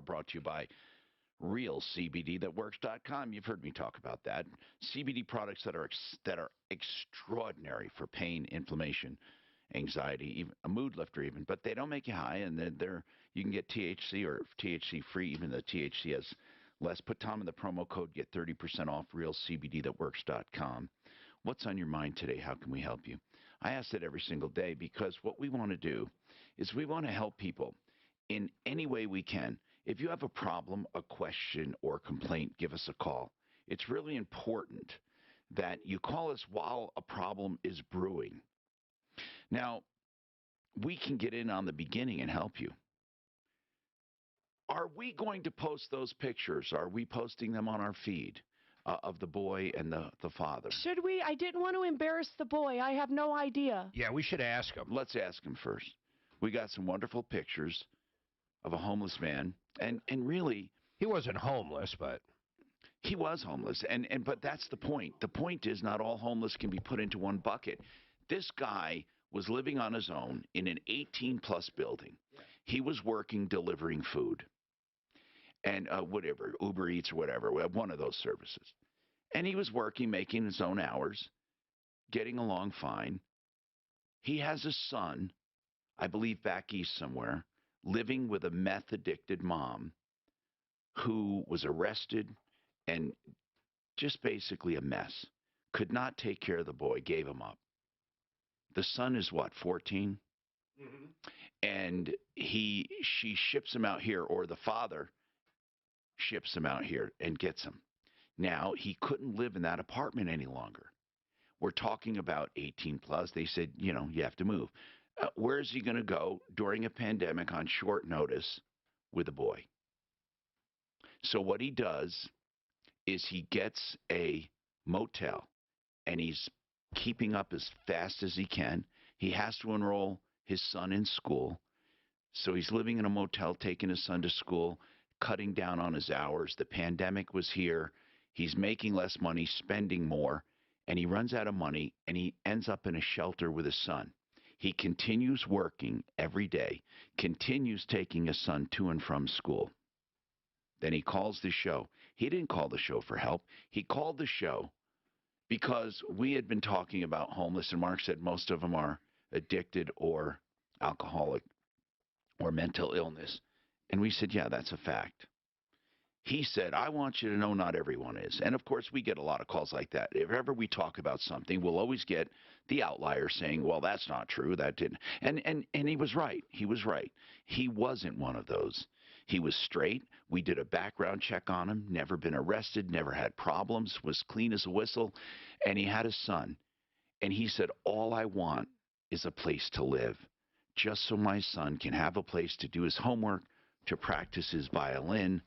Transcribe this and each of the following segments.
brought to you by realcbdthatworks.com. You've heard me talk about that. CBD products that are extraordinary for pain, inflammation, anxiety, even a mood lifter even, but they don't make you high, and they're you can get THC or THC free. Even the THC has less. Put Tom in the promo code, get 30% off. realcbdthatworks.com. What's on your mind today? How can we help you? I ask that every single day because what we want to do is we want to help people in any way we can. If you have a problem, a question, or complaint, give us a call. It's really important that you call us while a problem is brewing. Now, we can get in on the beginning and help you. Are we going to post those pictures? Are we posting them on our feed of the boy and the father? Should we? I didn't want to embarrass the boy. I have no idea. Yeah, we should ask him. Let's ask him first. We got some wonderful pictures of a homeless man. And really, he wasn't homeless, but he was homeless. But that's the point. The point is not all homeless can be put into one bucket. This guy was living on his own in an 18-plus building. He was working delivering food and whatever, Uber Eats or whatever, one of those services. And he was working, making his own hours, getting along fine. He has a son, I believe back east somewhere, living with a meth-addicted mom who was arrested and just basically a mess. Could not take care of the boy, gave him up. The son is what, 14? Mm-hmm. And she ships him out here, or the father ships him out here and gets him. Now, he couldn't live in that apartment any longer. We're talking about 18 plus. They said, you have to move. Where is he going to go during a pandemic on short notice with a boy? So what he does is he gets a motel, and he's keeping up as fast as he can. He has to enroll his son in school. So he's living in a motel, taking his son to school, cutting down on his hours. The pandemic was here. He's making less money, spending more, and he runs out of money, and he ends up in a shelter with his son. He continues working every day, continues taking his son to and from school. Then he calls the show. He didn't call the show for help. He called the show because we had been talking about homeless, and Mark said most of them are addicted or alcoholic or mental illness. And we said, yeah, that's a fact. He said, I want you to know not everyone is. And, of course, we get a lot of calls like that. If ever we talk about something, we'll always get the outlier saying, well, that's not true. That didn't. And he was right. He was right. He wasn't one of those. He was straight. We did a background check on him, never been arrested, never had problems, was clean as a whistle. And he had a son. And he said, all I want is a place to live, just so my son can have a place to do his homework, to practice his violin,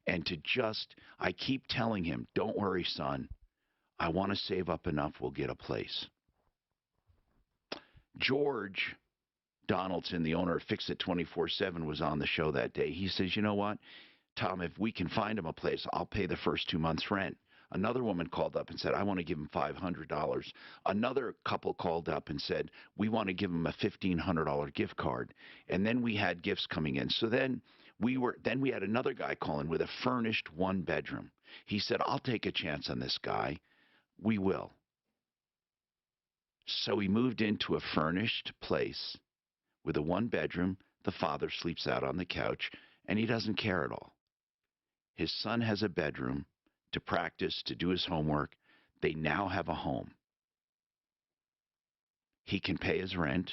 and to just, I keep telling him, don't worry, son. I want to save up enough. We'll get a place. George Donaldson, the owner of Fix It 24/7, was on the show that day. He says, you know what, Tom, if we can find him a place, I'll pay the first 2 months' rent. Another woman called up and said, I want to give him $500. Another couple called up and said, we want to give him a $1,500 gift card. And then we had gifts coming in. So then we had another guy calling with a furnished one-bedroom. He said, I'll take a chance on this guy. We will. So he moved into a furnished place with a one-bedroom. The father sleeps out on the couch, and he doesn't care at all. His son has a bedroom to practice, to do his homework. They now have a home. He can pay his rent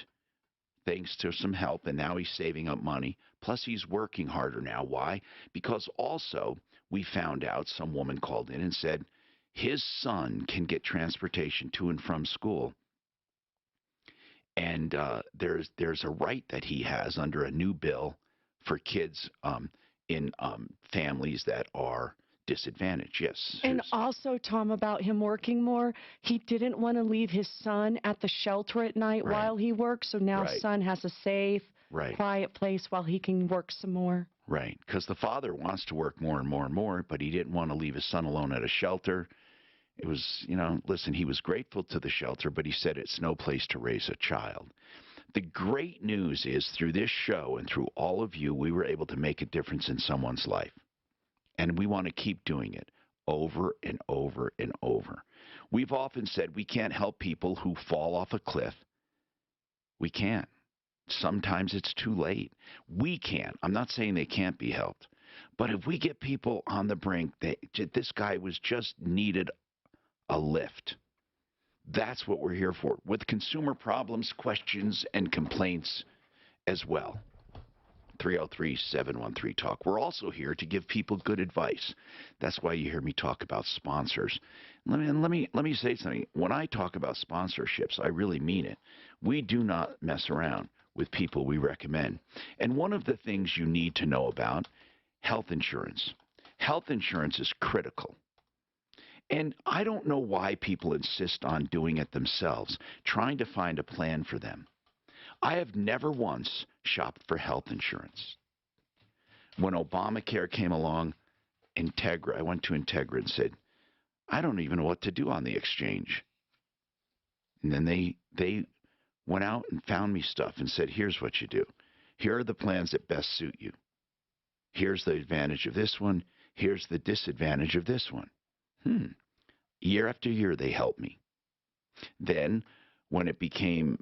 thanks to some help, and now he's saving up money. Plus, he's working harder now. Why? Because also we found out, some woman called in and said his son can get transportation to and from school. And there's a right that he has under a new bill for kids in families that are disadvantaged. Yes. And also, Tom, about him working more, he didn't want to leave his son at the shelter at night while he works. So now son has a safe, quiet place while he can work some more. Right. Because the father wants to work more and more and more, but he didn't want to leave his son alone at a shelter. It was, listen, he was grateful to the shelter, but he said it's no place to raise a child. The great news is through this show and through all of you, we were able to make a difference in someone's life. And we want to keep doing it over and over and over. We've often said we can't help people who fall off a cliff. We can't. Sometimes it's too late. We can't. I'm not saying they can't be helped. But if we get people on the brink, this guy was just needed a lift. That's what we're here for, with consumer problems, questions, and complaints as well. 303-713-TALK. We're also here to give people good advice. That's why you hear me talk about sponsors. Let me say something. When I talk about sponsorships, I really mean it. We do not mess around with people we recommend. And one of the things you need to know about, health insurance. Health insurance is critical. And I don't know why people insist on doing it themselves, trying to find a plan for them. I have never once shopped for health insurance. When Obamacare came along, I went to Integra and said, I don't even know what to do on the exchange. And then they went out and found me stuff and said, here's what you do. Here are the plans that best suit you. Here's the advantage of this one. Here's the disadvantage of this one. Year after year, they helped me. Then, when it became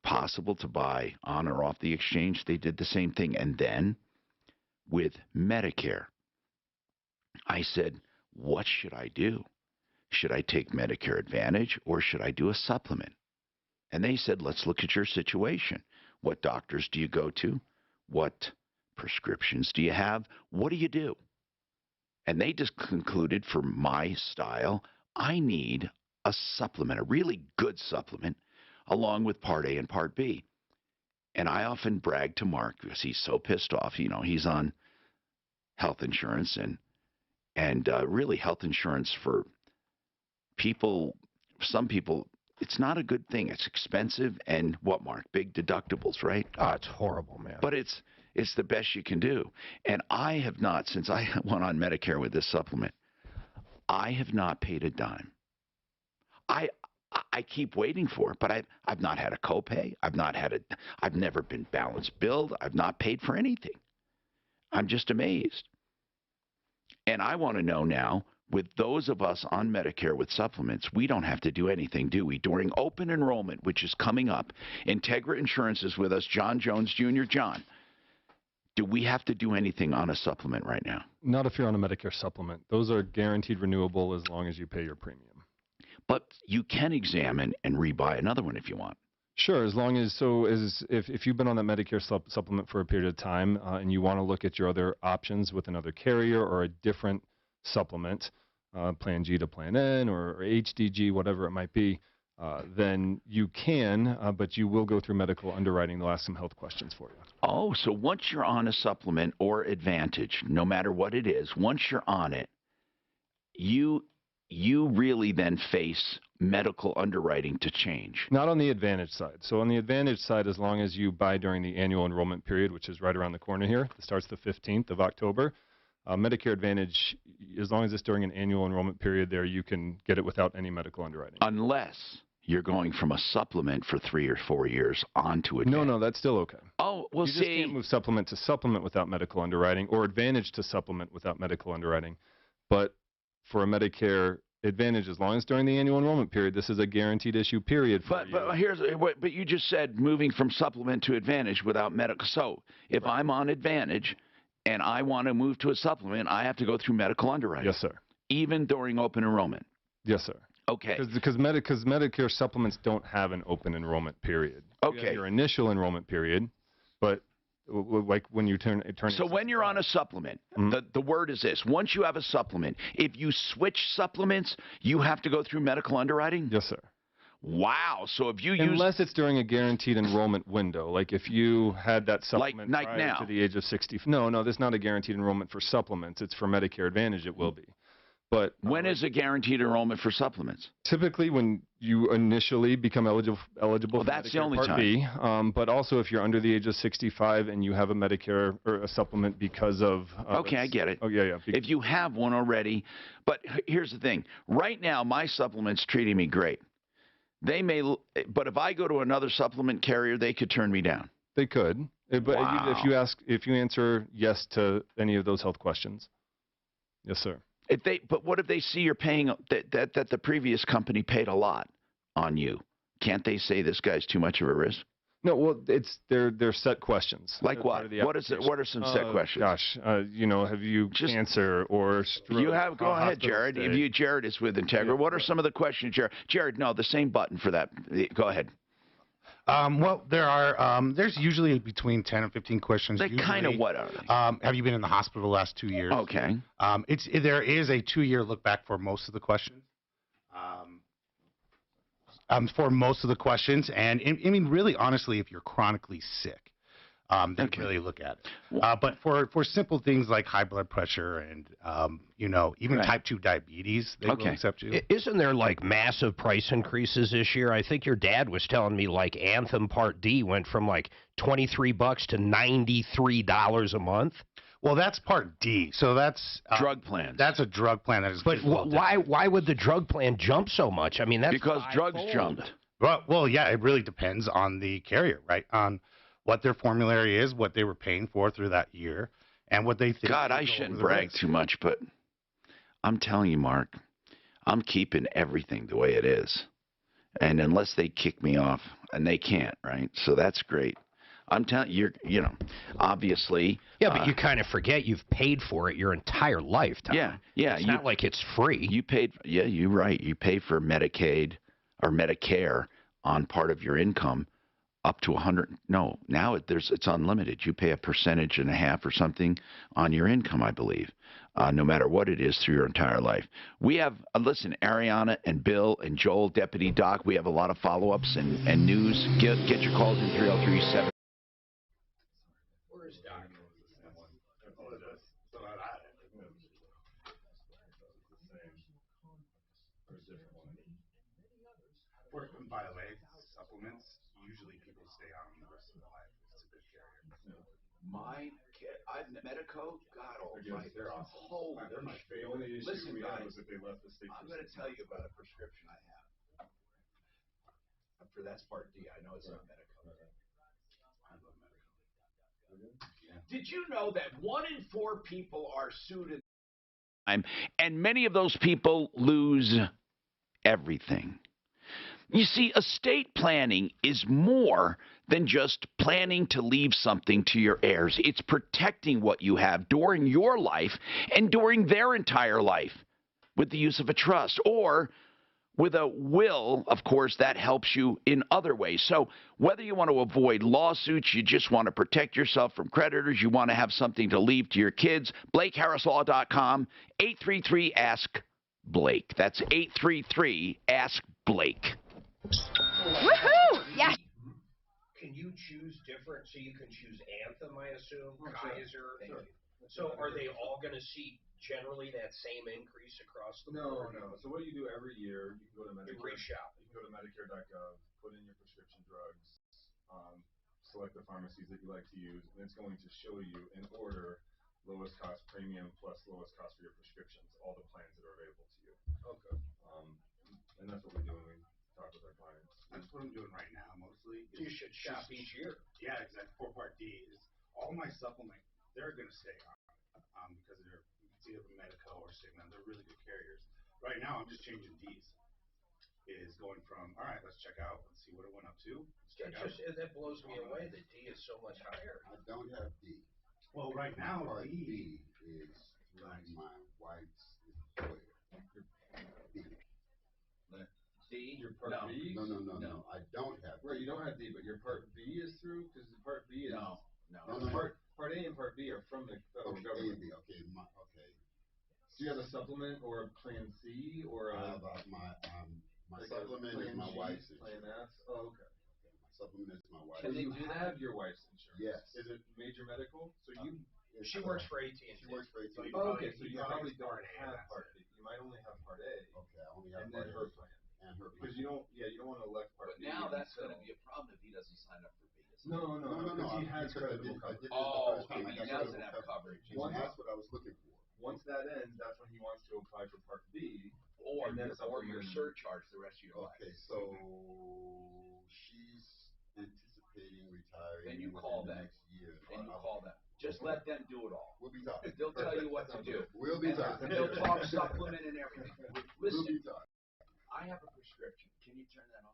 possible to buy on or off the exchange, they did the same thing. And then, with Medicare, I said, what should I do? Should I take Medicare Advantage or should I do a supplement? And they said, let's look at your situation. What doctors do you go to? What prescriptions do you have? What do you do? And they just concluded, for my style, I need a supplement, a really good supplement, along with Part A and Part B. And I often brag to Mark because he's so pissed off. You know, he's on health insurance and really health insurance for people, some people, it's not a good thing. It's expensive and what, Mark? Big deductibles, right? Oh, it's horrible, man. But it's the best you can do. And I have not, since I went on Medicare with this supplement, I have not paid a dime. I keep waiting for it, but I've not had a copay. I've never been balance billed. I've not paid for anything. I'm just amazed. And I want to know now, with those of us on Medicare with supplements, we don't have to do anything, do we? During open enrollment, which is coming up, Integra Insurance is with us, John Jones Jr. John, do we have to do anything on a supplement right now? Not if you're on a Medicare supplement. Those are guaranteed renewable as long as you pay your premium. But you can examine and rebuy another one if you want. Sure, as long as if you've been on that Medicare supplement for a period of time and you want to look at your other options with another carrier or a different supplement, Plan G to Plan N or HDG, whatever it might be, then you can, but you will go through medical underwriting. They'll ask some health questions for you. Oh, so once you're on a supplement or Advantage, no matter what it is, once you're on it, you really then face medical underwriting to change. Not on the Advantage side. So on the Advantage side, as long as you buy during the annual enrollment period, which is right around the corner here, it starts the 15th of October, Medicare Advantage, as long as it's during an annual enrollment period there, you can get it without any medical underwriting. Unless you're going from a supplement for 3 or 4 years onto Advantage. No, that's still okay. Oh, well, you just can't move supplement to supplement without medical underwriting or Advantage to supplement without medical underwriting. But for a Medicare Advantage, as long as during the annual enrollment period, this is a guaranteed issue period for you. But you just said moving from supplement to Advantage without medical. So if I'm on Advantage and I want to move to a supplement, I have to go through medical underwriting. Yes, sir. Even during open enrollment. Yes, sir. Okay. Because Medicare supplements don't have an open enrollment period. Okay. You have your initial enrollment period, but like when you turn. So when you're on a supplement, the word is this: once you have a supplement, if you switch supplements, you have to go through medical underwriting. Yes, sir. Wow. So if you unless it's during a guaranteed enrollment window, like if you had that supplement like prior now. to the age of 60. No, there's not a guaranteed enrollment for supplements. It's for Medicare Advantage. It will be. But when is a guaranteed enrollment for supplements? Typically when you initially become eligible well, for that's Medicare the only Part time. B, but also if you're under the age of 65 and you have a Medicare or a supplement because of... okay, I get it. Oh, yeah. If you have one already. But here's the thing. Right now, my supplement's treating me great. They may, but if I go to another supplement carrier, they could turn me down. They could, but Wow. if you answer yes to any of those health questions, yes, sir. But what if they see you're paying that the previous company paid a lot on you? Can't they say this guy's too much of a risk? No, well, they're set questions. Like what? What are some set questions? Gosh, have you cancer or stroke? You have. Go ahead, Jared. If Jared is with Integra. Yeah. What are some of the questions, Jared? Jared, no, the same button for that. Go ahead. Well, there's usually between 10 and 15 questions. They kind of what are they? Have you been in the hospital the last 2 years? Okay. There is a 2-year look back for most of the questions. For most of the questions, and I mean, really, honestly, if you're chronically sick, they really look at it. But for simple things like high blood pressure and even type 2 diabetes, they will accept you. Isn't there like massive price increases this year? I think your dad was telling me like Anthem Part D went from like $23 to $93 a month. Well, that's Part D, so that's drug plan. That's a drug plan that is. But why would the drug plan jump so much? I mean, that's because drugs jumped. Well, yeah, it really depends on the carrier, right? On what their formulary is, what they were paying for through that year, and what they think. God, I shouldn't brag too much, but I'm telling you, Mark, I'm keeping everything the way it is, and unless they kick me off, and they can't, right? So that's great. I'm telling you, obviously. Yeah, but you kind of forget you've paid for it your entire lifetime. Yeah. It's not like it's free. You paid. Yeah, you're right. You pay for Medicaid or Medicare on part of your income up to 100. No, now it's unlimited. You pay a percentage and a half or something on your income, I believe, no matter what it is through your entire life. We have, listen, Ariana and Bill and Joel, Deputy Doc, we have a lot of follow-ups and news. Get your calls in 303-7. By the way, supplements, usually people stay on the rest of their life. It's a good carrier. Medico, God almighty. They're awesome. Holy, they're my favorite. Listen, guys, I'm going to tell you about a prescription I have. For that's Part D. I know it's not Medico. I love Medico. Did you know that 1 in 4 people are sued and many of those people lose everything? You see, estate planning is more than just planning to leave something to your heirs. It's protecting what you have during your life and during their entire life with the use of a trust or with a will. Of course, that helps you in other ways. So whether you want to avoid lawsuits, you just want to protect yourself from creditors, you want to have something to leave to your kids, BlakeHarrisLaw.com, 833-ASK-BLAKE. That's 833-ASK-BLAKE. Woohoo! Yes. Can you choose different? So you can choose Anthem, I assume, Kaiser. So are they all going to see generally that same increase across the board? No. So what you do every year, you can go to Medicare. You reshop. You can go to Medicare.gov, put in your prescription drugs, select the pharmacies that you like to use, and it's going to show you in order lowest cost premium plus lowest cost for your prescriptions, all the plans that are available to you. Okay. And that's what we do when we talk with our clients. That's what I'm doing right now, mostly. You should shop each year. Yeah, exactly. For Part D is all my supplement. They're going to stay on because they're either Medico or Cigna. They're really good carriers. Right now, I'm just changing D's. Is going from all right. Let's check out. Let's see what it went up to. That blows me away. The D is so much higher. I don't have D. Well, right now, Part D is like my wife's employer. D? Your Part B? No. I don't have D. Right, you don't have D, but your Part B is through? Because Part B is... No. Part A and Part B are from the federal government. A and B, okay. Do you have a supplement or a Plan C or a... my supplement is my wife's Plan insurance. S? Oh, okay. My supplement is my wife's So you have your wife's insurance? Yes. Is it major medical? So you... She works for AT&T. She works for AT&T. Oh, okay, so you probably don't have Part B. You might only have Part A. Okay, I only have and then her plan. And her Because you don't want to elect Part B. But now that's going to be a problem if he doesn't sign up for B. No. Because he has credible coverage. He doesn't have coverage. That's what I was looking for. Once that ends, that's when he wants to apply for Part B. Or or your surcharge the rest of your life. Okay, so she's anticipating retiring. Then you call within the them. next year. Then you call them. Just let them do it all. We'll be talking. They'll tell you what to do. We'll be talking. They'll talk supplement and everything. We'll Listen, be talking. I have a prescription. Can you turn that on?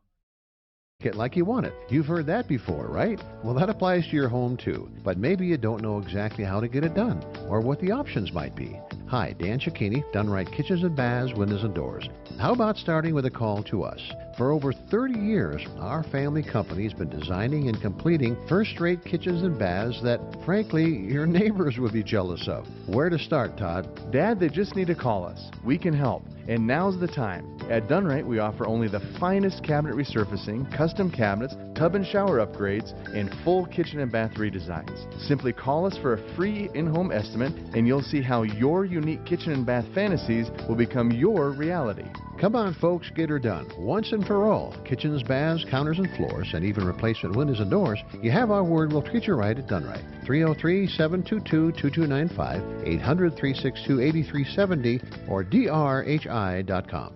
It like you want it. You've heard that before, right? Well, that applies to your home too. But maybe you don't know exactly how to get it done or what the options might be. Hi, Dan Cicchini, Done Right Kitchens and Baths, Windows and Doors. How about starting with a call to us? For over 30 years, our family company has been designing and completing first-rate kitchens and baths that, frankly, your neighbors would be jealous of. Where to start, Todd? Dad, they just need to call us. We can help. And now's the time. At Done Right, we offer only the finest cabinet resurfacing, custom cabinets, tub and shower upgrades, and full kitchen and bath redesigns. Simply call us for a free in-home estimate, and you'll see how your unique kitchen and bath fantasies will become your reality. Come on, folks, get her done. Once and for all. Kitchens, baths, counters and floors, and even replacement windows and doors. You have our word, we'll treat you right at Done Right. 303-722-2295, 800-362-8370, or drhi.com.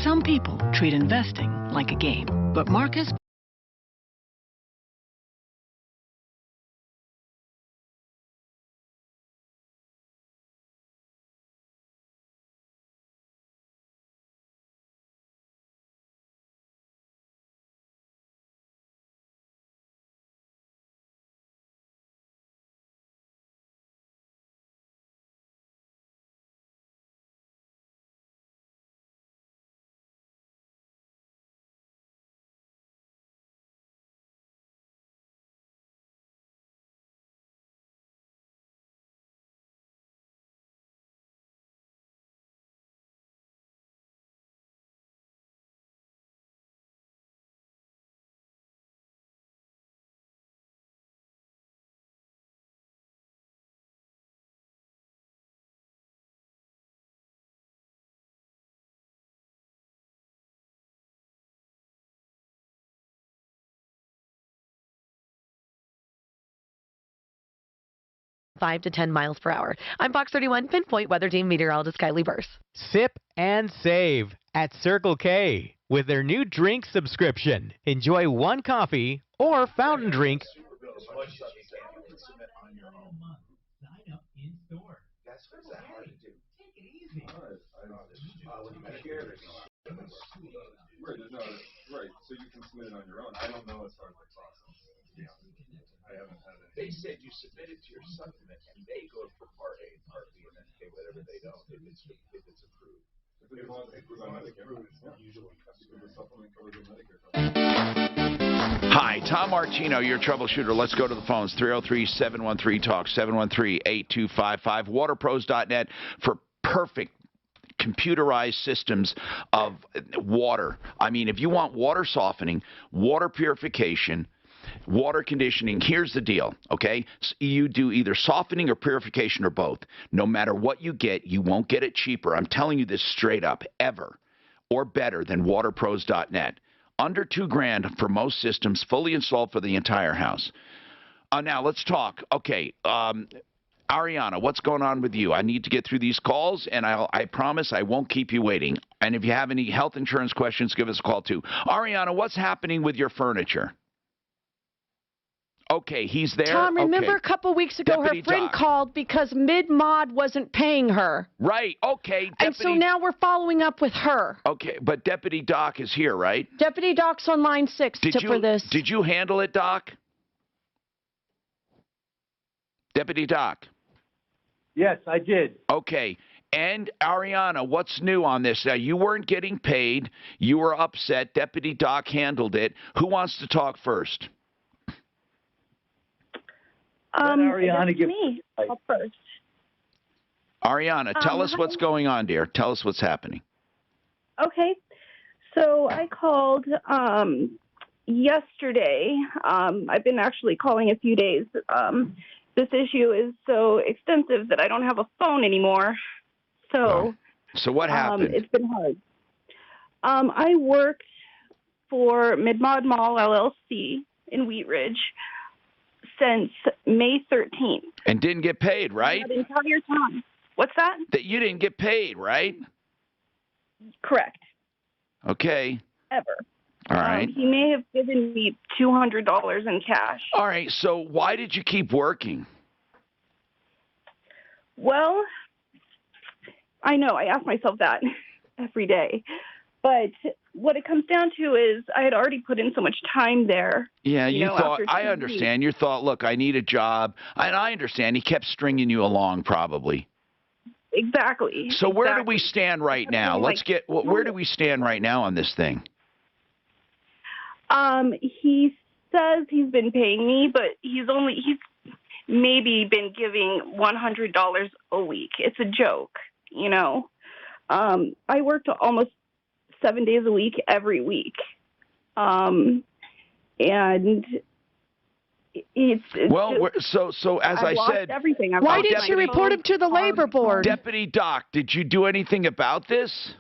Some people treat investing like a game, but Marcus (5 to 10 miles per hour). I'm Fox 31 Pinpoint Weather Team meteorologist Kylie Burse. Sip and save at Circle K with their new drink subscription. Enjoy one coffee or fountain drink. Sign up in store. That's hard to do. Take it easy. Right, so you can submit it on your own. I don't know as far as the process. Yeah. I haven't had it. They said you submit it to your supplement, and they go for Part A and Part B, and then pay whatever they don't if it's approved. If it's approved on Medicare, usually because the supplement covers the Medicare. Hi, Tom Martino, your troubleshooter. Let's go to the phones. 303-713-TALK, 713-8255. Waterpros.net for perfect computerized systems of water. I mean, if you want water softening, water purification, water conditioning, here's the deal, okay? You do either softening or purification or both. No matter what you get, you won't get it cheaper. I'm telling you this straight up, ever, or better than waterpros.net. Under $2,000 for most systems, fully installed for the entire house. Now, let's talk. Okay, Ariana, what's going on with you? I need to get through these calls, and I promise I won't keep you waiting. And if you have any health insurance questions, give us a call, too. Ariana, what's happening with your furniture? Okay, he's there. Tom, remember okay. a couple weeks ago Deputy her friend Doc. called because Mid-Mod wasn't paying her. Right, okay. And so now we're following up with her. Okay, but Deputy Doc is here, right? Deputy Doc's on line 6 for this. Did you handle it, Doc? Deputy Doc? Yes, I did. Okay. And Ariana, what's new on this? You weren't getting paid. You were upset. Deputy Doc handled it. Who wants to talk first? Ariana, give me first. Ariana, tell us what's going on, dear. Tell us what's happening. Okay. So I called yesterday. I've been actually calling a few days. This issue is so extensive that I don't have a phone anymore. So, so what happened? It's been hard. I worked for Mid-Mod Mall LLC in Wheat Ridge since May 13th. And didn't get paid, right? The entire time. What's that? That you didn't get paid, right? Correct. Okay. Ever. All right. He may have given me $200 in cash. All right. So why did you keep working? Well, I know. I ask myself that every day. But what it comes down to is I had already put in so much time there. Yeah, you know, thought, after I 2 understand. weeks. You thought, look, I need a job. And I understand. He kept stringing you along probably. Exactly. So where do we stand right now? Where do we stand right now on this thing? He says he's been paying me, but he's maybe been giving $100 a week. It's a joke, you know. I worked almost 7 days a week every week. And it's well, just, so as I've I lost said, everything. Why didn't you report him to the labor board? Deputy Doc, did you do anything about this?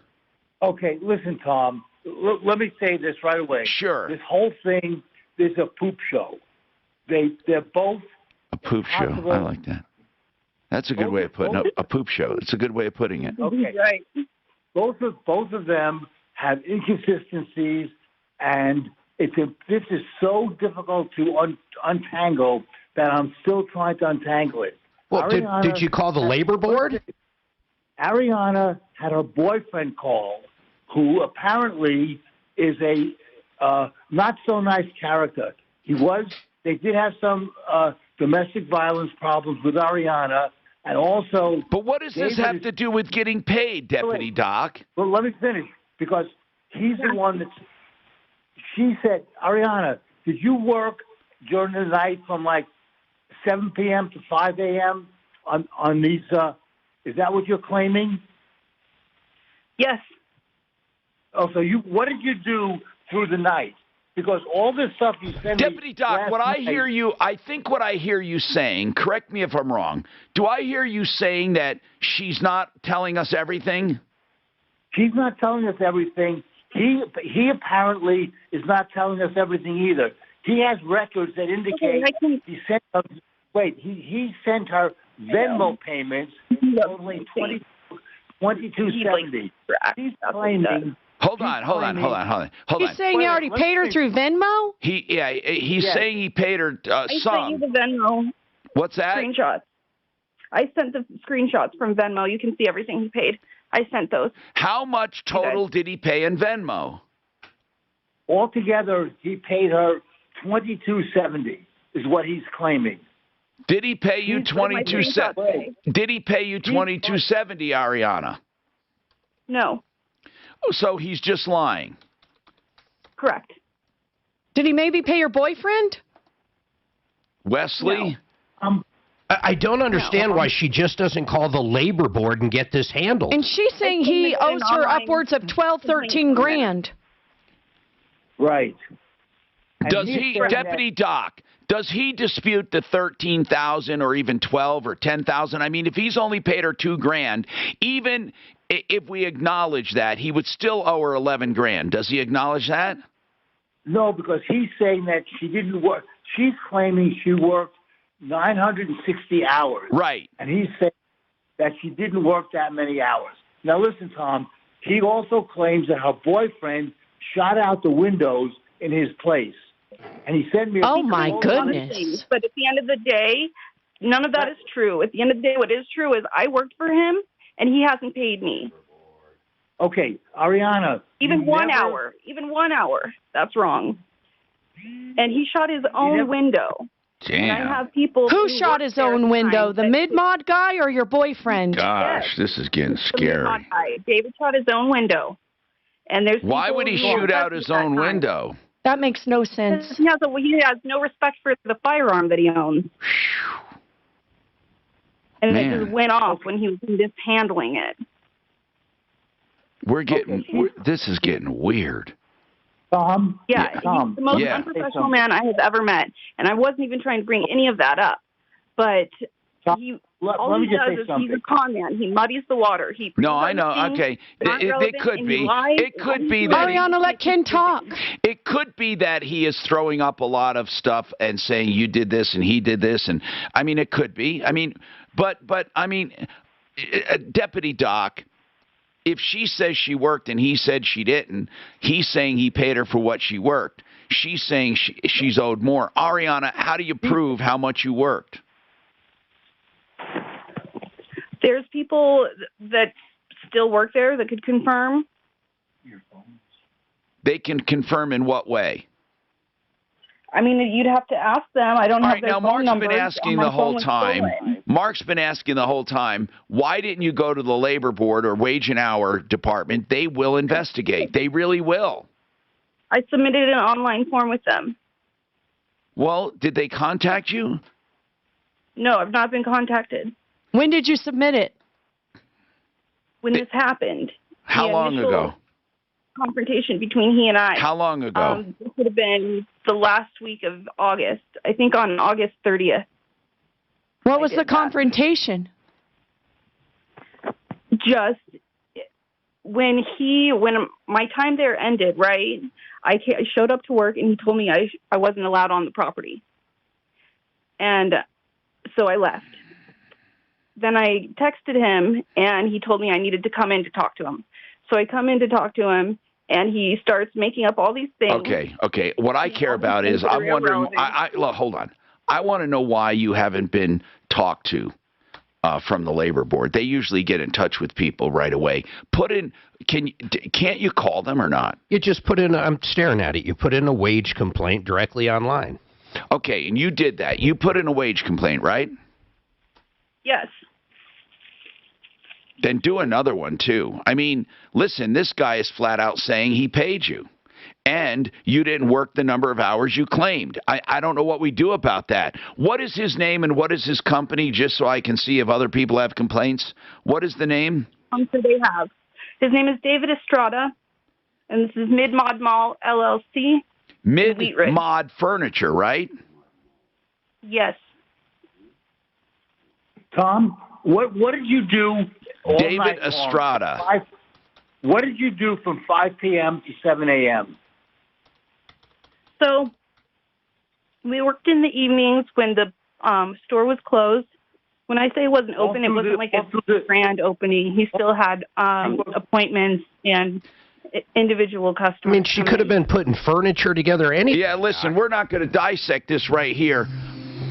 Okay, listen, Tom. Let me say this right away. Sure. This whole thing is a poop show. They're both a poop show. I like that. That's a good way of putting it. A poop show. It's a good way of putting it. Okay. Right. Both of them have inconsistencies, and this is so difficult to untangle that I'm still trying to untangle it. Well, did you call the labor board? Ariana had her boyfriend call, who apparently is a not so nice character. They did have some domestic violence problems with Ariana, and also. But what does this have to do with getting paid, Deputy Doc? Well, let me finish, because he's the one that's. She said, Ariana, did you work during the night from like 7 p.m. to 5 a.m. on these? Is that what you're claiming? Yes. Oh, so what did you do through the night? Because all this stuff you sent me. Deputy Doc, I think what I hear you saying, correct me if I'm wrong, do I hear you saying that she's not telling us everything? She's not telling us everything. He apparently is not telling us everything either. He has records that indicate he sent her. Wait, he sent her Venmo payments totaling $22.70. He's claiming. Hold on. He's saying he already paid her through Venmo? He's saying he paid her I sent you the Venmo. What's that? Screenshots. I sent the screenshots from Venmo. You can see everything he paid. I sent those. How much total did he pay in Venmo? Altogether, he paid her $22.70 is what he's claiming. Did he pay you $22.70? Did he pay you $22.70, Ariana? No. So he's just lying. Correct. Did he maybe pay your boyfriend? Wesley? No. I don't understand why she just doesn't call the labor board and get this handled. And she's saying he owes her upwards of 12, 13 grand. Right. Does he, Deputy Doc, does he dispute the 13,000 or even 12 or 10,000? I mean, if he's only paid her $2,000, even if we acknowledge that, he would still owe her 11 grand. Does he acknowledge that? No, because he's saying that she didn't work. She's claiming she worked 960 hours. Right. And he's saying that she didn't work that many hours. Now, listen, Tom, he also claims that her boyfriend shot out the windows in his place. And he sent me a my goodness. But at the end of the day, none of that is true. At the end of the day, what is true is I worked for him, and he hasn't paid me. Okay, Ariana. Even 1 hour. Even 1 hour. That's wrong. And he shot his own window. Damn. And I have people who shot his own window? The mid-mod guy or your boyfriend? Gosh, this is getting scary. David shot his own window. And there's why would he shoot out his own window? That makes no sense. He has no respect for the firearm that he owns. And it just went off when he was mishandling it. This is getting weird. Tom? Yeah, he's the most unprofessional man I have ever met. And I wasn't even trying to bring any of that up. But all he does is he's a con man. He muddies the water. No, I know. Okay. It could be. It could be that Ariana, let Ken talk. It could be that he is throwing up a lot of stuff and saying you did this and he did this. And I mean, it could be. I mean, but I mean, Deputy Doc, If she says she worked and he said she didn't, he's saying he paid her for what she worked. She's saying she's owed more. Ariana, how do you prove how much you worked? There's people that still work there that could confirm. They can confirm in what way? I mean, you'd have to ask them. I don't All have right, their now phone Mark's numbers. been asking My the whole phone was time. stolen. Mark's been asking the whole time, why didn't you go to the labor board or wage and hour department? They will investigate. They really will. I submitted an online form with them. Well, did they contact you? No, I've not been contacted. When did you submit it? When this happened. How long ago? Confrontation between he and I. How long ago? This would have been the last week of August. I think on August 30th. What was the confrontation? Just when my time there ended, right? I showed up to work and he told me I wasn't allowed on the property. And so I left. Then I texted him and he told me I needed to come in to talk to him. So I come in to talk to him and he starts making up all these things. Okay. What I care about is I'm wondering, look, hold on. I want to know why you haven't been talked to from the labor board. They usually get in touch with people right away. Can't you call them or not? You just put in, I'm staring at it, you put in a wage complaint directly online. Okay, and you did that. You put in a wage complaint, right? Yes. Then do another one, too. I mean, listen, this guy is flat out saying he paid you, and you didn't work the number of hours you claimed. I don't know what we do about that. What is his name and what is his company, just so I can see if other people have complaints? What is the name? So they have. His name is David Estrada, and this is Mid-Mod Mall, LLC. Mid-Mod Furniture, right? Yes. Tom, what did you do all David night long? Estrada. What did you do from 5 p.m. to 7 a.m.? So we worked in the evenings when the store was closed. When I say it wasn't open, it wasn't like a grand opening. He still had appointments and individual customers. I mean, she could have been putting furniture together. Yeah, listen, we're not going to dissect this right here.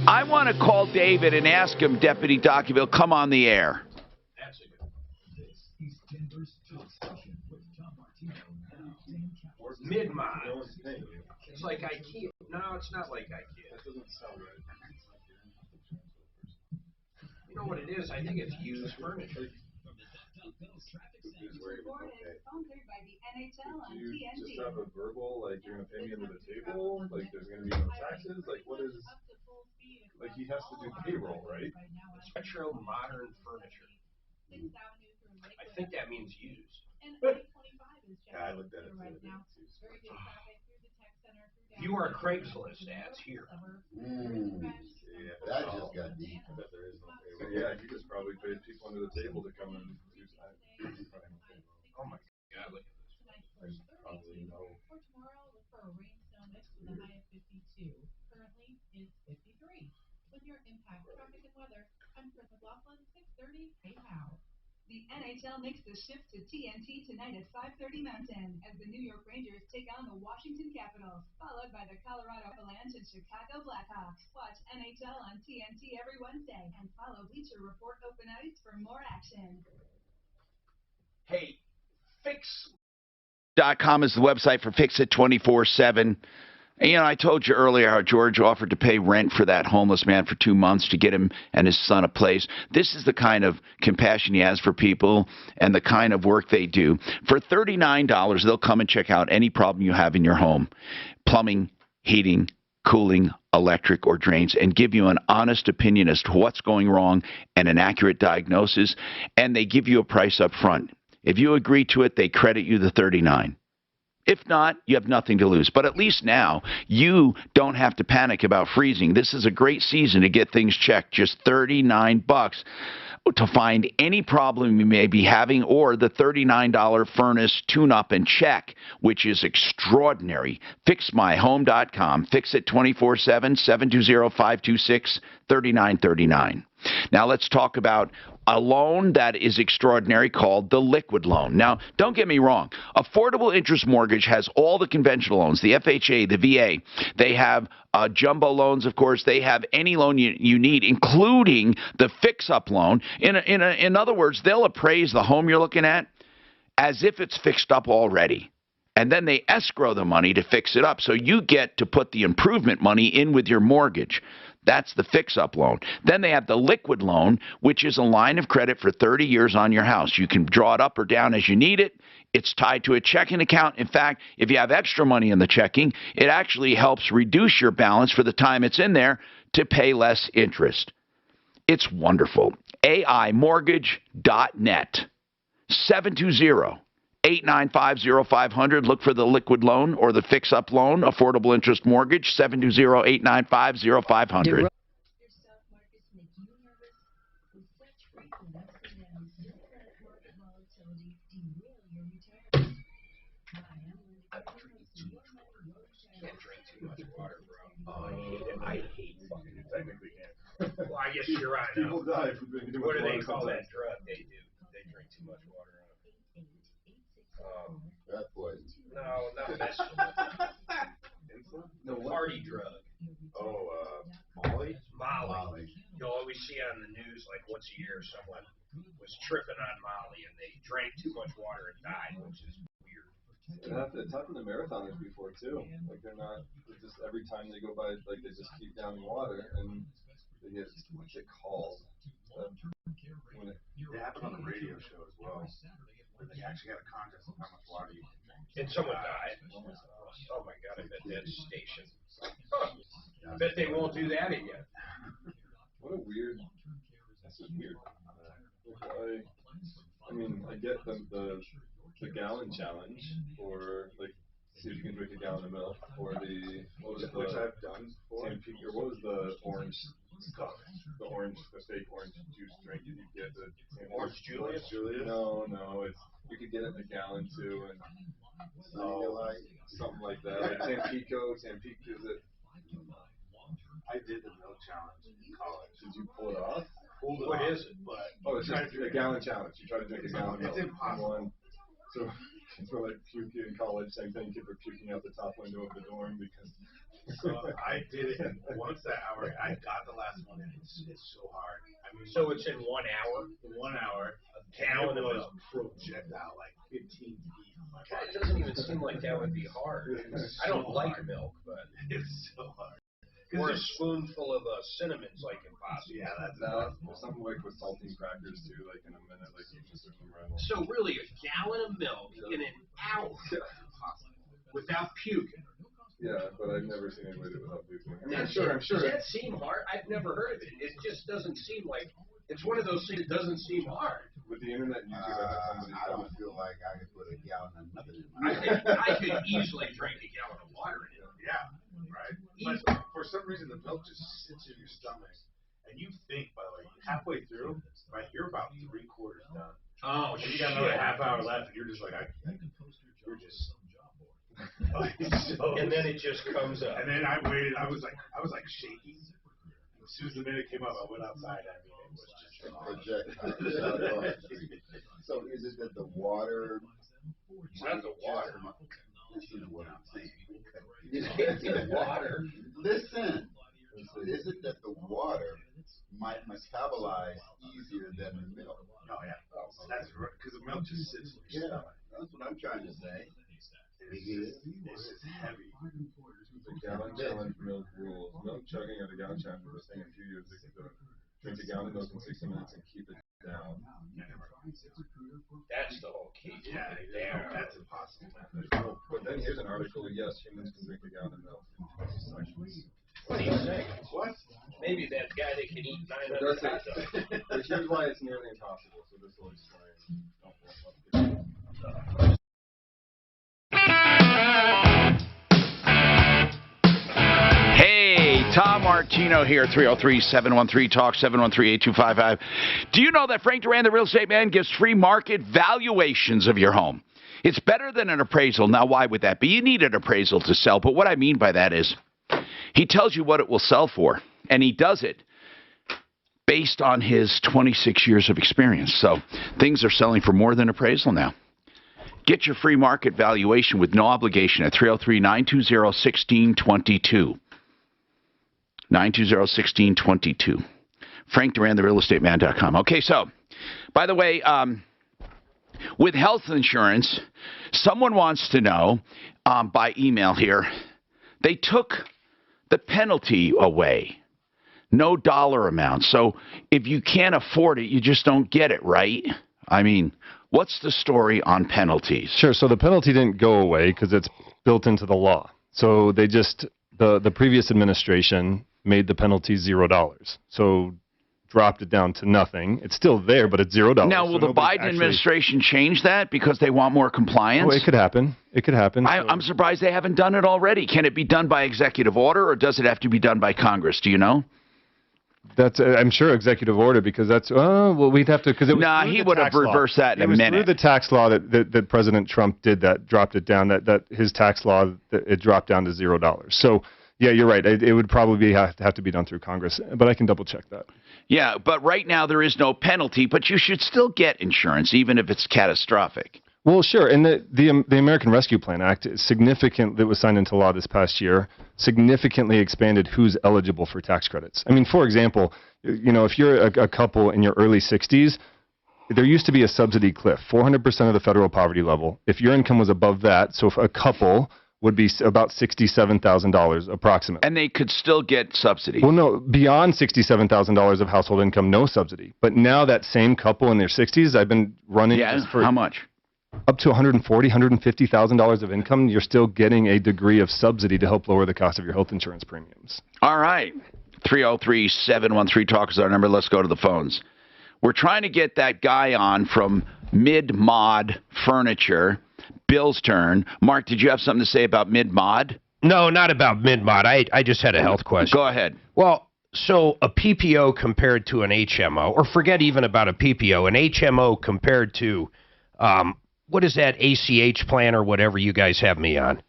I want to call David and ask him, Deputy Dockerville, come on the air. Mid-mod. It's like IKEA. No, it's not like IKEA. That doesn't sound right. You know what it is? I think it's used furniture. Do you just have a verbal, like, you're going to pay me under the table? Like, there's going to be no taxes? Like, what is, like, he has to do payroll, right? It's retro modern furniture. I think that means used. Yeah, I looked at it. You are Craigslist ads here. Yeah, that just got deep. I bet there is no payroll. Yeah, he just probably paid people under the table to come and do that. Oh my God, look at this. Probably no. The NHL makes the shift to TNT tonight at 5:30 Mountain as the New York Rangers take on the Washington Capitals, followed by the Colorado Avalanche and Chicago Blackhawks. Watch NHL on TNT every Wednesday and follow Bleacher Report Open Ice for more action. Hey, Fix.com is the website for Fix It 24/7. And, I told you earlier how George offered to pay rent for that homeless man for 2 months to get him and his son a place. This is the kind of compassion he has for people and the kind of work they do. For $39, they'll come and check out any problem you have in your home. Plumbing, heating, cooling, electric, or drains, and give you an honest opinion as to what's going wrong and an accurate diagnosis. And they give you a price up front. If you agree to it, they credit you the $39. If not, you have nothing to lose. But at least now, you don't have to panic about freezing. This is a great season to get things checked. Just $39 to find any problem you may be having, or the $39 furnace tune-up and check, which is extraordinary. FixMyHome.com. Fix it 24/7, 720-526-3939. Now let's talk about a loan that is extraordinary called the liquid loan. Now, don't get me wrong. Affordable interest mortgage has all the conventional loans, the FHA, the VA. They have jumbo loans, of course. They have any loan you need, including the fix-up loan. In other words, they'll appraise the home you're looking at as if it's fixed up already. And then they escrow the money to fix it up. So you get to put the improvement money in with your mortgage. That's the fix-up loan. Then they have the liquid loan, which is a line of credit for 30 years on your house. You can draw it up or down as you need it. It's tied to a checking account. In fact, if you have extra money in the checking, it actually helps reduce your balance for the time it's in there to pay less interest. It's wonderful. AImortgage.net. 720-895-0500. Look for the liquid loan or the fix-up loan, affordable interest mortgage, 720-895-0500. I hate fucking it. Well, I guess you're right. People die from drinking too much What do water they call sometimes. that drug they do? They drink too much water. That poison. No, not that. The party drug. Oh, Molly? Molly. You'll always see on the news, like once a year, someone was tripping on Molly and they drank too much water and died, which is weird. It's happened to marathoners before too. Like they're just every time they go by, like they just keep downing water and they get what's it called? It happened on the radio show as well. They actually had a contest of how much water you can drink. And someone died. Oh my God, I bet that station. I bet they won't do that again. What a weird. That's just weird. I mean, I get the gallon challenge, or like see if you can drink a gallon of milk, or which I've done before. Or what was the orange stuff? The fake orange juice drink you get the Orange Julius? No, you could get it in a gallon too, and something like that. Like Tampico is it? I did the milk challenge in college. Did you pull it off? What is it? It's just a gallon challenge. You try to drink a gallon of milk. It's impossible. So kids were like puking in college, same thing. Kids were puking out the top window of the dorm because. So I did it, and once that hour, I got the last one, and it's so hard. I mean, so it's in 1 hour. In 1 hour, a gallon of was milk projectile like 15 feet. God, it doesn't even seem like that would be hard. I don't like milk, but it's so hard. Or a spoonful of cinnamon's like impossible. Yeah, that's There's something like with saltine crackers too, like in a minute, like you just So really, a gallon of milk in an hour without puking. Yeah, but I've never seen anybody without puking. I mean, I'm Does sure. that seem hard? I've never heard of it. It just doesn't seem like it's one of those things that doesn't seem hard. With the internet and YouTube, I don't feel like I could put a gallon of nothing in my I could easily drink a gallon of water in it. Yeah, right. But for some reason, the milk just sits in your stomach, and you think, by the way, halfway through, right, you're about 3/4 done. Oh, and you got another half hour left, and you're just like, you're just. And then it just comes up. And then I waited. I was like shaking. As soon as the minute came up, I went outside. I mean, it was just projectile. So is it that the water? It's not the water. Listen to what I'm saying. The water. Listen. Is it that the water might metabolize easier than the milk? Oh yeah. That's right. Because the milk just sits in your stomach. That's what I'm trying to say. It's just heavy. The gallon challenge milk rules. Milk chugging at a gallon challenge was a thing a few years ago. Drink a gallon of milk in 60 minutes and keep it down. That's the whole key. Yeah, that's impossible. But then here's an article. Yes, humans can drink a gallon of milk in 20 seconds. 20 seconds. What? Maybe that guy that can eat 900 hot dogs. But here's why it's nearly impossible. So this will explain. Hey, Tom Martino here, 303-713-TALK, 713-8255. Do you know that Frank Duran, the real estate man, gives free market valuations of your home? It's better than an appraisal. Now, why would that be? You need an appraisal to sell, but what I mean by that is he tells you what it will sell for, and he does it based on his 26 years of experience. So things are selling for more than appraisal now. Get your free market valuation with no obligation at 303-920-1622. 920-1622. Frank Duran, therealestateman.com. Okay, so, by the way, with health insurance, someone wants to know by email here, they took the penalty away. No dollar amount. So if you can't afford it, you just don't get it, right? I mean, what's the story on penalties? Sure. So the penalty didn't go away because it's built into the law. So they just, the previous administration made the penalty $0. So dropped it down to nothing. It's still there, but it's $0. Now, will the Biden administration change that because they want more compliance? Well, it could happen. It could happen. I'm surprised they haven't done it already. Can it be done by executive order, or does it have to be done by Congress? Do you know? That's, I'm sure, executive order, because that's, well, we'd have to, because it was. Nah, he would have reversed that in a minute. It was through the tax law that President Trump did that, dropped it down, that his tax law, it dropped down to $0. So, yeah, you're right. It would probably have to be done through Congress, but I can double check that. Yeah, but right now there is no penalty, but you should still get insurance, even if it's catastrophic. Well, sure. And the American Rescue Plan Act, that was signed into law this past year, significantly expanded who's eligible for tax credits. I mean, for example, if you're a couple in your early 60s, there used to be a subsidy cliff, 400% of the federal poverty level. If your income was above that, so if a couple would be about $67,000 approximately. And they could still get subsidy. Well, no, beyond $67,000 of household income, no subsidy. But now that same couple in their 60s, I've been running this for how much? Up to $140,000, $150,000 of income, you're still getting a degree of subsidy to help lower the cost of your health insurance premiums. All right. 303-713-TALK is our number. Let's go to the phones. We're trying to get that guy on from Mid-Mod Furniture. Bill's turn. Mark, did you have something to say about Mid-Mod? No, not about Mid-Mod. I just had a health question. Go ahead. Well, so a PPO compared to an HMO, or forget even about a PPO, an HMO compared to, what is that, ACH plan or whatever you guys have me on?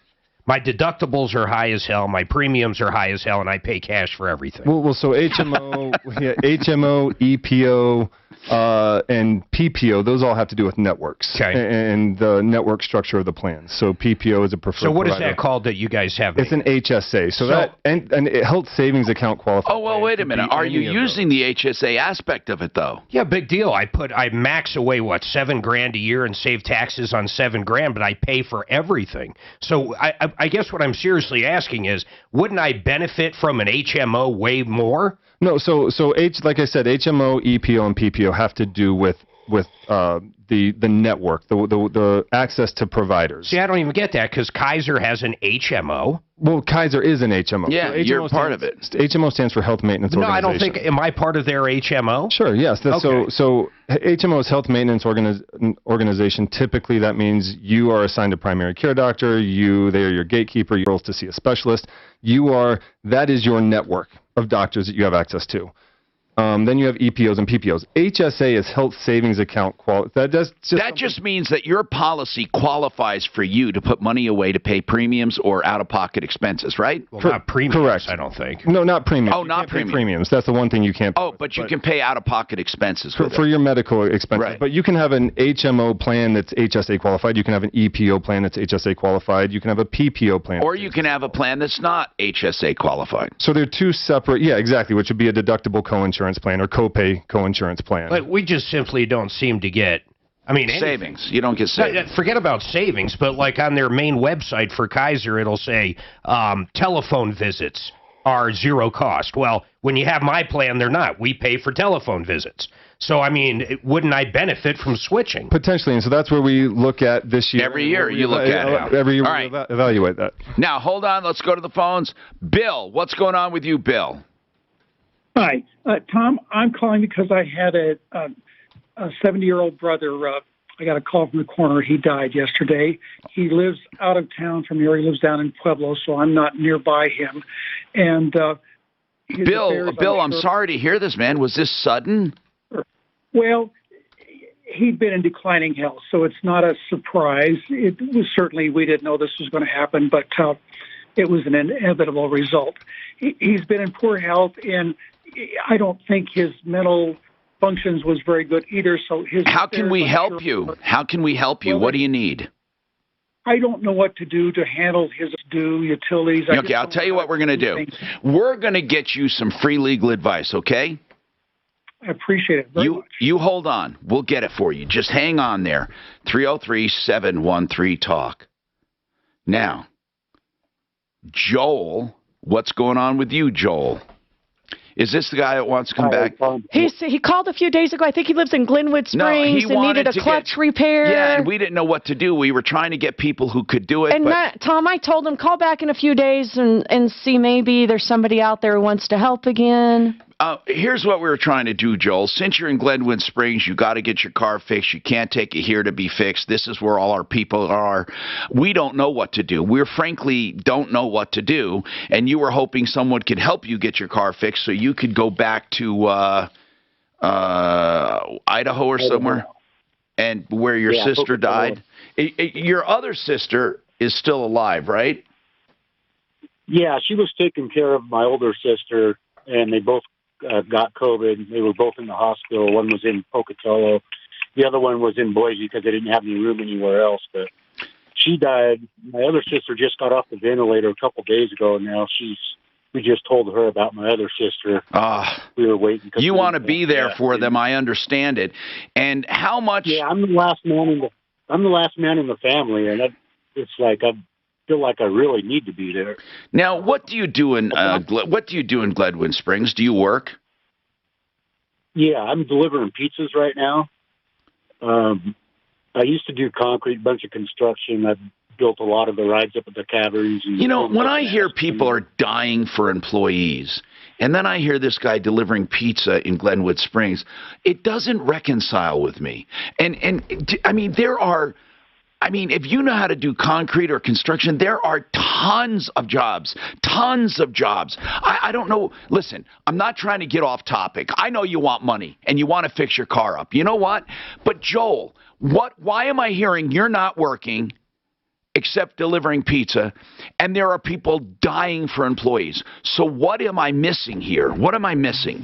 My deductibles are high as hell, my premiums are high as hell, and I pay cash for everything. Well, so HMO, HMO, EPO, and PPO, those all have to do with networks and the network structure of the plans. So PPO is a preferred. So what provider. Is that called that you guys have? It's an HSA. So that and health savings account qualifies. Oh, well, wait a minute. Are you using the HSA aspect of it, though? Yeah, big deal. I max away, what, $7,000 a year and save taxes on $7,000, but I pay for everything. So I guess what I'm seriously asking is, wouldn't I benefit from an HMO way more? No, so like I said, HMO, EPO, and PPO have to do with the network, the access to providers. See, I don't even get that because Kaiser has an HMO. Well, Kaiser is an HMO. Yeah, so you're part of it. HMO stands for Health Maintenance Organization. No, I don't think. Am I part of their HMO? Sure. Yes. So HMO is Health Maintenance Organization. Typically, that means you are assigned a primary care doctor. They are your gatekeeper. You're supposed to see a specialist. That is your network of doctors that you have access to. Then you have EPOs and PPOs. HSA is Health Savings Account. That just means that your policy qualifies for you to put money away to pay premiums or out-of-pocket expenses, right? Well, not premiums, correct. I don't think. No, not premiums. Oh, not premiums. That's the one thing you can't. Oh, but you can pay out-of-pocket expenses for your medical expenses. Right. But you can have an HMO plan that's HSA qualified. You can have an EPO plan that's HSA qualified. You can have a PPO plan. Or you can have a plan that's not HSA qualified. So they're two separate. Yeah, exactly. Which would be a deductible co-insurance plan or copay co-insurance plan. But we just simply don't seem to get, savings. You don't get savings. Forget about savings, but like on their main website for Kaiser, it'll say telephone visits are zero cost. Well, when you have my plan, they're not. We pay for telephone visits. So, wouldn't I benefit from switching? Potentially, and so that's where we look at this year. Every year you look at it. Every year we evaluate that. Now, hold on. Let's go to the phones. Bill, what's going on with you, Bill? Hi, Tom. I'm calling because I had a 70-year-old brother. I got a call from the coroner. He died yesterday. He lives out of town from here. He lives down in Pueblo, so I'm not nearby him. And Bill, I'm sorry to hear this, man. Was this sudden? Well, he'd been in declining health, so it's not a surprise. It was certainly, we didn't know this was going to happen, but it was an inevitable result. He's been in poor health, and I don't think his mental functions was very good either. So his. How can we help you? How can we help you? Well, what do you need? I don't know what to do to handle his due utilities. Okay, I'll tell you what we're going to do. We're going to get you some free legal advice, okay? I appreciate it very much. You hold on. We'll get it for you. Just hang on there. 303-713-TALK. Now, Joel, what's going on with you, Joel? Is this the guy that wants to come back? He called a few days ago. I think he lives in Glenwood Springs and needed a clutch repair. Yeah, and we didn't know what to do. We were trying to get people who could do it. And Tom, I told him, call back in a few days and see maybe there's somebody out there who wants to help again. Here's what we were trying to do, Joel. Since you're in Glenwood Springs, you got to get your car fixed. You can't take it here to be fixed. This is where all our people are. We don't know what to do. We frankly don't know what to do. And you were hoping someone could help you get your car fixed so you could go back to Idaho or somewhere, and where your sister died. Your other sister is still alive, right? Yeah, she was taking care of my older sister, and they both got COVID. They were both in the hospital. One was in Pocatello. The other one was in Boise because they didn't have any room anywhere else. But she died. My other sister just got off the ventilator a couple days ago. And now we just told her about my other sister. We were waiting. You want to be there for them. I understand it. And how much? Yeah, I'm the last man in the family, and it's like I feel like I really need to be there. Now, what do you do in Glenwood Springs? Do you work? Yeah, I'm delivering pizzas right now. I used to do concrete, bunch of construction. I've built a lot of the rides up at the caverns. And when I hear people are dying for employees, and then I hear this guy delivering pizza in Glenwood Springs, it doesn't reconcile with me. And I mean, if you know how to do concrete or construction, there are tons of jobs, I don't know. Listen, I'm not trying to get off topic. I know you want money and you want to fix your car up. You know what? But Joel, why am I hearing you're not working except delivering pizza, and there are people dying for employees? So what am I missing here? What am I missing?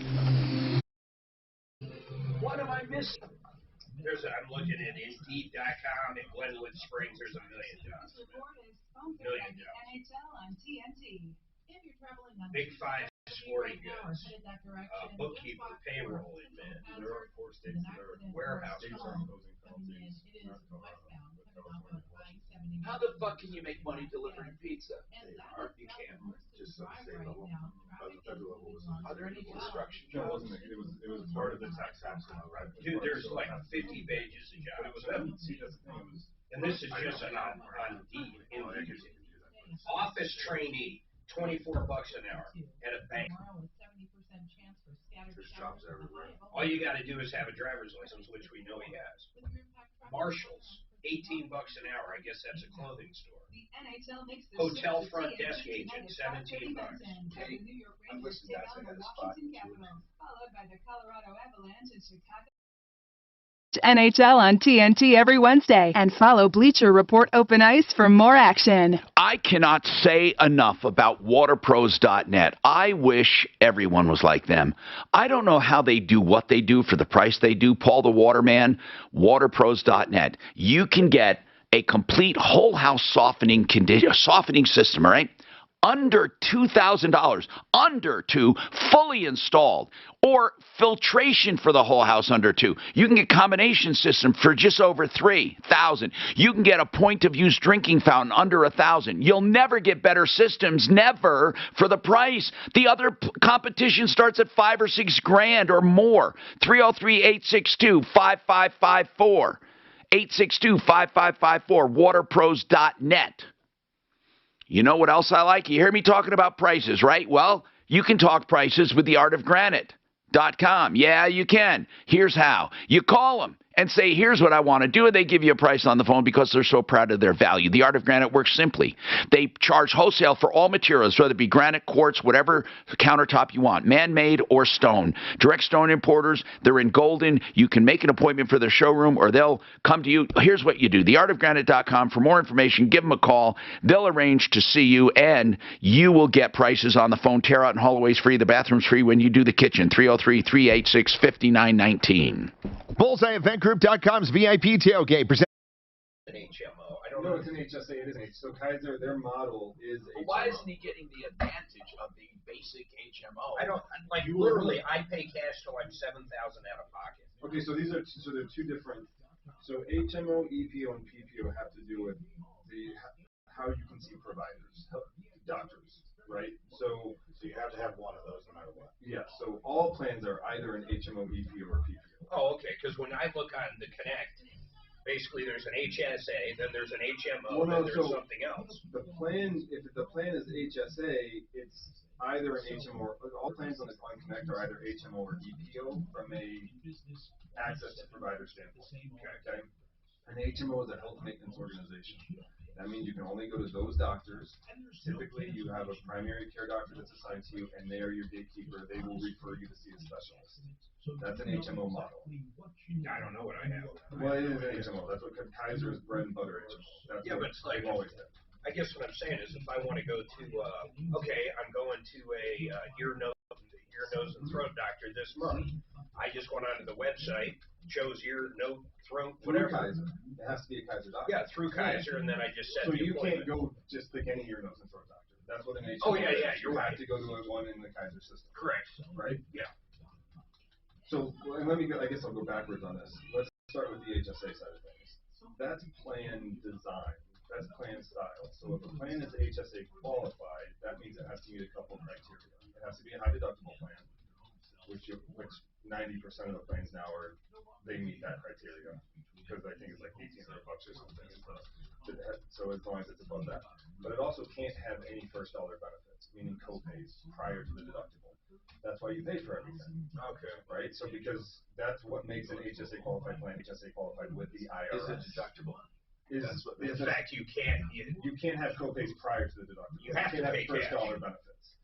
I'm looking at Indeed.com in Glenwood Springs. There's a million jobs. Big Five Sporting Goods, bookkeeper, payroll admin. There are 4 states that are warehouse. States are imposing penalties. How the fuck can you make money delivering pizza? You can't. Just at the state level. At the federal level. Are there any construction No, jobs? it was part of the tax act. Dude, there's like 50 pages of jobs. And this is just on Indeed. Office trainee, $24 an hour at a bank. There's jobs everywhere. All you got to do is have a driver's license, which we know he has. Marshals, $18 an hour. I guess that's a clothing store. Hotel front desk agent, $17. Hey, listen, guys, I got a spot. NHL on TNT every Wednesday, and follow Bleacher Report Open Ice for more action. I cannot say enough about waterpros.net. I wish everyone was like them. I don't know how they do what they do for the price they do. Paul the Waterman, waterpros.net. You can get a complete whole house softening system, all right? Under $2,000, under $2,000, fully installed, or filtration for the whole house under $2,000. You can get combination system for just over $3,000. You can get a point of use drinking fountain under $1,000. You'll never get better systems, never, for the price. The other competition starts at $5,000 or $6,000 or more. 303-862-5554. 862-5554. Waterpros.net. You know what else I like? You hear me talking about prices, right? Well, you can talk prices with theartofgranite.com. Yeah, you can. Here's how. You call them and say, here's what I want to do, and they give you a price on the phone because they're so proud of their value. The Art of Granite works simply. They charge wholesale for all materials, whether it be granite, quartz, whatever countertop you want, man-made or stone. Direct stone importers, they're in Golden. You can make an appointment for their showroom, or they'll come to you. Here's what you do, theartofgranite.com. For more information, give them a call. They'll arrange to see you, and you will get prices on the phone. Tear out and hallways free. The bathroom's free when you do the kitchen. 303-386-5919. BullseyeEventGroup.com's VIP tailgate presents An HMO. I don't No, know. it's an HSA. It is an H. So Kaiser, their model is HMO. Why isn't he getting the advantage of the basic HMO? I don't, like, literally, I pay cash till I'm $7,000 out of pocket. Okay, so these are they're two different. So HMO, EPO, and PPO have to do with how you can see providers, doctors, right? So you have to have one of those no matter what. Yeah. So all plans are either an HMO, EPO, or PPO. Oh, okay, because when I look on the Connect, basically there's an HSA, then there's an HMO, then there's something else. The plan, if the plan is HSA, it's either an HMO, all plans on the Connect are either HMO or EPO from a access to provider standpoint. Okay. An HMO is a health maintenance organization. That means you can only go to those doctors. Typically, you have a primary care doctor that's assigned to you, and they are your gatekeeper. They will refer you to see a specialist. That's an HMO model. I don't know what I have. Well, it is an HMO. That's what Kaiser's bread and butter HMO. That's Yeah, but it's like, always done. I guess what I'm saying is if I want to go to, okay, I'm going to a ear, nose, and throat doctor this month. I just went onto the website, chose ear, nose, throat, whatever. Through Kaiser. It has to be a Kaiser doctor. Yeah, through Kaiser, and then I just set So the you appointment. can't go just pick any ear, nose, and throat doctor. That's what an HMO Oh, yeah, is. yeah, you're You right. have to go to one in the Kaiser system. Correct. Right? Yeah. So, and let me go, I guess I'll go backwards on this. Let's start with the HSA side of things. That's plan design. That's plan style. So if a plan is HSA qualified, that means it has to meet a couple of criteria. It has to be a high deductible plan, which 90% of the plans now they meet that criteria, because I think it's like $1,800 or something. So as long as it's above that. But it also can't have any first dollar benefits, meaning co-pays prior to the deductible. That's why you pay for everything. Okay. Right? So because that's what makes an HSA qualified plan HSA qualified with the IRS. Is it deductible? That's what, In fact, you can't have co-pays prior to the deductible. You have to pay first cash. dollar benefits.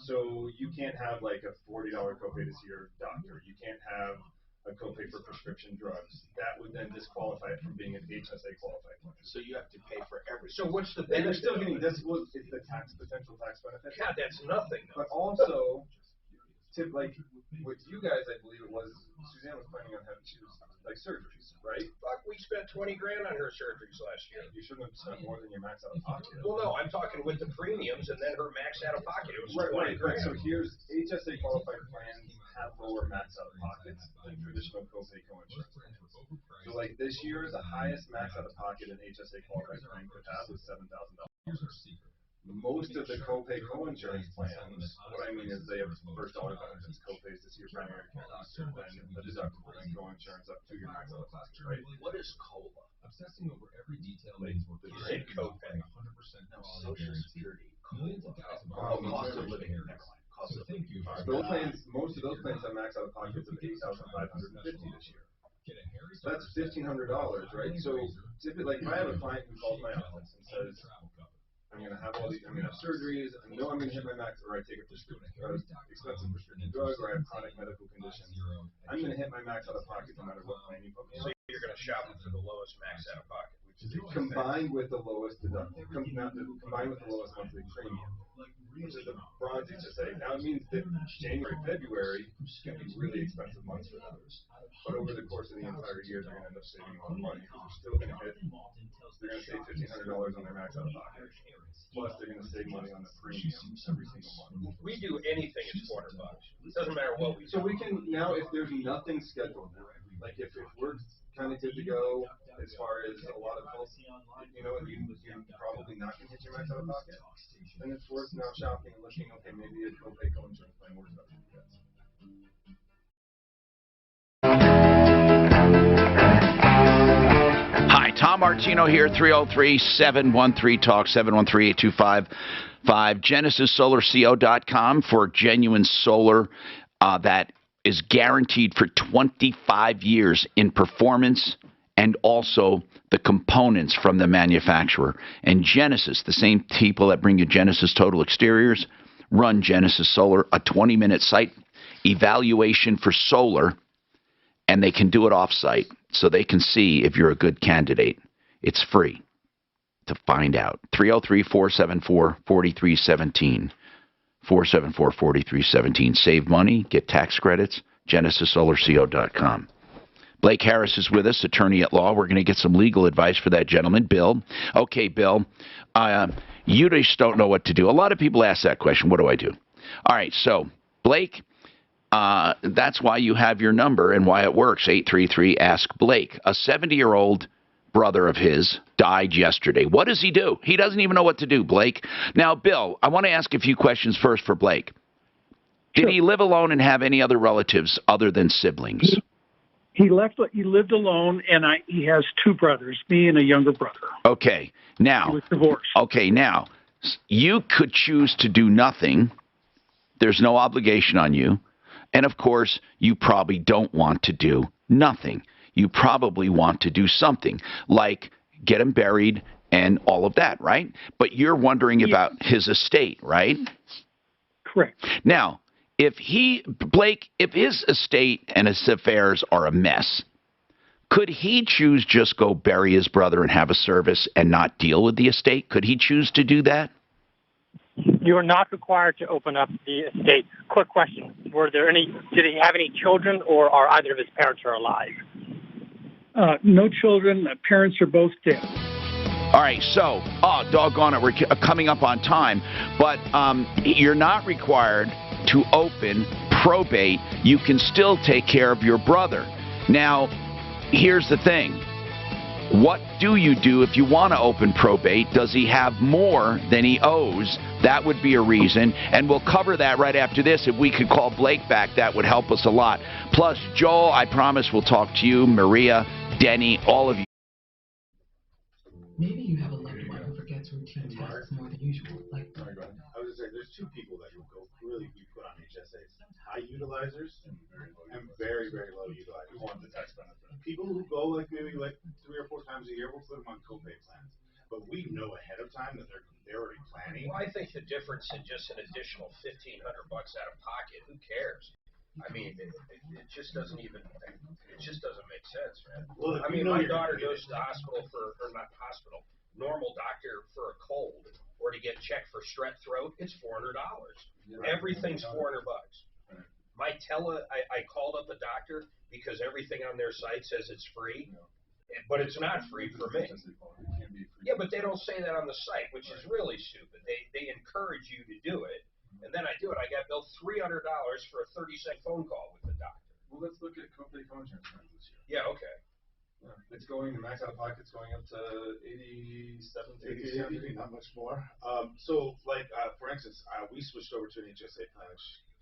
So you can't have like a $40 copay to see your doctor. You can't have a copay for prescription drugs. That would then disqualify it from being an HSA qualified plan. So you have to pay for everything. So what's the And they're benefit? still getting this. Well, it's the potential tax benefit. God, that's nothing. But also, like with you guys, I believe it was Suzanne was planning on having like surgeries, right? Fuck, we spent $20 grand on her surgeries last year. You shouldn't have spent more than your max out of pocket. Well, no, I'm talking with the premiums and then her max out of pocket. It was $20 Right. grand. So here's HSA qualified plans have lower max out of pockets than traditional copay coinsurance plans. So like this year, the highest max out of pocket an HSA qualified plan could have was $7,000. Most of the copay coinsurance plans, what I mean is they have first dollar benefits, copays to see your primary care doctor, then the deductible and coinsurance up to your max out of pocket, right? What is COLA? Obsessing over every detail means what the said copay. No, Social Security. Cost of living. Cost of living. Those plans, most of those plans have max out of pockets of $8,550 this year. So that's $1,500, right? So typically, like if I have a client who calls my office and says, I'm going to have all these, I'm going to have surgeries, I know I'm going to hit my max, or I take a expensive prescription drug, or I have chronic medical conditions. I'm going to hit my max out of pocket no matter what plan you put me So on. you're going to shop for the lowest max out of pocket. Combined with the lowest deductible, combined with the lowest monthly premium, which is the bronze HSA. Now it means that January, February can be really expensive months for them. But over the course of the entire year, they're going to end up saving a lot of money because they're still going to save $1,500 on their max out of pocket. Plus, they're going to save money on the premium every single month. We do anything, it's $400. It doesn't matter what we do. So we can now, if there's nothing scheduled now, like if we're kind of good to go as far as a lot of health, you know, and you're probably not going to hit your max out of pocket, then it's worth now shopping and looking, okay, maybe a copay coinsurance plan works out for you guys. Hi, Tom Martino here, 303-713-TALK, 713-825-5, GenesisSolarCO.com for genuine solar that is guaranteed for 25 years in performance and also the components from the manufacturer. And Genesis, the same people that bring you Genesis Total Exteriors, run Genesis Solar, a 20-minute site evaluation for solar, and they can do it off-site so they can see if you're a good candidate. It's free to find out. 303-474-4317. 474-4317. Save money, get tax credits, GenesisSolarCO.com. Blake Harris is with us, attorney at law. We're going to get some legal advice for that gentleman. Bill. Okay, Bill, you just don't know what to do. A lot of people ask that question. What do I do? All right, so, Blake, that's why you have your number and why it works. 833-ASK-BLAKE. A 70-year-old brother of his died yesterday. What does he do? He doesn't even know what to do, Blake. Now, Bill, I want to ask a few questions first for Blake. Did he live alone and have any other relatives other than siblings? He lived alone, and he has two brothers, me and a younger brother. Okay. Now, he was divorced. Okay, now, you could choose to do nothing. There's no obligation on you. And, of course, you probably don't want to do nothing. You probably want to do something, like get him buried and all of that, right? But you're wondering about his estate, right? Correct. Now, if his estate and his affairs are a mess, could he choose just go bury his brother and have a service and not deal with the estate? Could he choose to do that? You are not required to open up the estate. Quick question. Did he have any children, or are either of his parents alive? No children. Parents are both dead. All right, so, doggone it, we're coming up on time. But you're not required to open probate. You can still take care of your brother. Now, here's the thing. What do you do if you want to open probate? Does he have more than he owes? That would be a reason. And we'll cover that right after this. If we could call Blake back, that would help us a lot. Plus, Joel, I promise we'll talk to you, Maria, Denny, all of you. Maybe you have a loved one who forgets routine tasks more than usual. Like, I was just saying, there's two people that will go really be put on HSAs: high utilizers and very, very low utilizers. Who want the tax benefit? People who go maybe 3 or 4 times a year, we'll put them on copay plans. But we know ahead of time that they're already planning. Well, I think the difference in just an additional $1,500 out of pocket, who cares? I mean, it just doesn't make sense, man. Well, I mean, my daughter goes to the hospital normal doctor for a cold, or to get checked for strep throat, it's $400. Yeah. Everything's $400. Right. I called up a doctor because everything on their site says it's free, but it's not free for me. Yeah, but they don't say that on the site, which is really stupid. They encourage you to do it. And then I do it. I got billed $300 for a 30-second phone call with the doctor. Well, let's look at copay co-insurance plans this year. Yeah, okay. It's going, the max out of pocket's going up to 87 to 80, not much more. For instance, we switched over to an HSA plan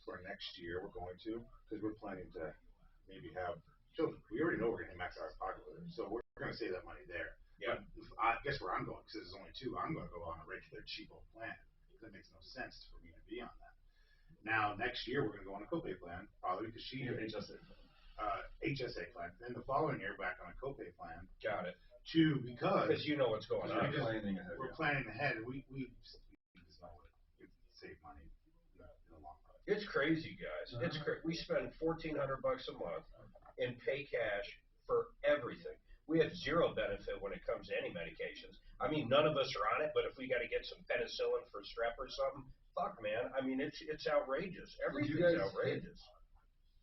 for next year. We're going to, because we're planning to maybe have children. We already know we're going to max out of pocket with it, so we're going to save that money there. Yeah. But I guess where I'm going, because there's only 2, I'm going to go on a regular cheapo plan. That makes no sense for me to be on that. Now, next year, we're going to go on a copay plan, probably because HSA plan. Then the following year, back on a copay plan. Got it. Because you know what's going on. We're planning ahead. We just know it save money in the long run. It's crazy, guys. It's we spend $1,400 a month in pay cash for everything. We have zero benefit when it comes to any medications. I mean, none of us are on it, but if we got to get some penicillin for strep or something, fuck, man. I mean, it's outrageous. Everything's outrageous.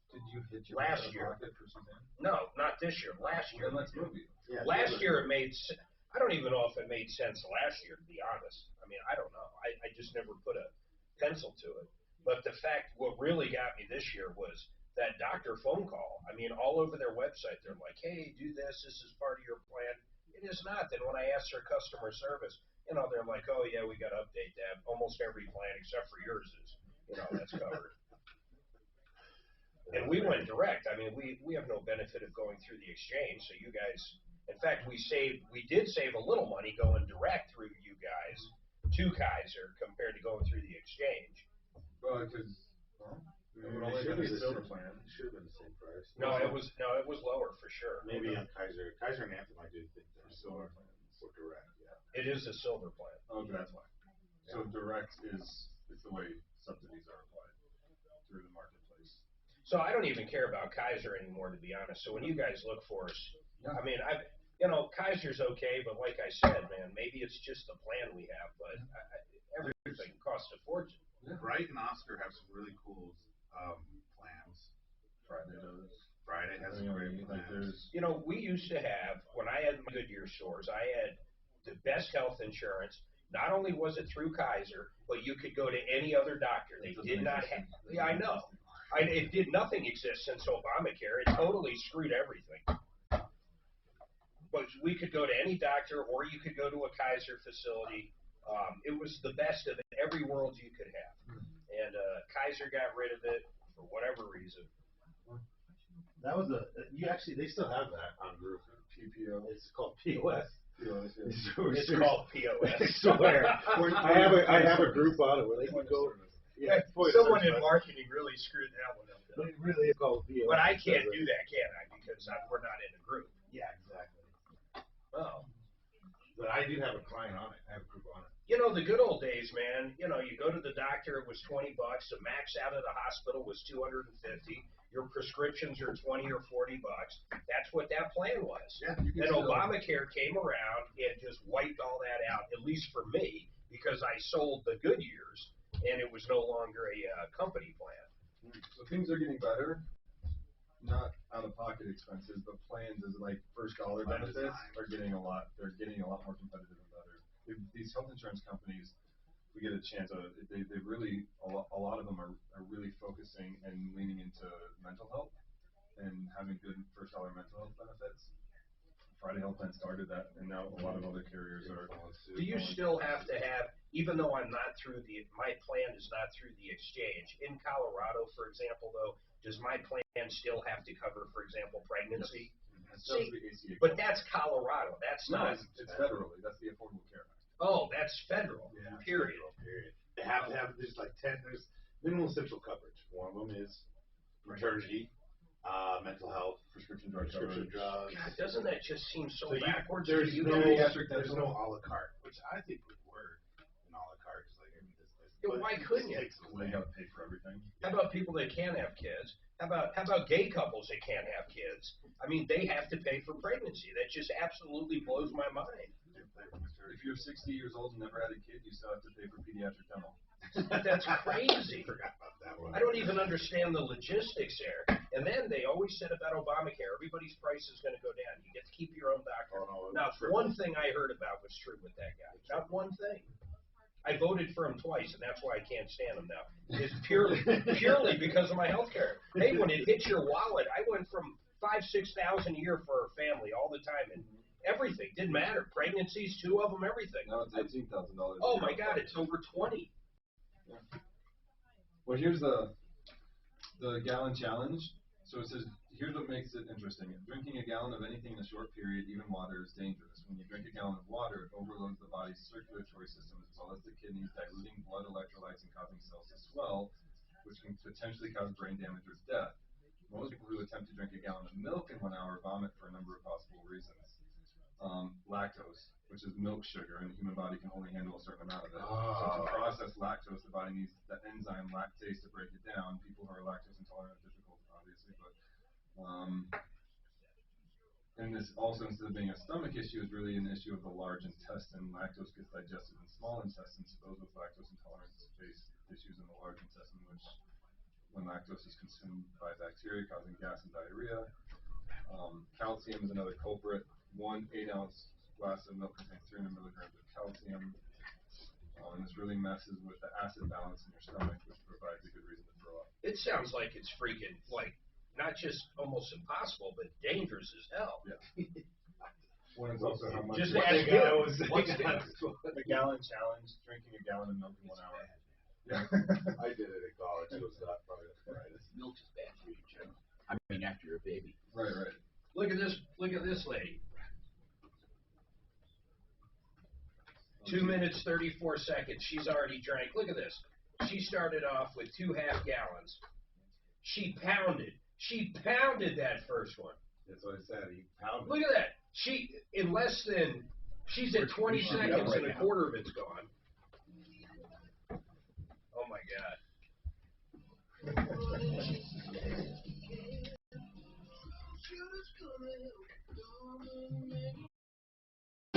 Did you hit your last year for something? No, not this year. Last year. Let's move you. Yeah, last year it made. I don't even know if it made sense last year, to be honest. I mean, I don't know. I just never put a pencil to it. But what really got me this year was that doctor phone call. I mean, all over their website, they're like, hey, do this. This is part of your plan. It is not. Then when I asked their customer service, they're like, oh, yeah, we got to update that. Almost every plan except for yours is, that's covered. And we went direct. I mean, we have no benefit of going through the exchange. So you guys, in fact, we did save a little money going direct through you guys to Kaiser compared to going through the exchange. Well, because It should be a silver plan. It should have been the same price. No, it was lower for sure. Maybe on Kaiser and Anthem, I do think they're silver plans or direct. Yeah. It is a silver plan. Okay, that's why. So direct is the way subsidies are applied through the marketplace. So I don't even care about Kaiser anymore, to be honest. So when you guys look for us, I mean, Kaiser's okay, but like I said, man, maybe it's just the plan we have, but everything costs a fortune. Yeah. Bright and Oscar have some really cool plans. Friday has some great plans. We used to have, when I had my Goodyear stores, I had the best health insurance. Not only was it through Kaiser, but you could go to any other doctor. They did not have, yeah, I know. Nothing exists since Obamacare. It totally screwed everything. But we could go to any doctor, or you could go to a Kaiser facility. It was the best of every world you could have. And Kaiser got rid of it for whatever reason. That was they still have that on group. PPO. It's called POS. It's called POS. I swear. I have a group on it where they can go. Yeah, someone in marketing really screwed that one up. It really is called POS. But I can't do that, can I? Because we're not in a group. Yeah, exactly. Oh. But I do have a client on it. I have a group on it. The good old days, man. You go to the doctor, it was $20. The max out of the hospital was $250. Your prescriptions are $20 or $40. That's what that plan was. Yeah, then Obamacare came around and just wiped all that out, at least for me, because I sold the Goodyears, and it was no longer a company plan. So things are getting better. Not out-of-pocket expenses, but plans as like first dollar benefits are getting a lot. They're getting a lot more competitive and better. These health insurance companies, we get a chance. They really a lot of them are really focusing and leaning into mental health and having good first dollar mental health benefits. Friday Health Plan started that, and now a lot of other carriers are. Do you still have to have, even though I'm not through my plan is not through the exchange in Colorado, for example, though? Does my plan still have to cover, for example, pregnancy? See, but that's Colorado. That's not. It's federally. That's the Affordable Care Act. Oh, that's federal. Yeah, period. Period. They have to have. There's like 10. There's minimal essential coverage. One of them is maternity, mental health, prescription drugs. God, doesn't that just seem so backwards? There's no a la carte, which I think would work. An a la carte, why couldn't you? They got to pay for everything. How about people that can't have kids? How about gay couples that can't have kids? I mean, they have to pay for pregnancy. That just absolutely blows my mind. If you're 60 years old and never had a kid, you still have to pay for pediatric dental. That's crazy. Forgot about that one. I don't even understand the logistics there. And then they always said about Obamacare, everybody's price is going to go down. You get to keep your own doctor. Now, one thing I heard about was true with that guy. Not one thing. I voted for him twice, and that's why I can't stand him now. It's purely because of my health care. Hey, when it hits your wallet, I went from $5,000-6,000 a year for a family all the time, and everything didn't matter. Pregnancies, 2 of them, everything. Now it's $18,000. Oh my God, it's over 20. Yeah. Well, here's the gallon challenge. So it says, here's what makes it interesting. Drinking a gallon of anything in a short period, even water, is dangerous. When you drink a gallon of water, it overloads the body's circulatory system as well as the kidneys, diluting blood electrolytes and causing cells to swell, which can potentially cause brain damage or death. Most people who attempt to drink a gallon of milk in 1 hour vomit for a number of possible reasons. Lactose, which is milk sugar, and the human body can only handle a certain amount of it. So to process lactose, the body needs the enzyme lactase to break it down. People who are lactose intolerant are difficult, obviously, but and this also, instead of being a stomach issue, is really an issue of the large intestine. Lactose gets digested in small intestines, so those with lactose intolerance face issues in the large intestine, which, when lactose is consumed by bacteria, causing gas and diarrhea. Calcium is another culprit. 1 8-ounce glass of milk contains 300 milligrams of calcium, and this really messes with the acid balance in your stomach, which provides a good reason to throw up. It sounds like it's freaking, not just almost impossible, but dangerous as hell. Yeah. When it's also how much. Just ask you, what's the gallon challenge? Drinking a gallon of milk in 1 hour. Yeah. I did it at college. It was not probably the brightest. Milk is bad for you, Jim. I mean, after you're a baby. Right. Look at this lady. 2 minutes, 34 seconds. She's already drank. Look at this. She started off with 2 half gallons. She pounded that first one. That's what I said. He pounded. Look at that. She's at 20 seconds and a quarter of it's gone. Oh my God.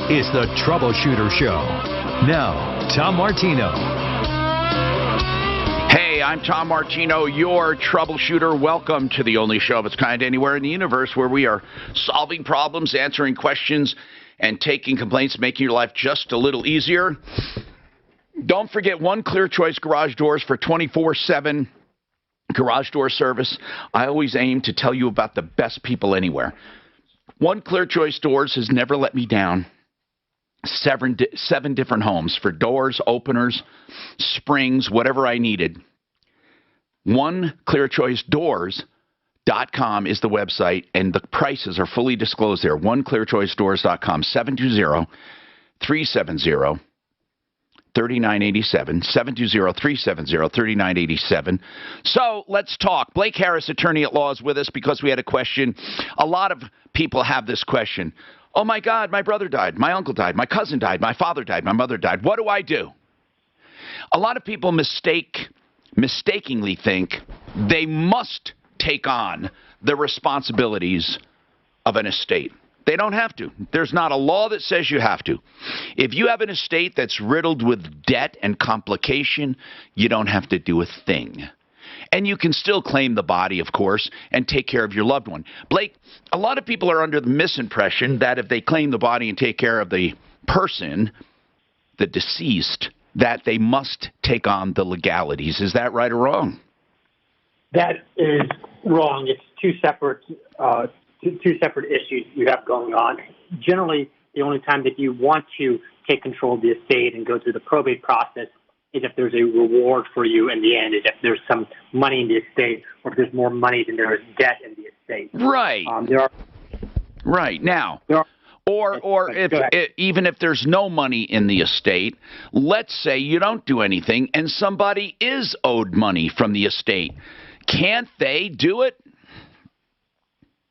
It's the Troubleshooter Show. Now, Tom Martino. Hey, I'm Tom Martino, your troubleshooter. Welcome to the only show of its kind anywhere in the universe where we are solving problems, answering questions, and taking complaints, making your life just a little easier. Don't forget One Clear Choice Garage Doors for 24/7 garage door service. I always aim to tell you about the best people anywhere. One Clear Choice Doors has never let me down. Seven different homes for doors, openers, springs, whatever I needed. OneClearChoiceDoors.com is the website, and the prices are fully disclosed there. OneClearChoiceDoors.com, 720-370-3987, 720-370-3987. So let's talk. Blake Harris, attorney at law, is with us because we had a question. A lot of people have this question. Oh, my God, my brother died, my uncle died, my cousin died, my father died, my mother died. What do I do? A lot of people mistakenly think they must take on the responsibilities of an estate. They don't have to. There's not a law that says you have to. If you have an estate that's riddled with debt and complication, you don't have to do a thing. And you can still claim the body, of course, and take care of your loved one. Blake, a lot of people are under the misimpression that if they claim the body and take care of the person, the deceased, that they must take on the legalities. Is that right or wrong? That is wrong. It's two separate issues you have going on. Generally, the only time that you want to take control of the estate and go through the probate process is if there's a reward for you in the end, is if there's some money in the estate, or if there's more money than there is debt in the estate. Right. Right. Now, even if there's no money in the estate, let's say you don't do anything and somebody is owed money from the estate. Can't they do it?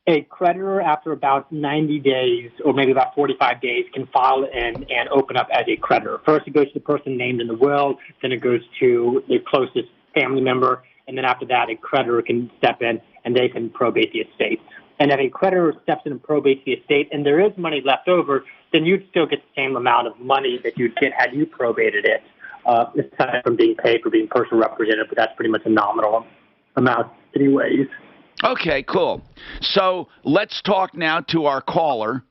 A creditor, after about 90 days or maybe about 45 days, can file and open up as a creditor. First, it goes to the person named in the will, then it goes to the closest family member, and then after that, a creditor can step in and they can probate the estate. And if a creditor steps in and probates the estate and there is money left over, then you'd still get the same amount of money that you'd get had you probated it, aside from being paid for being personal representative, but that's pretty much a nominal amount anyways. Okay, cool. So let's talk now to our caller.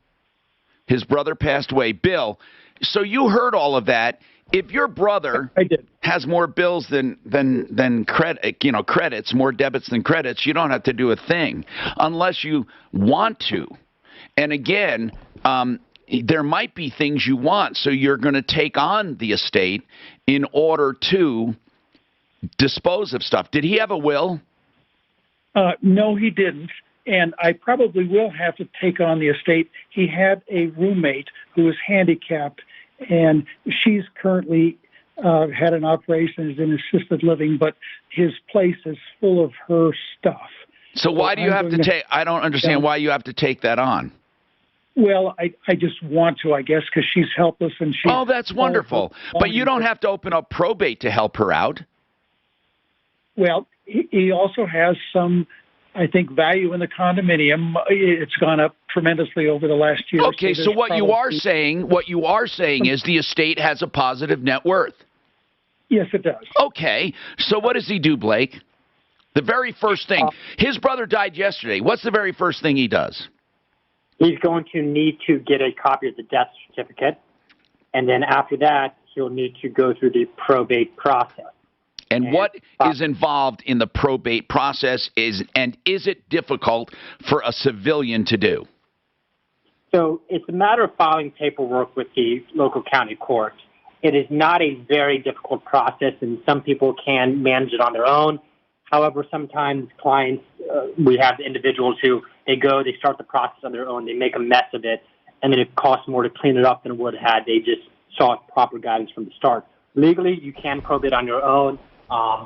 His brother passed away. Bill, so you heard all of that. If your brother has more bills than credits, more debits than credits, you don't have to do a thing unless you want to. And again, there might be things you want, so you're going to take on the estate in order to dispose of stuff. Did he have a will? No, he didn't. And I probably will have to take on the estate. He had a roommate who was handicapped, and she's currently had an operation, is in assisted living, but his place is full of her stuff. So why do you have to take, I don't understand why you have to take that on. Well, I just want to, I guess, because she's helpless and she. Oh, that's wonderful. But you don't have to open up probate to help her out. Well, he also has some, I think, value in the condominium. It's gone up tremendously over the last year. Okay, so what you are saying is the estate has a positive net worth. Yes, it does. Okay, so what does he do, Blake? The very first thing. His brother died yesterday. What's the very first thing he does? He's going to need to get a copy of the death certificate, and then after that, he'll need to go through the probate process. And what is involved in the probate process is it difficult for a civilian to do? So it's a matter of filing paperwork with the local county court. It is not a very difficult process, and some people can manage it on their own. However, sometimes clients, we have individuals who they start the process on their own, they make a mess of it, and then it costs more to clean it up than it would had they just sought proper guidance from the start. Legally, you can probate on your own.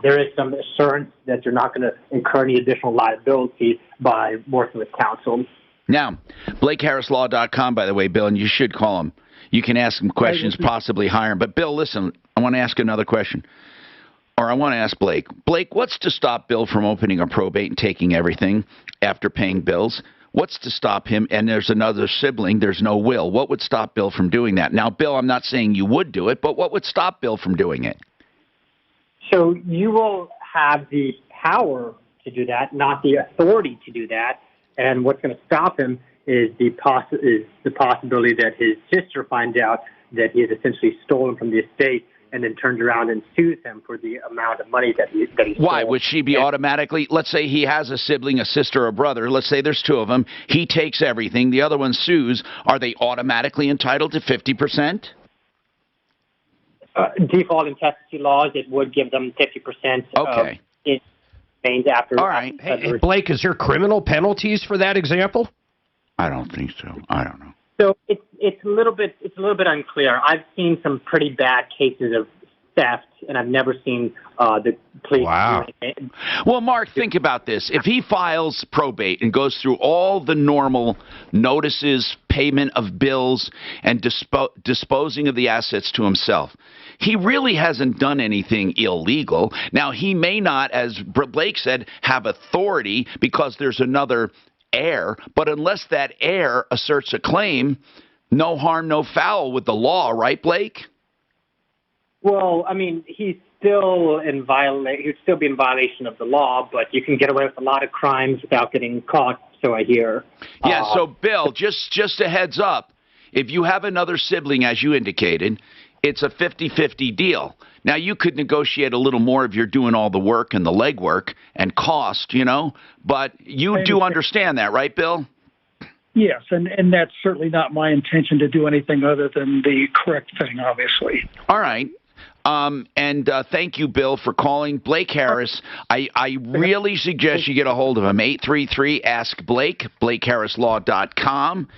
there is some assurance that you're not going to incur any additional liability by working with counsel. Now, BlakeHarrisLaw.com, by the way, Bill, and you should call him. You can ask him questions, possibly hire him. But, Bill, listen, I want to ask another question. Or I want to ask Blake. Blake, what's to stop Bill from opening a probate and taking everything after paying bills? What's to stop him? And there's another sibling. There's no will. What would stop Bill from doing that? Now, Bill, I'm not saying you would do it, but what would stop Bill from doing it? So you will have the power to do that, not the authority to do that. And what's going to stop him is the possibility that his sister finds out that he has essentially stolen from the estate and then turns around and sues him for the amount of money that he stole. Why? Would she be automatically, let's say he has a sibling, a sister, or a brother, let's say there's two of them, he takes everything, the other one sues, are they automatically entitled to 50%? Default intestacy laws, it would give them 50%. Okay. After. All right. Hey, Blake, is there criminal penalties for that example? I don't think so. I don't know. So it's a little bit unclear. I've seen some pretty bad cases of theft, and I've never seen the police. Wow. Well, Mark, think about this. If he files probate and goes through all the normal notices, payment of bills, and disposing of the assets to himself, he really hasn't done anything illegal. Now, he may not, as Blake said, have authority because there's another heir, but unless that heir asserts a claim, no harm, no foul with the law, right, Blake? Well, I mean, he's still in he'd still be in violation of the law, but you can get away with a lot of crimes without getting caught, so I hear. Yeah, so Bill, just a heads up, if you have another sibling, as you indicated, it's a 50-50 deal. Now, you could negotiate a little more if you're doing all the work and the legwork and cost, but you do understand that, right, Bill? Yes, and that's certainly not my intention to do anything other than the correct thing, obviously. All right. And thank you, Bill, for calling. Blake Harris, I really suggest you get a hold of him. 833-ASK-BLAKE, BlakeHarrisLaw.com,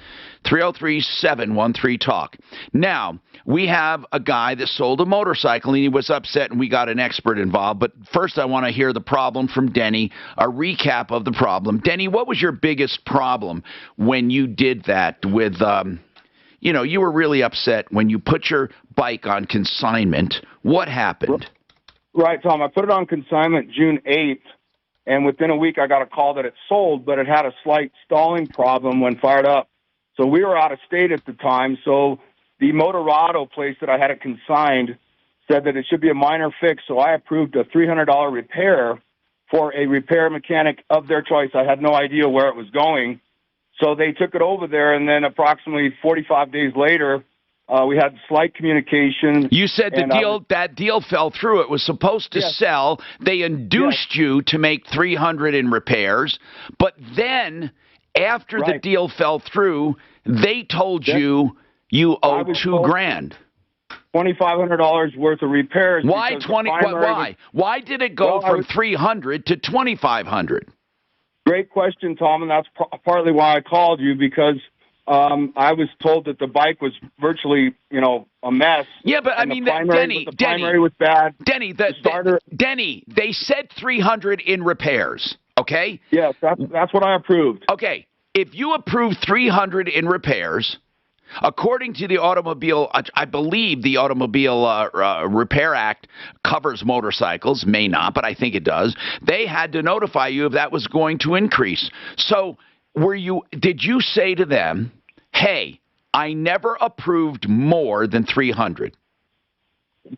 303-713-TALK. Now, we have a guy that sold a motorcycle, and he was upset, and we got an expert involved. But first, I want to hear the problem from Denny, a recap of the problem. Denny, what was your biggest problem when you did that with you were really upset when you put your bike on consignment. What happened? Right, Tom. I put it on consignment June 8th, and within a week I got a call that it sold, but it had a slight stalling problem when fired up. So we were out of state at the time, so the Motorado place that I had it consigned said that it should be a minor fix, so I approved a $300 repair for a repair mechanic of their choice. I had no idea where it was going. So they took it over there, and then approximately 45 days later, we had slight communication. You said that deal fell through. It was supposed to sell. They induced you to make $300 in repairs, but then after the deal fell through, they told you owe $2,000. $2,500 worth of repairs. Why Why did it go from $300 to $2,500? Great question, Tom, and that's partly why I called you, because I was told that the bike was virtually, a mess. Yeah, but I mean, Denny, the primary was bad. Denny, Denny, they said $300 in repairs. Okay. Yes, that's what I approved. Okay, if you approve $300 in repairs, according to the automobile, I believe the Automobile Repair Act covers motorcycles, may not, but I think it does. They had to notify you if that was going to increase. So did you say to them, hey, I never approved more than $300?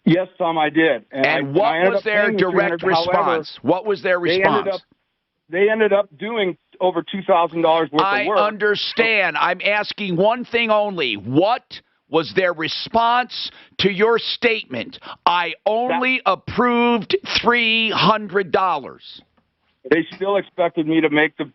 Yes, Tom, I did. And what was their direct response? What was their response? They ended up doing over $2,000 worth of work. I understand. I'm asking one thing only. What was their response to your statement? I only approved $300. They still expected me to make the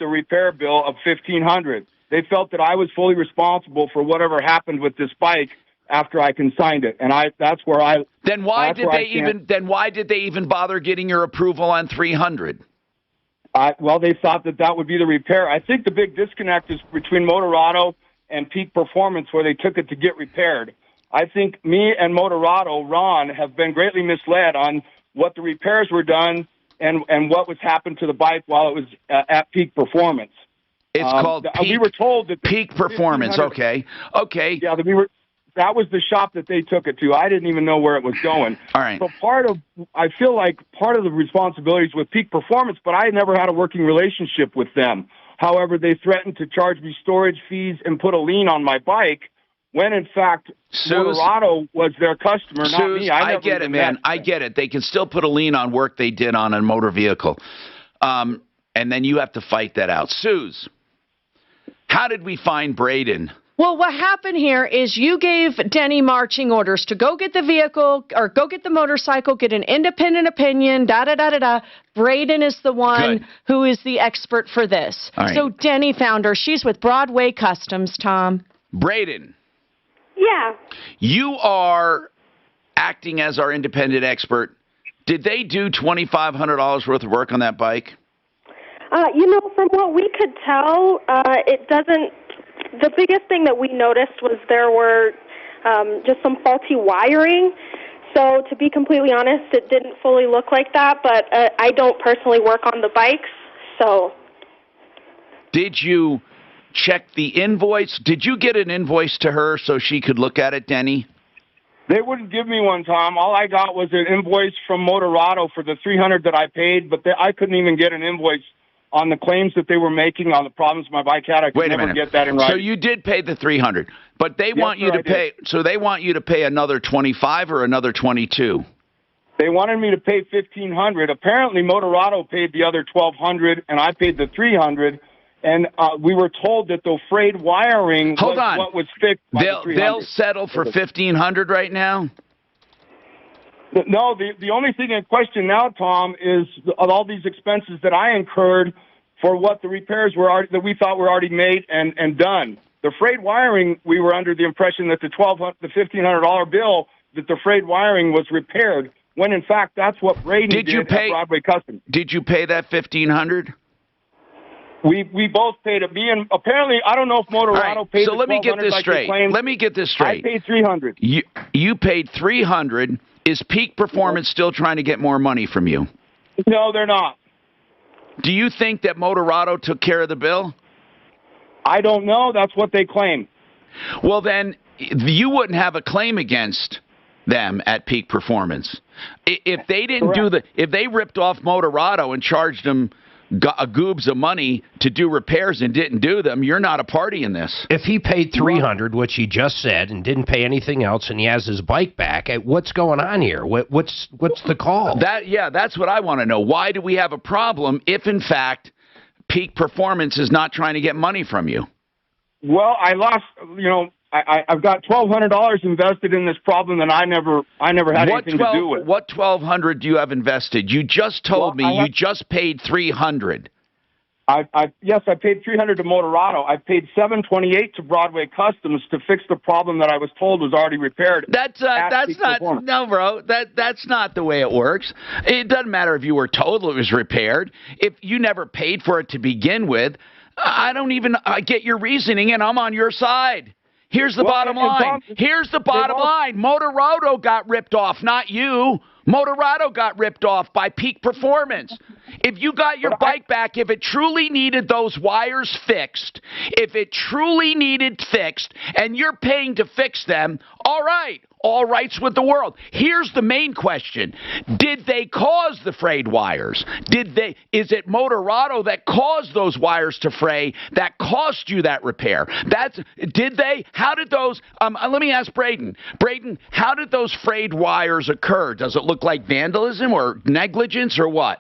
repair bill of $1,500. They felt that I was fully responsible for whatever happened with this bike after I consigned it, and that's where I. Then why did they even bother getting your approval on $300? Well, they thought that would be the repair. I think the big disconnect is between Motorado and Peak Performance, where they took it to get repaired. I think me and Motorado, Ron, have been greatly misled on what the repairs were done and what was happened to the bike while it was at peak performance. It's called peak, we were told that peak performance. Okay. Yeah, that was the shop that they took it to. I didn't even know where it was going. All right. So I feel like part of the responsibilities with peak performance, but I had never had a working relationship with them. However, they threatened to charge me storage fees and put a lien on my bike when, in fact, Motorado was their customer, not me. I get it, man. I get it. They can still put a lien on work they did on a motor vehicle. And then you have to fight that out. Suze, how did we find Braden? Well, what happened here is you gave Denny marching orders to go get the vehicle or go get the motorcycle, get an independent opinion, da-da-da-da-da. Braden is the one who is the expert for this. All right. So Denny found her. She's with Broadway Customs, Tom. Braden. Yeah. You are acting as our independent expert. Did they do $2,500 worth of work on that bike? From what we could tell, it doesn't. The biggest thing that we noticed was there were just some faulty wiring. So to be completely honest, it didn't fully look like that, but I don't personally work on the bikes, so. Did you check the invoice? Did you get an invoice to her so she could look at it, Denny? They wouldn't give me one, Tom. All I got was an invoice from Motorado for the $300 that I paid, but I couldn't even get an invoice on the claims that they were making on the problems my bike had. I could never get that in writing. So you did pay the $300, but they want you to pay. So they want you to pay another $25 or another $22. They wanted me to pay $1,500. Apparently, Motorado paid the other $1,200, and I paid the $300. And we were told that the frayed wiring was what was fixed. They'll settle for $1,500 right now. No, the only thing in question now, Tom, is all these expenses that I incurred for what the repairs were that we thought were already made and done. The frayed wiring, we were under the impression that the $1,500 bill that the frayed wiring was repaired, when in fact that's what Braden did at Broadway Customs. Did you pay that $1,500? We both paid it. Me and apparently I don't know if Motorado paid. So let me get this straight. Let me get this straight. I paid $300. You paid $300. Is Peak Performance still trying to get more money from you? No, they're not. Do you think that Motorado took care of the bill? I don't know. That's what they claim. Well, then you wouldn't have a claim against them at Peak Performance. If they didn't if they ripped off Motorado and charged them goobs of money to do repairs and didn't do them, you're not a party in this. If he paid $300, which he just said, and didn't pay anything else, and he has his bike back, what's going on here? What's the call? That's what I want to know. Why do we have a problem if, in fact, Peak Performance is not trying to get money from you? Well, I lost, I've got $1,200 invested in this problem that I never had anything to do with. What $1,200 do you have invested? You just told me you just paid $300. Yes, I paid $300 to Motorado. I paid $728 to Broadway Customs to fix the problem that I was told was already repaired. That's not bro. That's not the way it works. It doesn't matter if you were told it was repaired. If you never paid for it to begin with, I get your reasoning, and I'm on your side. Here's the bottom line. Here's the bottom line. Motorado got ripped off, not you. Motorado got ripped off by Peak Performance. If you got your bike back, if it truly needed those wires fixed, and you're paying to fix them, all right. All rights with the world. Here's the main question. Did they cause the frayed wires? Is it Motorado that caused those wires to fray that cost you that repair? Did they? How did those, let me ask Braden. Braden, how did those frayed wires occur? Does it look like vandalism or negligence or what?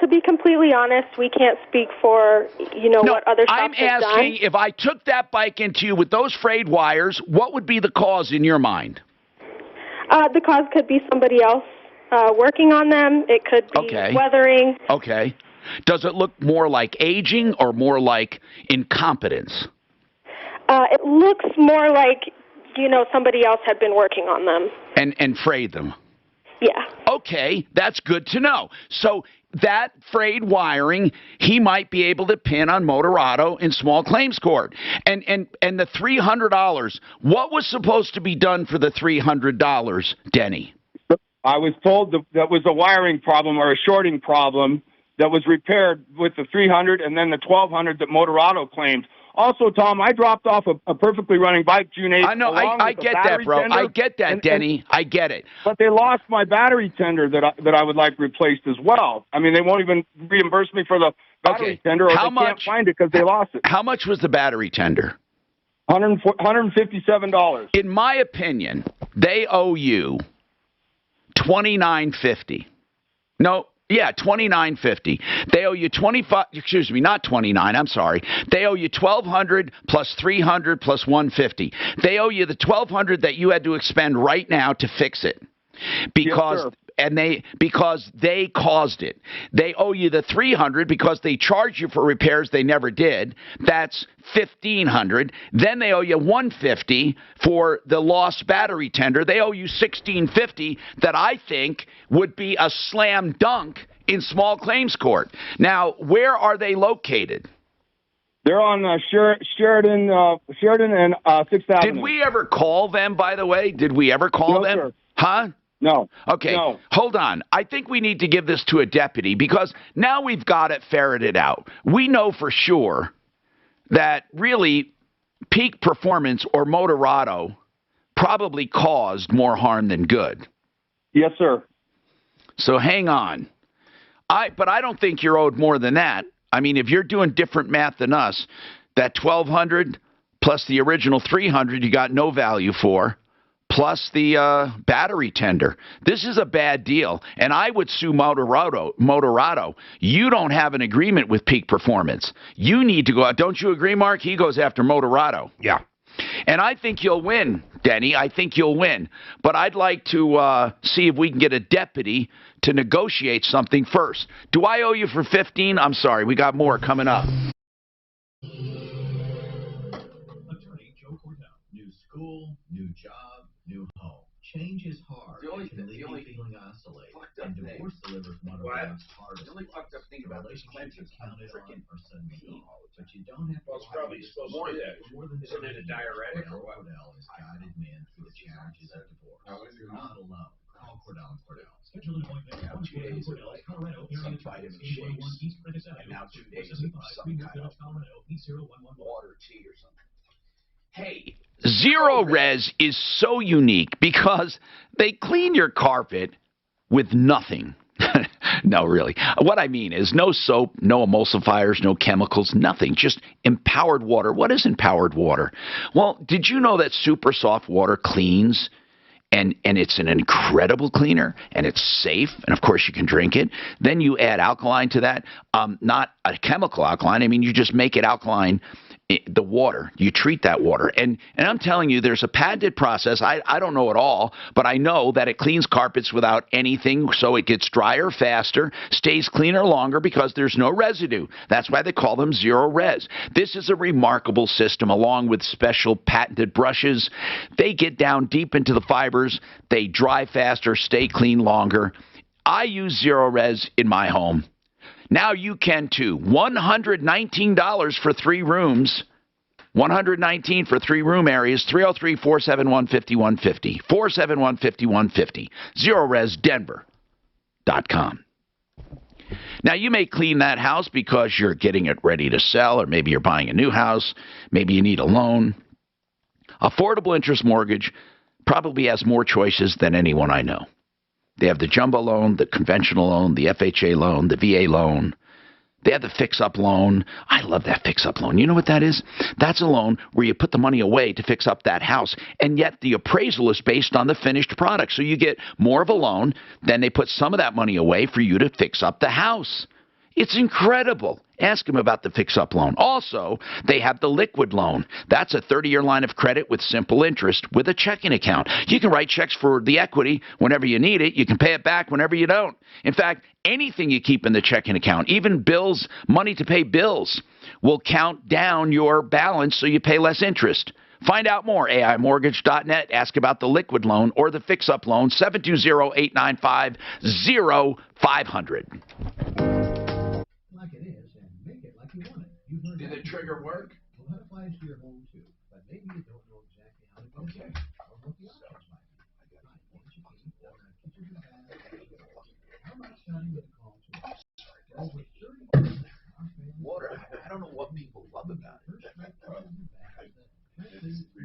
To be completely honest, we can't speak for, what other shops have done. I'm asking, if I took that bike into you with those frayed wires, what would be the cause in your mind? The cause could be somebody else working on them. It could be weathering. Okay. Does it look more like aging or more like incompetence? It looks more like, somebody else had been working on them. And frayed them. Yeah. Okay, that's good to know. So that frayed wiring, he might be able to pin on Motorado in small claims court. And the $300, what was supposed to be done for the $300, Denny? I was told that was a wiring problem or a shorting problem that was repaired with the 300 and then the 1200 that Motorado claimed. Also, Tom, I dropped off a perfectly running bike June 8th. I know. I get that, bro. Tender, I get that, Denny. I get it. But they lost my battery tender that I would like replaced as well. I mean, they won't even reimburse me for the battery tender, or they can't find it because they lost it. How much was the battery tender? $157. In my opinion, they owe you $29.50. No. Yeah, $29.50. They owe you $25. Excuse me, not $29. I'm sorry. They owe you $1,200 plus $300 plus $150. They owe you the $1,200 that you had to expend right now to fix it, because because they caused it. They owe you the $300 because they charged you for repairs they never did. That's $1,500. Then they owe you $150 for the lost battery tender. They owe you $1,650 that I think would be a slam dunk in small claims court. Now, where are they located? They're on Sheridan and 6th Avenue. Did we ever call them, by the way? Did we ever call them? Sir. Huh? No. Okay. No. Hold on. I think we need to give this to a deputy, because now we've got it ferreted out. We know for sure that really Peak Performance or Motorado probably caused more harm than good. Yes, sir. So hang on. But I don't think you're owed more than that. I mean, if you're doing different math than us, that $1,200 plus the original $300 you got no value for, plus the battery tender. This is a bad deal, and I would sue Motorado. You don't have an agreement with Peak Performance. You need to go out. Don't you agree, Mark? He goes after Motorado. Yeah. And I think you'll win, Denny. I think you'll win. But I'd like to see if we can get a deputy to negotiate something first. Do I owe you for $15? I'm sorry. We got more coming up. New school, new job, new home. Change is hard. It can leave you feeling isolated. And divorce delivers one of life's hardest. The only fucked up thing about relationships you counted on are suddenly, but you don't have to. Well, it's probably supposed to be that. Isn't it a diuretic or what? Cordell is guided man through the challenges of divorce. You're not alone. Call Cordell and Cordell. Schedule an appointment at 2 days of Colorado, area vitamin shakes, and now 2 days of some kind of water, tea, or something. Hey, Zero Res is so unique because they clean your carpet with nothing. No, really. What I mean is no soap, no emulsifiers, no chemicals, nothing. Just empowered water. What is empowered water? Well, did you know that super soft water cleans? And it's an incredible cleaner, and it's safe, and of course you can drink it. Then you add alkaline to that, not a chemical alkaline. I mean, you just make it alkaline. The water, you treat that water. And I'm telling you, there's a patented process. I don't know it all, but I know that it cleans carpets without anything, so it gets drier faster, stays cleaner longer because there's no residue. That's why they call them Zero Res. This is a remarkable system, along with special patented brushes. They get down deep into the fibers. They dry faster, stay clean longer. I use Zero Res in my home. Now you can too. $119 for 3 rooms. $119 for 3 room areas. 303-471-5150. 471-5150. ZeroResDenver.com. Now you may clean that house because you're getting it ready to sell, or maybe you're buying a new house. Maybe you need a loan. Affordable Interest Mortgage probably has more choices than anyone I know. They have the jumbo loan, the conventional loan, the FHA loan, the VA loan. They have the fix-up loan. I love that fix-up loan. You know what that is? That's a loan where you put the money away to fix up that house, and yet the appraisal is based on the finished product. So you get more of a loan, then they put some of that money away for you to fix up the house. It's incredible. Ask them about the fix-up loan. Also, they have the liquid loan. That's a 30-year line of credit with simple interest with a checking account. You can write checks for the equity whenever you need it. You can pay it back whenever you don't. In fact, anything you keep in the checking account, even bills, money to pay bills, will count down your balance so you pay less interest. Find out more, AIMortgage.net. Ask about the liquid loan or the fix-up loan, 720-895-0500. Like it is, and make it like you want it. You've learned Did the trigger work? Well, that applies to your home too, but maybe you don't know exactly how to do it or what the options might be. Once you can order a kitchen and bath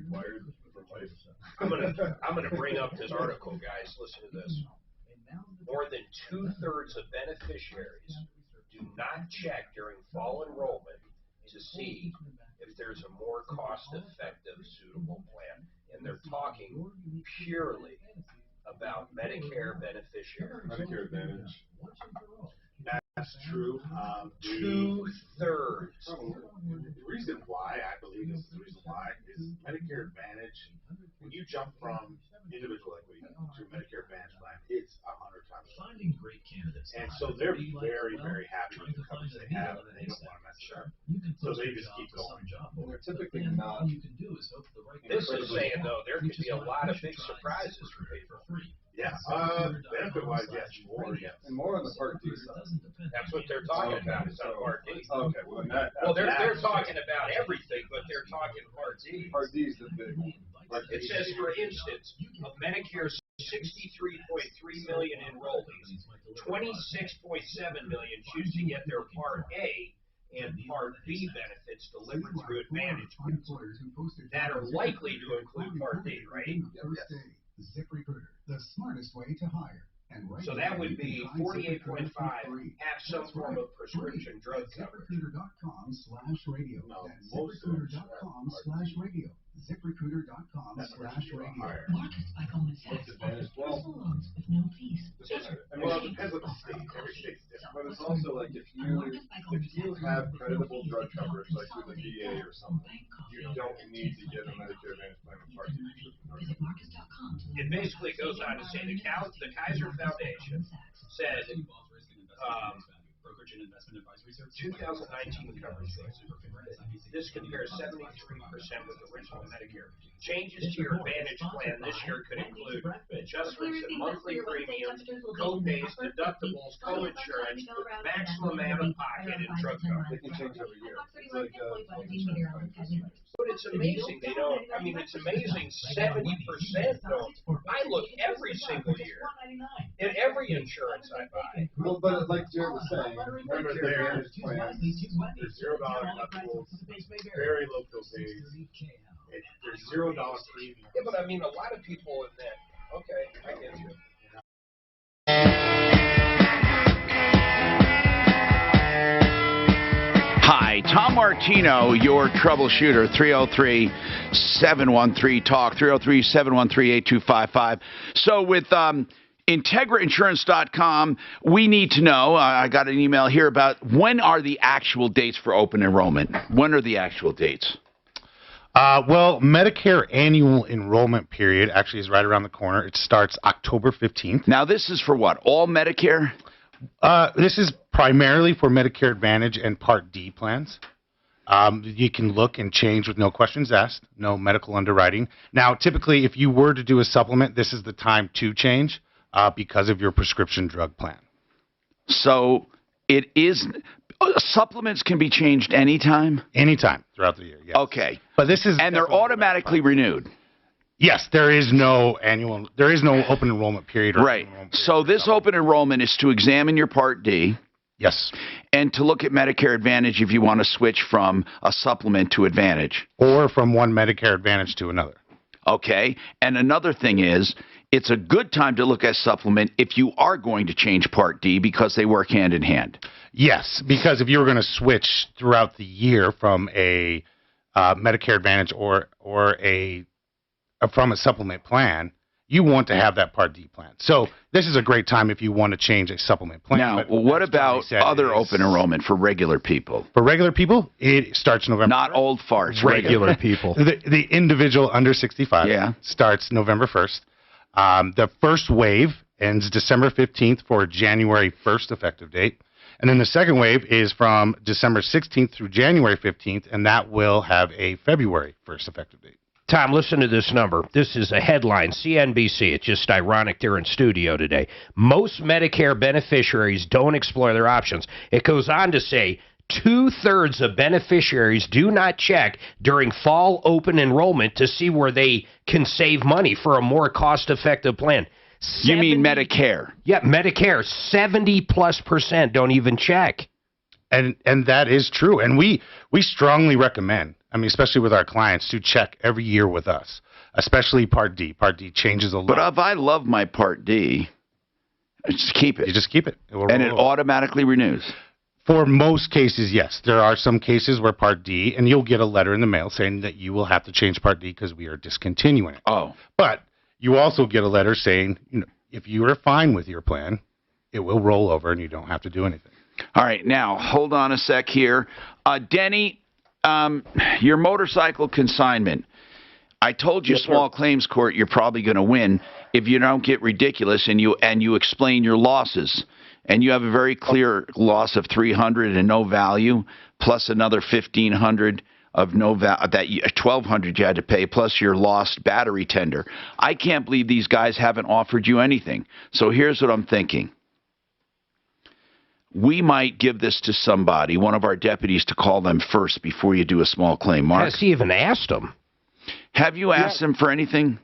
required for life. I'm gonna bring up this article, guys. Listen to this. More than 2/3 of beneficiaries do not check during fall enrollment to see if there's a more cost-effective, suitable plan. And they're talking purely about Medicare beneficiaries. Medicare Advantage. That's true. 2/3. The reason why, I believe this is the reason why, is Medicare Advantage, when you jump from individual equity to Medicare Advantage plan, it's 100 times. Finding great candidates. And so they're very, very happy with the coverage they have, and they don't want to mess it up. So they just keep going. They're typically not. This is saying, though, there could be a lot of big surprises for people. Yeah, benefit-wise, yes, more, yes. And more on the Part D side. That's what they're talking about, is on Part D. Okay, well, They're talking about everything, but they're talking Part D. Part D is the big one. It says, for instance, of Medicare's 63.3 million enrollees, 26.7 million choose to get their Part A and Part B benefits delivered through Advantage plans that are likely to include Part D, right? ZipRecruiter, the smartest way to hire. So that would be 48.5 have some form of prescription drug coverage. ZipRecruiter.com/radio. That's ZipRecruiter.com/radio. ZipRecruiter.com/radio. Marcus by Goldman Sachs. Personal loans with no fees. And well, it depends on the state. Every state's different. But it's also like if you have creditable drug coverage, like through the VA or something, you don't need to get a Medicare Advantage plan with Part D. It basically goes on to say the Kaiser Foundation said 2019 coverage rates. This compares 73% with original Medicare. Changes to your Advantage plan this year could include adjustments in monthly premiums, co-pays, deductibles, co-insurance, maximum out-of-pocket, and drug coverage. They can change every year. It's like But it's amazing they don't. I mean, it's amazing 70% don't. I look every single year in every insurance I buy. Well, but like Jared was saying, remember their Advantage plans, there's $0 deductibles, very low co-pays, there's $0 premium. Yeah, but I mean, a lot of people in that. Okay, I get you. Hi, Tom Martino, your troubleshooter, 303-713-TALK, 303-713-8255. So with IntegraInsurance.com, we need to know, I got an email here about when are the actual dates for open enrollment? When are the actual dates? Well, Medicare annual enrollment period actually is right around the corner. It starts October 15th. Now, this is for what? All Medicare? This is primarily for Medicare Advantage and Part D plans. You can look and change with no questions asked, no medical underwriting. Now, typically, if you were to do a supplement, this is the time to change because of your prescription drug plan. So it is... Supplements can be changed anytime? Anytime throughout the year, yes. Okay. But this is... And they're automatically renewed? Yes, there is no open enrollment period. Right. So this open enrollment is to examine your Part D. Yes. And to look at Medicare Advantage if you want to switch from a supplement to Advantage. Or from one Medicare Advantage to another. Okay. And another thing is, it's a good time to look at supplement if you are going to change Part D because they work hand in hand. Yes, because if you were going to switch throughout the year from a Medicare Advantage or from a supplement plan, you want to have that Part D plan. So this is a great time if you want to change a supplement plan. Now, what about other open enrollment for regular people? For regular people, it starts November. Not old farts. Regular people. The individual under 65 starts November 1st. The first wave ends December 15th for a January 1st effective date. And then the second wave is from December 16th through January 15th, and that will have a February 1st effective date. Tom, listen to this number. This is a headline, CNBC. It's just ironic they're in studio today. Most Medicare beneficiaries don't explore their options. It goes on to say 2/3 of beneficiaries do not check during fall open enrollment to see where they can save money for a more cost-effective plan. You mean Medicare? Yeah, Medicare. 70+% don't even check. And that is true. And we strongly recommend I mean, especially with our clients, to check every year with us, especially Part D. Part D changes a lot. But if I love my Part D, I just keep it. You just keep it. And it automatically renews. For most cases, yes. There are some cases where Part D, and you'll get a letter in the mail saying that you will have to change Part D because we are discontinuing it. Oh. But you also get a letter saying, you know, if you are fine with your plan, it will roll over and you don't have to do anything. All right. Now, hold on a sec here. Denny, your motorcycle consignment. I told you, small claims court, you're probably going to win if you don't get ridiculous and you explain your losses. And you have a very clear loss of $300 and no value, plus another $1,500 of no value, $1,200 you had to pay, plus your lost battery tender. I can't believe these guys haven't offered you anything. So here's what I'm thinking. We might give this to somebody, one of our deputies, to call them first before you do a small claim. Mark? Has he even asked them? Have you asked them for anything?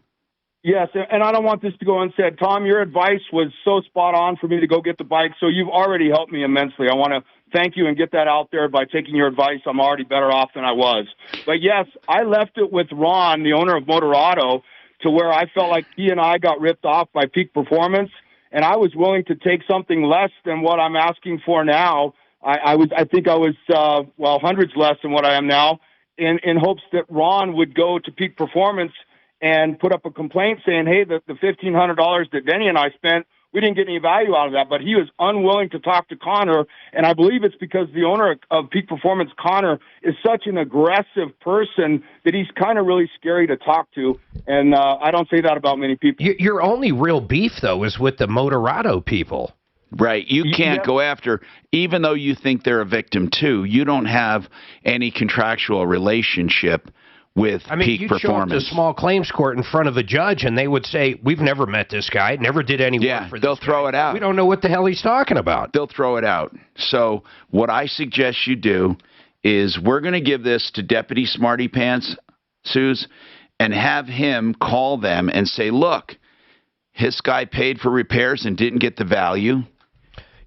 Yes, and I don't want this to go unsaid. Tom, your advice was so spot on for me to go get the bike, so you've already helped me immensely. I want to thank you and get that out there. By taking your advice, I'm already better off than I was. But yes, I left it with Ron, the owner of Motor Auto, to where I felt like he and I got ripped off by Peak Performance, and I was willing to take something less than what I'm asking for now. I think I was hundreds less than what I am now, in hopes that Ron would go to Peak Performance and put up a complaint saying, hey, the $1,500 that Denny and I spent, we didn't get any value out of that. But he was unwilling to talk to Connor, and I believe it's because the owner of Peak Performance, Connor, is such an aggressive person that he's kind of really scary to talk to, and I don't say that about many people. Your only real beef, though, is with the Motorado people. Right. You can't go after, even though you think they're a victim too, you don't have any contractual relationship with Peak you'd Performance. show up to small claims court in front of a judge, and they would say, we've never met this guy, never did any work for this they'll throw guy. it out. We don't know what the hell he's talking about. They'll throw it out. So what I suggest you do is we're going to give this to Deputy Smarty Pants, Suze, and have him call them and say, look, his guy paid for repairs and didn't get the value,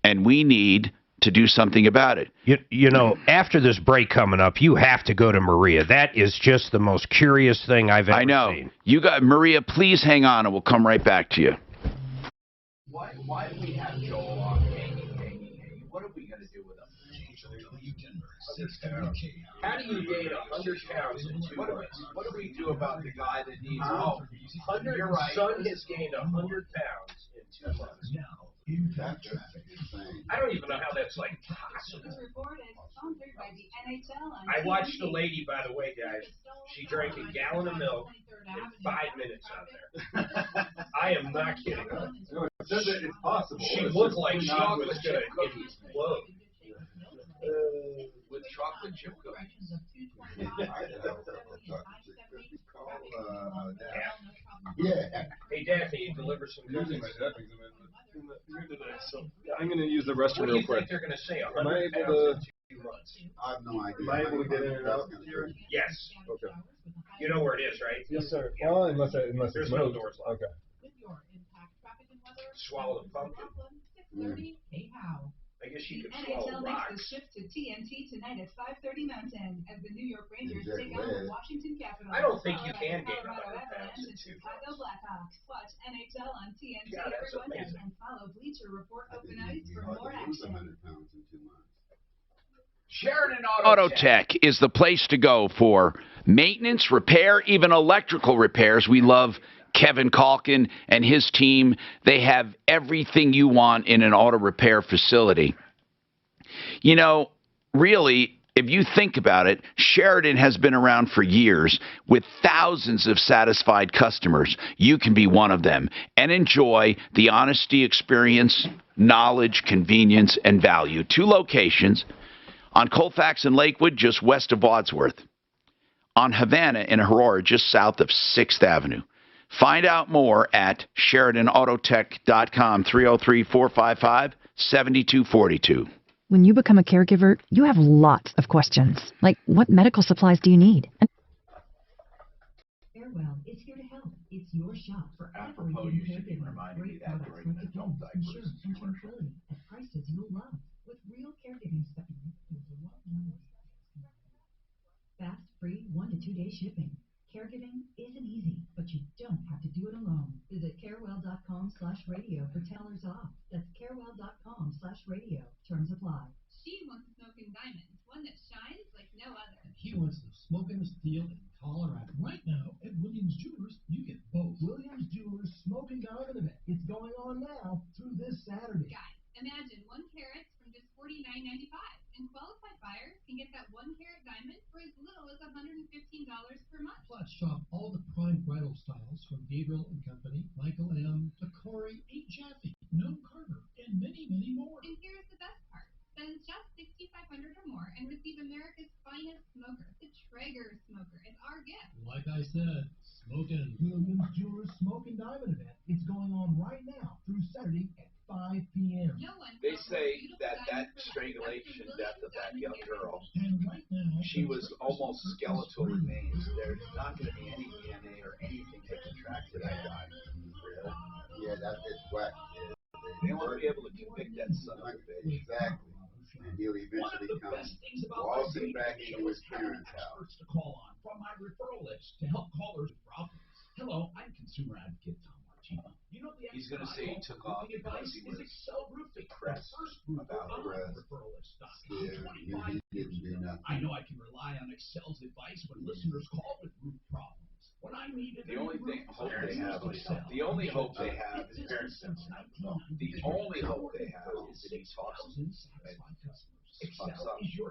and we need to do something about it. You know, after this break coming up, you have to go to Maria. That is just the most curious thing I've ever seen. You got Maria, please hang on and we'll come right back to you. Why do we have Joel on hanging? What are we going to do with him? How do you gain 100 pounds in 2 months? What do we do about the guy that needs 100? Your son has gained 100 pounds in 2 months. I don't even know how that's like possible. I watched the lady, by the way, guys. She drank a gallon of milk in 5 minutes out there. I am not kidding. It says that it's possible. She looked like she was going to explode. With chocolate chip cookies. Yeah. Hey, Daphne, you deliver some cookies. So I'm going to use the restroom What do real you quick. think they're going to say? Am I 100 able pounds to? in 2 months. I have no idea. Am I able to get in and out here? Yes. Okay. You know where it is, right? Yes, sir. Well, unless There's it's no moved. doors locked. Okay. Swallow the pumpkin. I guess you could swallow NHL makes rocks. the shift to TNT tonight at 5:30 Mountain as the New York Rangers take on the Washington Capitals. I don't think you can gain Colorado 100 pounds Avalanche in and 2 Chicago months. Blackhawks. Watch NHL on TNT Yeah, that's every Wednesday amazing. and follow Bleacher Report Open Ice for Hard more to lose action. 100 pounds in 2 months. Sheridan Auto Tech is the place to go for maintenance, repair, even electrical repairs. We love Kevin Calkin and his team. They have everything you want in an auto repair facility. You know, really, if you think about it, Sheridan has been around for years with thousands of satisfied customers. You can be one of them and enjoy the honesty, experience, knowledge, convenience, and value. 2 locations. On Colfax and Lakewood, just west of Wadsworth. On Havana and Aurora, just south of 6th Avenue. Find out more at SheridanAutotech.com, 303-455-7242. When you become a caregiver, you have lots of questions, like what medical supplies do you need? Farewell is here to help. It's your shop for Apropos, you should be reminding me that during the adult diapers. and tranquility at prices you'll love with real caregiving stuff. Fast, free, 2-day shipping. Caregiving isn't easy, but you don't have to do it alone. Visit carewell.com/radio for Tellers Off. That's carewell.com/radio. Terms apply. She wants a smoking diamond, one that shines like no other. He wants the smokinest deal in Colorado. Right now, at Williams Jewelers, you get both. Williams Jewelers Smoking Diamond event. It's going on now through this Saturday. Guys, imagine 1 carat from just $49.95. And qualified buyers can get that 1 carat diamond for as little as $115 per month. Plus, shop all the prime bridal styles from Gabriel and Company, Michael M., to Corey A. Jaffe, Noam Carter, and many, many more. And here's the best part. Spend just $6,500 or more and receive America's finest smoker, the Traeger smoker, as our gift. Like I said, Smokin' Williams Jewelers Smoking Diamond event. It's going on right now through Saturday at 5 p.m. They say that strangulation death of that young girl, she was almost skeletal remains. There's not going to be any DNA or anything they can track to that guy. Yeah, that's it's whack. They want to be able to convict that son of a bitch. Exactly. And he'll eventually come waltzing back into his parents' house. To call on from my referral list to help callers with problems. Hello, I'm consumer advocate Tom Martino. You know the He's going to say he took off because he was Excel Roofing. pressed about the referral list. Yeah, he didn't do nothing. I know I can rely on Excel's advice when listeners call with roof problems. When I needed the only hope they have is the only hope they have is very simple. The only hope they have is that he talks to them.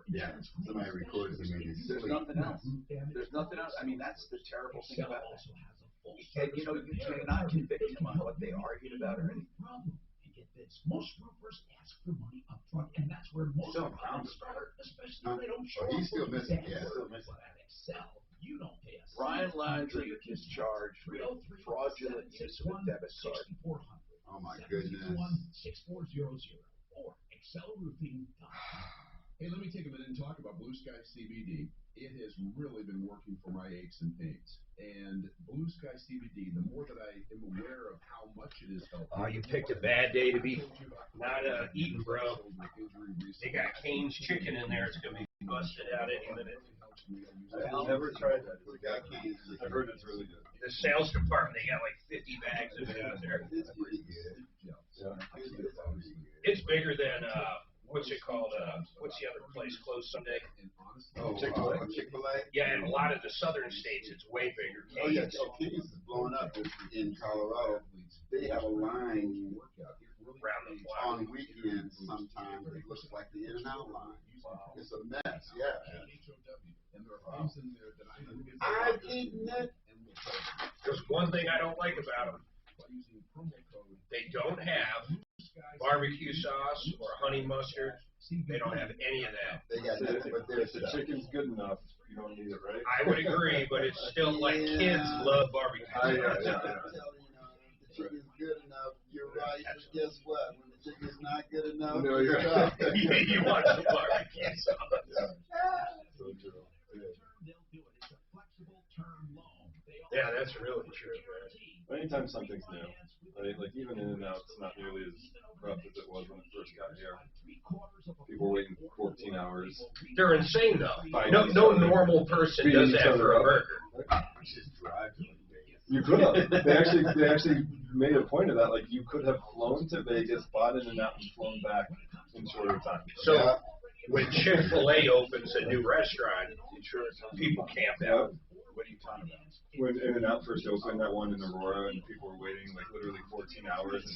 Yeah, somebody records him and he's silly. There's nothing else. There's nothing else. I mean, that's the terrible thing about it. And you know, you cannot convict him on what they argued about or anything. Most roofers ask for money up front, and that's where most problems start, especially if they don't show up. He's still missing. Yeah, still missing. At Excel, you don't pay us. Ryan Landry is charged with fraudulent use of a debit card. Oh my goodness. 6400 or excelroofing.com. Hey, let me take a minute and talk about Blue Sky CBD. It has really been working for my aches and pains. And Blue Sky CBD, the more that I am aware of how much it is helping. Oh, you picked a bad day to be not eating, bro. They got Cane's chicken in there. It's going to be busted out any minute. I've never tried that. I've heard it's really good. The sales department, they got like 50 bags of it out there. It's pretty good. It's bigger than, what's it called? What's the other place closed Sunday? Oh, Chick-fil-A? Yeah, in a lot of the southern states, it's way bigger. Oh, yeah, Cane's is blowing up in Colorado. They have a line on weekends sometimes. It looks like the In-N-Out line. It's a mess, yeah. I've eaten it. There's one thing I don't like about them. They don't have barbecue sauce or honey mustard. They don't have any of that. They got nothing but their the chicken's good enough. You don't need it, right? I would agree, but it's still like kids love barbecue sauce. The chicken's good enough. You're right. But guess what? When the chicken's not good enough, no, you're right. You want some barbecue sauce. So true. Yeah, that's really true, man. Anytime something's new, right? Like even In-N-Out, it's not nearly as rough as it was when it first got here. People were waiting 14 hours. They're insane, though. No normal person does that for a burger. You could have. They actually made a point of that. Like you could have flown to Vegas, bought In-N-Out, and flown back in shorter time. So when Chick-fil-A opens a new restaurant, people camp out. What are you talking about? When In-N-Out first opened, that one in Aurora, and people were waiting like literally 14 hours and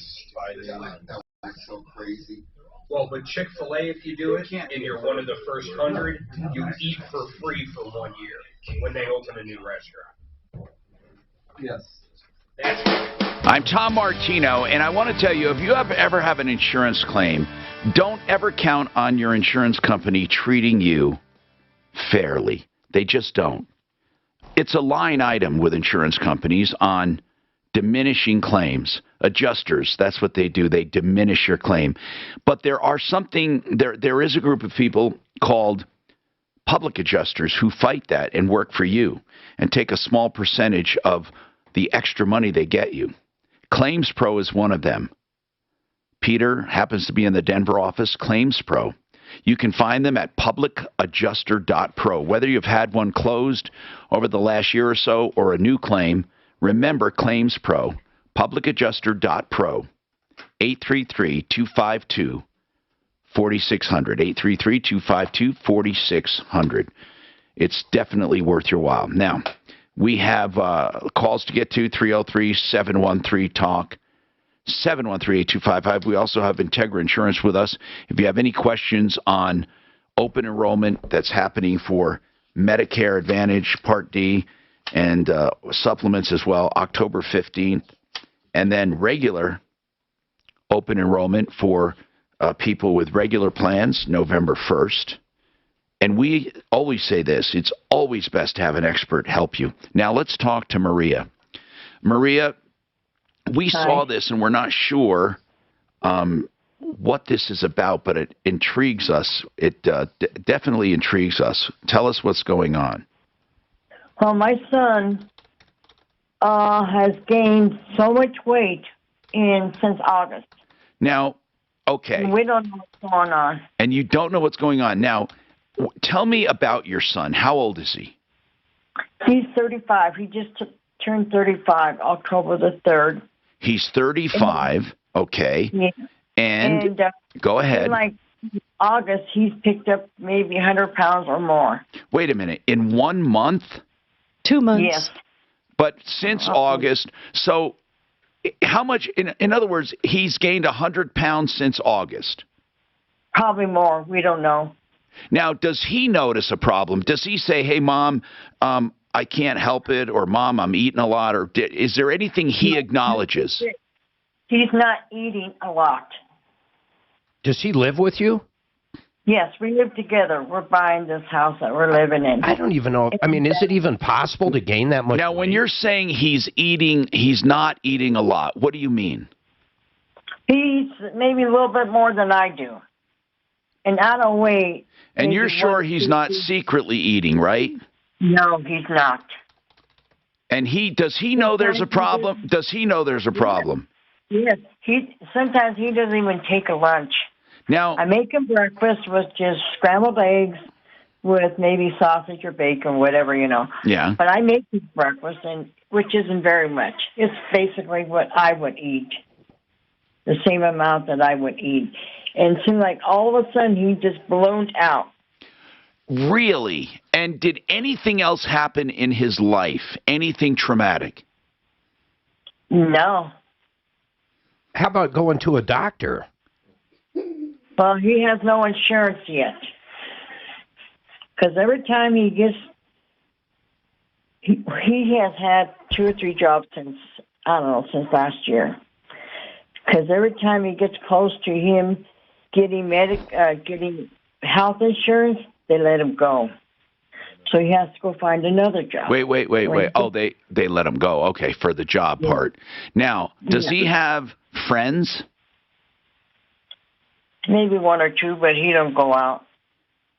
5 days. That was so crazy. Well, but Chick-fil-A, if you do it, and you're one of the first 100, you eat for free for 1 year when they open a new restaurant. Yes. I'm Tom Martino, and I want to tell you, if you ever have an insurance claim, don't ever count on your insurance company treating you fairly. They just don't. It's a line item with insurance companies on diminishing claims. Adjusters, that's what they do. They diminish your claim. But there is a group of people called public adjusters who fight that and work for you and take a small percentage of the extra money they get you. Claims Pro is one of them. Peter happens to be in the Denver office. Claims Pro. You can find them at publicadjuster.pro. Whether you've had one closed over the last year or so or a new claim, remember Claims Pro, publicadjuster.pro, 833-252-4600, 833-252-4600. It's definitely worth your while. Now, we have calls to get to, 303-713-TALK. 713-8255. We also have Integra Insurance with us. If you have any questions on open enrollment that's happening for Medicare Advantage Part D and supplements as well, October 15th, and then regular open enrollment for people with regular plans, November 1st. And we always say this, it's always best to have an expert help you. Now let's talk to Maria. Maria, we saw this, and we're not sure what this is about, but it intrigues us. It definitely intrigues us. Tell us what's going on. Well, my son has gained so much weight since August. Now, okay. And we don't know what's going on. And you don't know what's going on. Now, tell me about your son. How old is he? He's 35. He just turned 35 October the 3rd. He's 35, okay. Yeah. And go ahead. In like August, he's picked up maybe 100 pounds or more. Wait a minute. In 1 month? 2 months. Yes. But since August, so how much, in other words, he's gained 100 pounds since August? Probably more. We don't know. Now, does he notice a problem? Does he say, hey, Mom, I can't help it, or Mom, I'm eating a lot, or is there anything he acknowledges? He's not eating a lot. Does he live with you? Yes, we live together. We're buying this house that we're living in. I don't even know. I mean, is it even possible to gain that much Now, when you're saying he's not eating a lot, what do you mean? He eats maybe a little bit more than I do. And I don't weigh. And you're sure he's not secretly eating, right? No, he's not. And does he know there's a problem? Does he know there's a problem? Yes. Sometimes he doesn't even take a lunch. Now I make him breakfast with just scrambled eggs with maybe sausage or bacon, whatever, Yeah. But I make his breakfast, which isn't very much. It's basically what I would eat, the same amount that I would eat. And it seemed like all of a sudden he just ballooned out. Really? And did anything else happen in his life? Anything traumatic? No. How about going to a doctor? Well, he has no insurance yet. Because every time he gets... He has had 2 or 3 jobs since last year. Because every time he gets close to him getting health insurance, they let him go. So he has to go find another job. Wait. Oh, they let him go. Okay, for the job part. Now, does he have friends? Maybe 1 or 2, but he don't go out.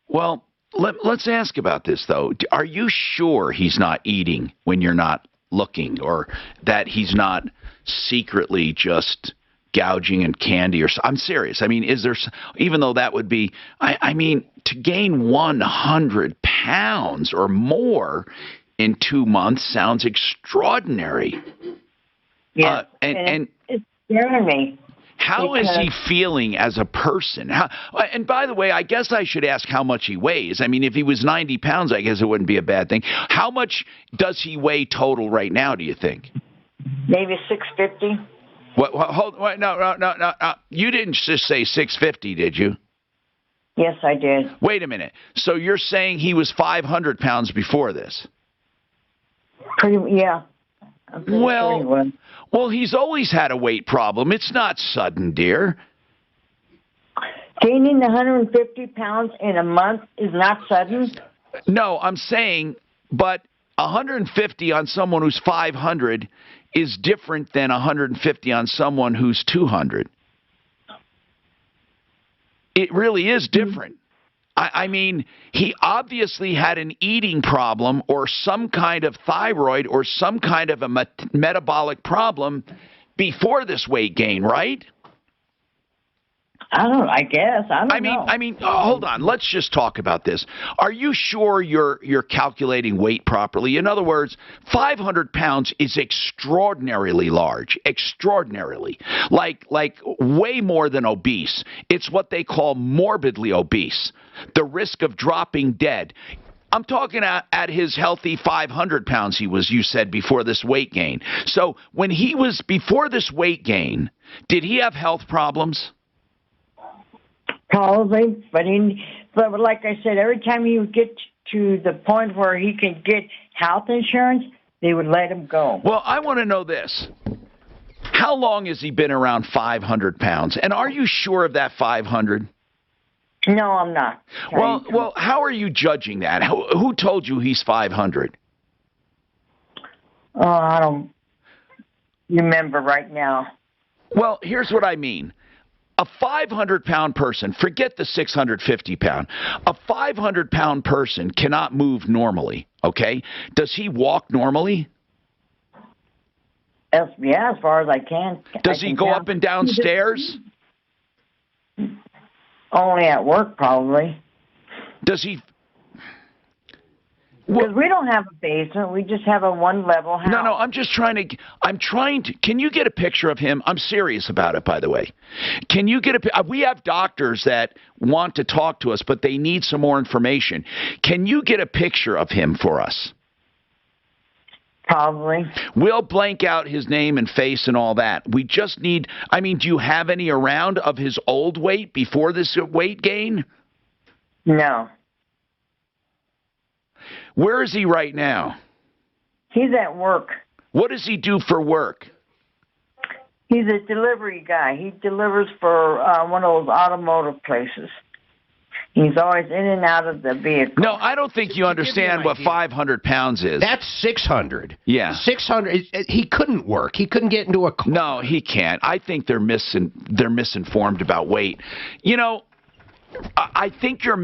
Well, let's ask about this, though. Are you sure he's not eating when you're not looking, or that he's not secretly just gouging in candy? I'm serious. I mean, is there, even though that would be, I mean, to gain 100 pounds or more in 2 months sounds extraordinary. Yeah, and it's scaring me. How is he feeling as a person? And by the way, I guess I should ask how much he weighs. I mean, if he was 90 pounds, I guess it wouldn't be a bad thing. How much does he weigh total right now, do you think? Maybe 650. What, no. You didn't just say 650, did you? Yes, I did. Wait a minute. So you're saying he was 500 pounds before this? Yeah. Well, he's always had a weight problem. It's not sudden, dear. Gaining 150 pounds in a month is not sudden? No, I'm saying, but 150 on someone who's 500 is different than 150 on someone who's 200. It really is different. I mean, he obviously had an eating problem or some kind of thyroid or some kind of a metabolic problem before this weight gain, right? I guess. I don't know. I mean, hold on. Let's just talk about this. Are you sure you're calculating weight properly? In other words, 500 pounds is extraordinarily large. Extraordinarily. Like way more than obese. It's what they call morbidly obese. The risk of dropping dead. I'm talking at his healthy 500 pounds you said, before this weight gain. So when he was before this weight gain, did he have health problems? Probably, but like I said, every time he would get to the point where he can get health insurance, they would let him go. Well, I want to know this. How long has he been around 500 pounds? And are you sure of that 500? No, I'm not. Well, how are you judging that? Who told you he's 500? Oh, I don't remember right now. Well, here's what I mean. A 500-pound person, forget the 650-pound, a 500-pound person cannot move normally, okay? Does he walk normally? Yeah, as far as I can. Does he go up and down stairs? Only at work, probably. Does he? Because we don't have a basement. We just have a one-level house. No, I'm trying to, can you get a picture of him? I'm serious about it, by the way. Can you get we have doctors that want to talk to us, but they need some more information. Can you get a picture of him for us? Probably. We'll blank out his name and face and all that. We just need, do you have any around of his old weight before this weight gain? No. Where is he right now? He's at work. What does he do for work? He's a delivery guy. He delivers for one of those automotive places. He's always in and out of the vehicle. No, I don't think you understand what 500 pounds is. That's 600. Yeah. 600. He couldn't work. He couldn't get into a car. No, he can't. I think they're misinformed about weight. I think you're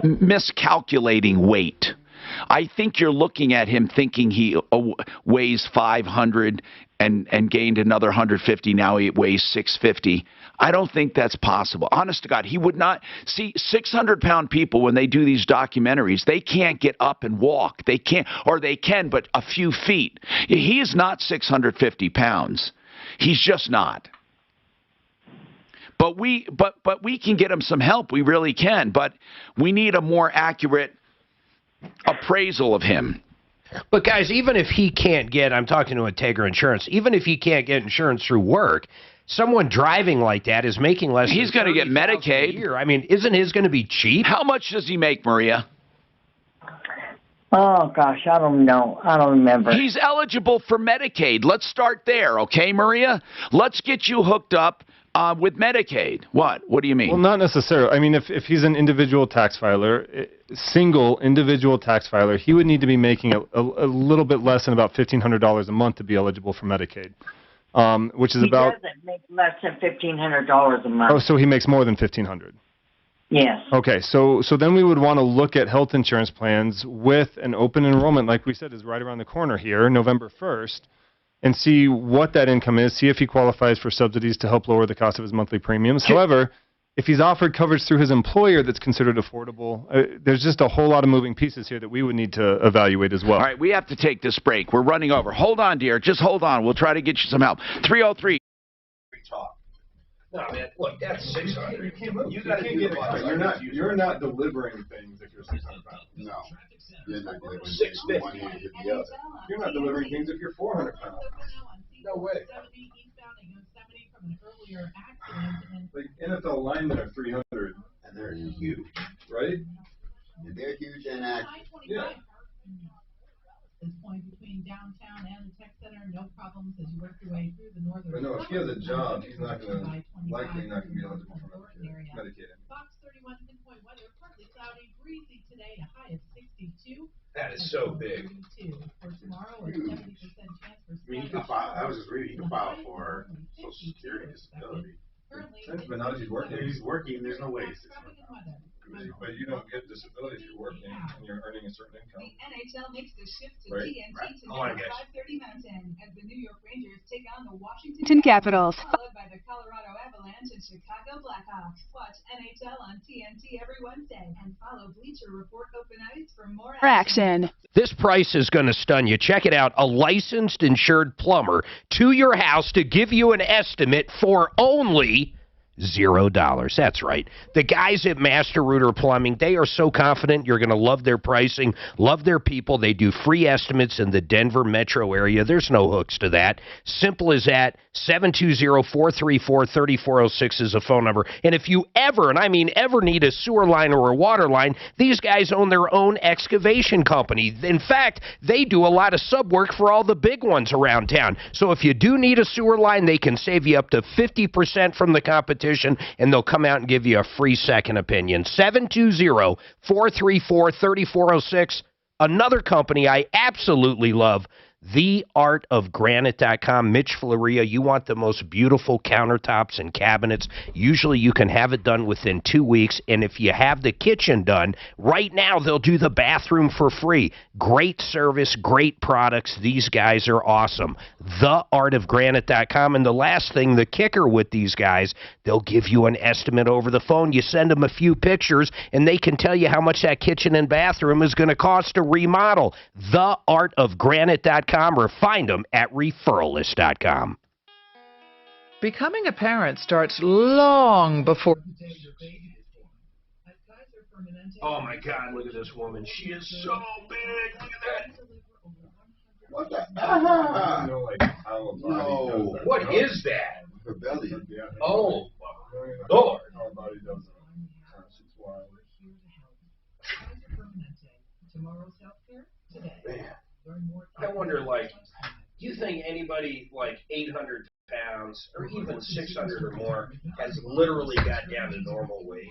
miscalculating weight. I think you're looking at him thinking he weighs 500 and gained another 150. Now he weighs 650. I don't think that's possible. Honest to God, he would not. See, 600-pound people, when they do these documentaries, they can't get up and walk. They can't, or they can, but a few feet. He is not 650 pounds. He's just not. But we can get him some help. We really can. But we need a more accurate appraisal of him. But guys, even if he can't get, I'm talking to Integra Insurance, even if he can't get insurance through work, someone driving like that is making less. He's going to get Medicaid. A year. Isn't his going to be cheap? How much does he make, Maria? Oh, gosh, I don't know. I don't remember. He's eligible for Medicaid. Let's start there, okay, Maria? Let's get you hooked up with Medicaid. What? What do you mean? Well, not necessarily. If he's an individual tax filer, single individual tax filer, he would need to be making a little bit less than about $1,500 a month to be eligible for Medicaid, which is he about. He doesn't make less than $1,500 a month. Oh, so he makes more than $1,500. Yes. Okay, so then we would want to look at health insurance plans with an open enrollment, like we said, is right around the corner here, November 1st. And see what that income is, see if he qualifies for subsidies to help lower the cost of his monthly premiums. However, if he's offered coverage through his employer that's considered affordable, there's just a whole lot of moving pieces here that we would need to evaluate as well. All right, we have to take this break. We're running over. Hold on, dear. Just hold on. We'll try to get you some help. 303. Talk. No, man, look, that's 600. You can't move. You got to do it. You're not delivering things if you're 600 pounds. No. You're not delivering 650. You're not delivering things if you're 400 pounds. No way. Like NFL linemen are 300, and they're huge, right? And they're huge and active. Yeah. This point between downtown and the tech center, no problems as you work your way through the northern. But no, if he has a job, he's likely not going to be eligible for Medicaid. Fox 31 pinpoint weather, partly cloudy, breezy today, a high of 62. That is so big. For tomorrow, a 70% chance for he can file. I was just reading. He can file for Social Security disability. But he's working. He's working. There's no way. But you don't get disability if you're working and you're earning a certain income. The NHL makes the shift to Right. TNT tonight at 5:30 Mountain as the New York Rangers take on the Washington Capitals. followed by the Colorado Avalanche. Avalanche and Chicago Blackhawks. Watch NHL on TNT every Wednesday and follow Bleacher Report Open Ice for more action. This price is going to stun you. Check it out. A licensed insured plumber to your house to give you an estimate for only $0. That's right. The guys at Master Rooter Plumbing, they are so confident you're going to love their pricing, love their people. They do free estimates in the Denver metro area. There's no hooks to that. Simple as that. 720-434-3406 is a phone number. And if you ever, and I mean ever, need a sewer line or a water line, these guys own their own excavation company. In fact, they do a lot of sub work for all the big ones around town. So if you do need a sewer line, they can save you up to 50% from the competition, and they'll come out and give you a free second opinion. 720-434-3406. Another company I absolutely love, theartofgranite.com. Mitch Floria, you want the most beautiful countertops and cabinets. Usually you can have it done within 2 weeks, and if you have the kitchen done, right now they'll do the bathroom for free. Great service, great products. These guys are awesome. Theartofgranite.com. And the last thing, the kicker with these guys, they'll give you an estimate over the phone. You send them a few pictures, and they can tell you how much that kitchen and bathroom is going to cost to remodel. Theartofgranite.com, or find them at referralist.com. Becoming a parent starts long before. Oh my God, look at this woman. She is so big. Look at that. What the? No. What is that? Her belly. Oh, Lord. Man. I wonder, like, do you think anybody like 800 pounds or even 600 or more has literally got down to normal weight?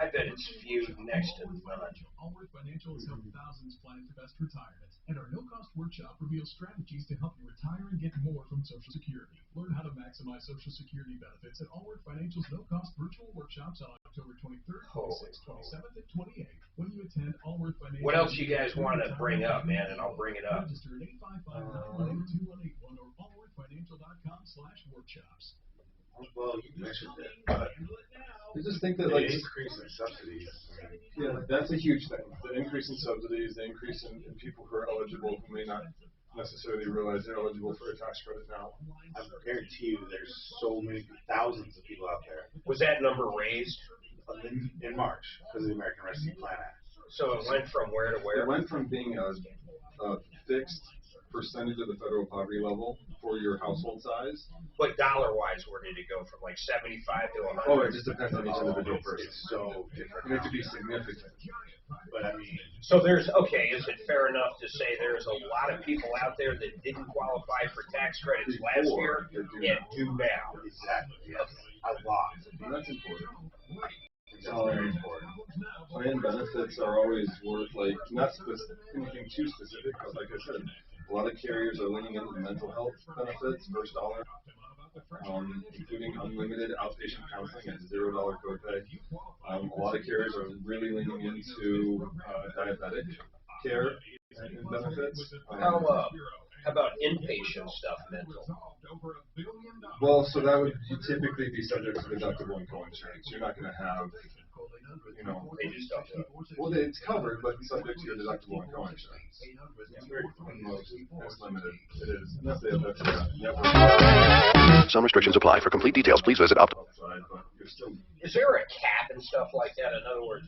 I bet it's few next to none. Allworth Financial has helped thousands plan the best retirement, and our no-cost workshop reveals strategies to help you retire and get more from Social Security. Learn how to maximize Social Security benefits at Allworth Financial's no-cost virtual workshops on October 23rd, 26th, 27th, and 28th. When you attend Allworth Financial, What else you guys want to bring up, man? And I'll bring it up. Register at 855-918-2181 or allworthfinancial.com/workshops. Well, you mentioned it, but I just think that, the like, increase in subsidies. yeah, that's a huge thing. The increase in subsidies, the increase in people who are eligible who may not necessarily realize they're eligible for a tax credit now. I guarantee you there's so many thousands of people out there. Was that number raised? In March, because of the American Rescue Plan Act. So it went from where to where? It went from being a fixed percentage of the federal poverty level for your household size. But dollar-wise, where did it go from like 75 to 100? Oh, it just depends on each individual person. It's so different. It could be significant. But I mean, so there's, okay, is it fair enough to say there's a lot of people out there that didn't qualify for tax credits last year and do now? Exactly, yes. A lot. And that's important. Plan benefits are always worth, like, not anything too specific, but like I said, a lot of carriers are leaning into the mental health benefits, first dollar, including unlimited outpatient counseling at $0 copay. A lot of carriers are really leaning into diabetic care and benefits. How about inpatient stuff, mental? Well, so that would typically be subject to deductible and co-insurance. You're not going to have, you know, they just don't do it. Well, it's covered, but subject to your deductible and co-insurance. It's limited. It is. And that's the network. Some restrictions apply. For complete details, please visit Is there a cap and stuff like that? In other words,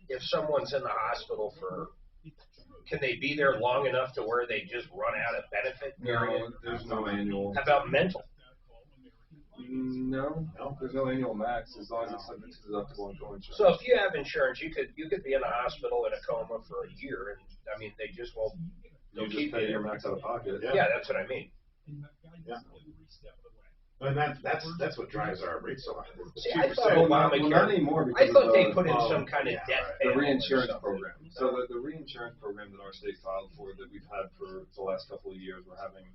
if someone's in the hospital for, can they be there long enough to where they just run out of benefit? No, there's no annual. How about mental? No, there's no annual max as long as it's subject to deductible and co-insurance. So if you have insurance, you could be in a hospital in a coma for a year, and I mean they just won't. You just pay your max out of pocket. Yeah, that's what I mean. Yeah. And that's what drives our rates so high. See, I thought Obamacare. Not anymore. I thought they put in some kind of debt the reinsurance program. So the reinsurance program that our state filed for, that we've had for the last couple of years, we're having.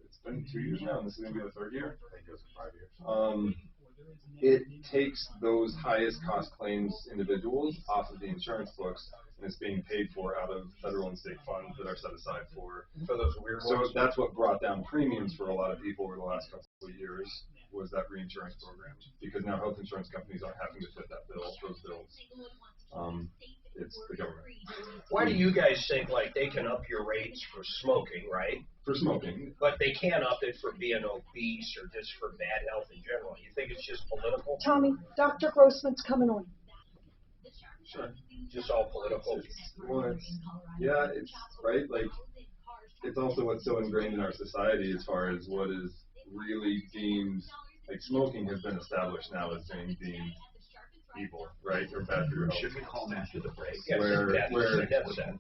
It's been 2 years now, and this is going to be the third year. I think it was 5 years. It takes those highest cost claims individuals off of the insurance books, and it's being paid for out of federal and state funds that are set aside for those weird so ones. that's what brought down premiums for a lot of people over the last couple of years, was that reinsurance program, because now health insurance companies aren't having to foot those bills. It's the government. Why do you guys think like they can up your rates for smoking, right? For smoking. But they can't up it for being obese or just for bad health in general. You think it's just political? Tommy, Dr. Grossman's coming on. Sure. Just all political? Well, it's right. Like, it's also what's so ingrained in our society as far as what is really deemed, like smoking has been established now as being deemed evil, right, or bad for your health. Should we call him after the break? Where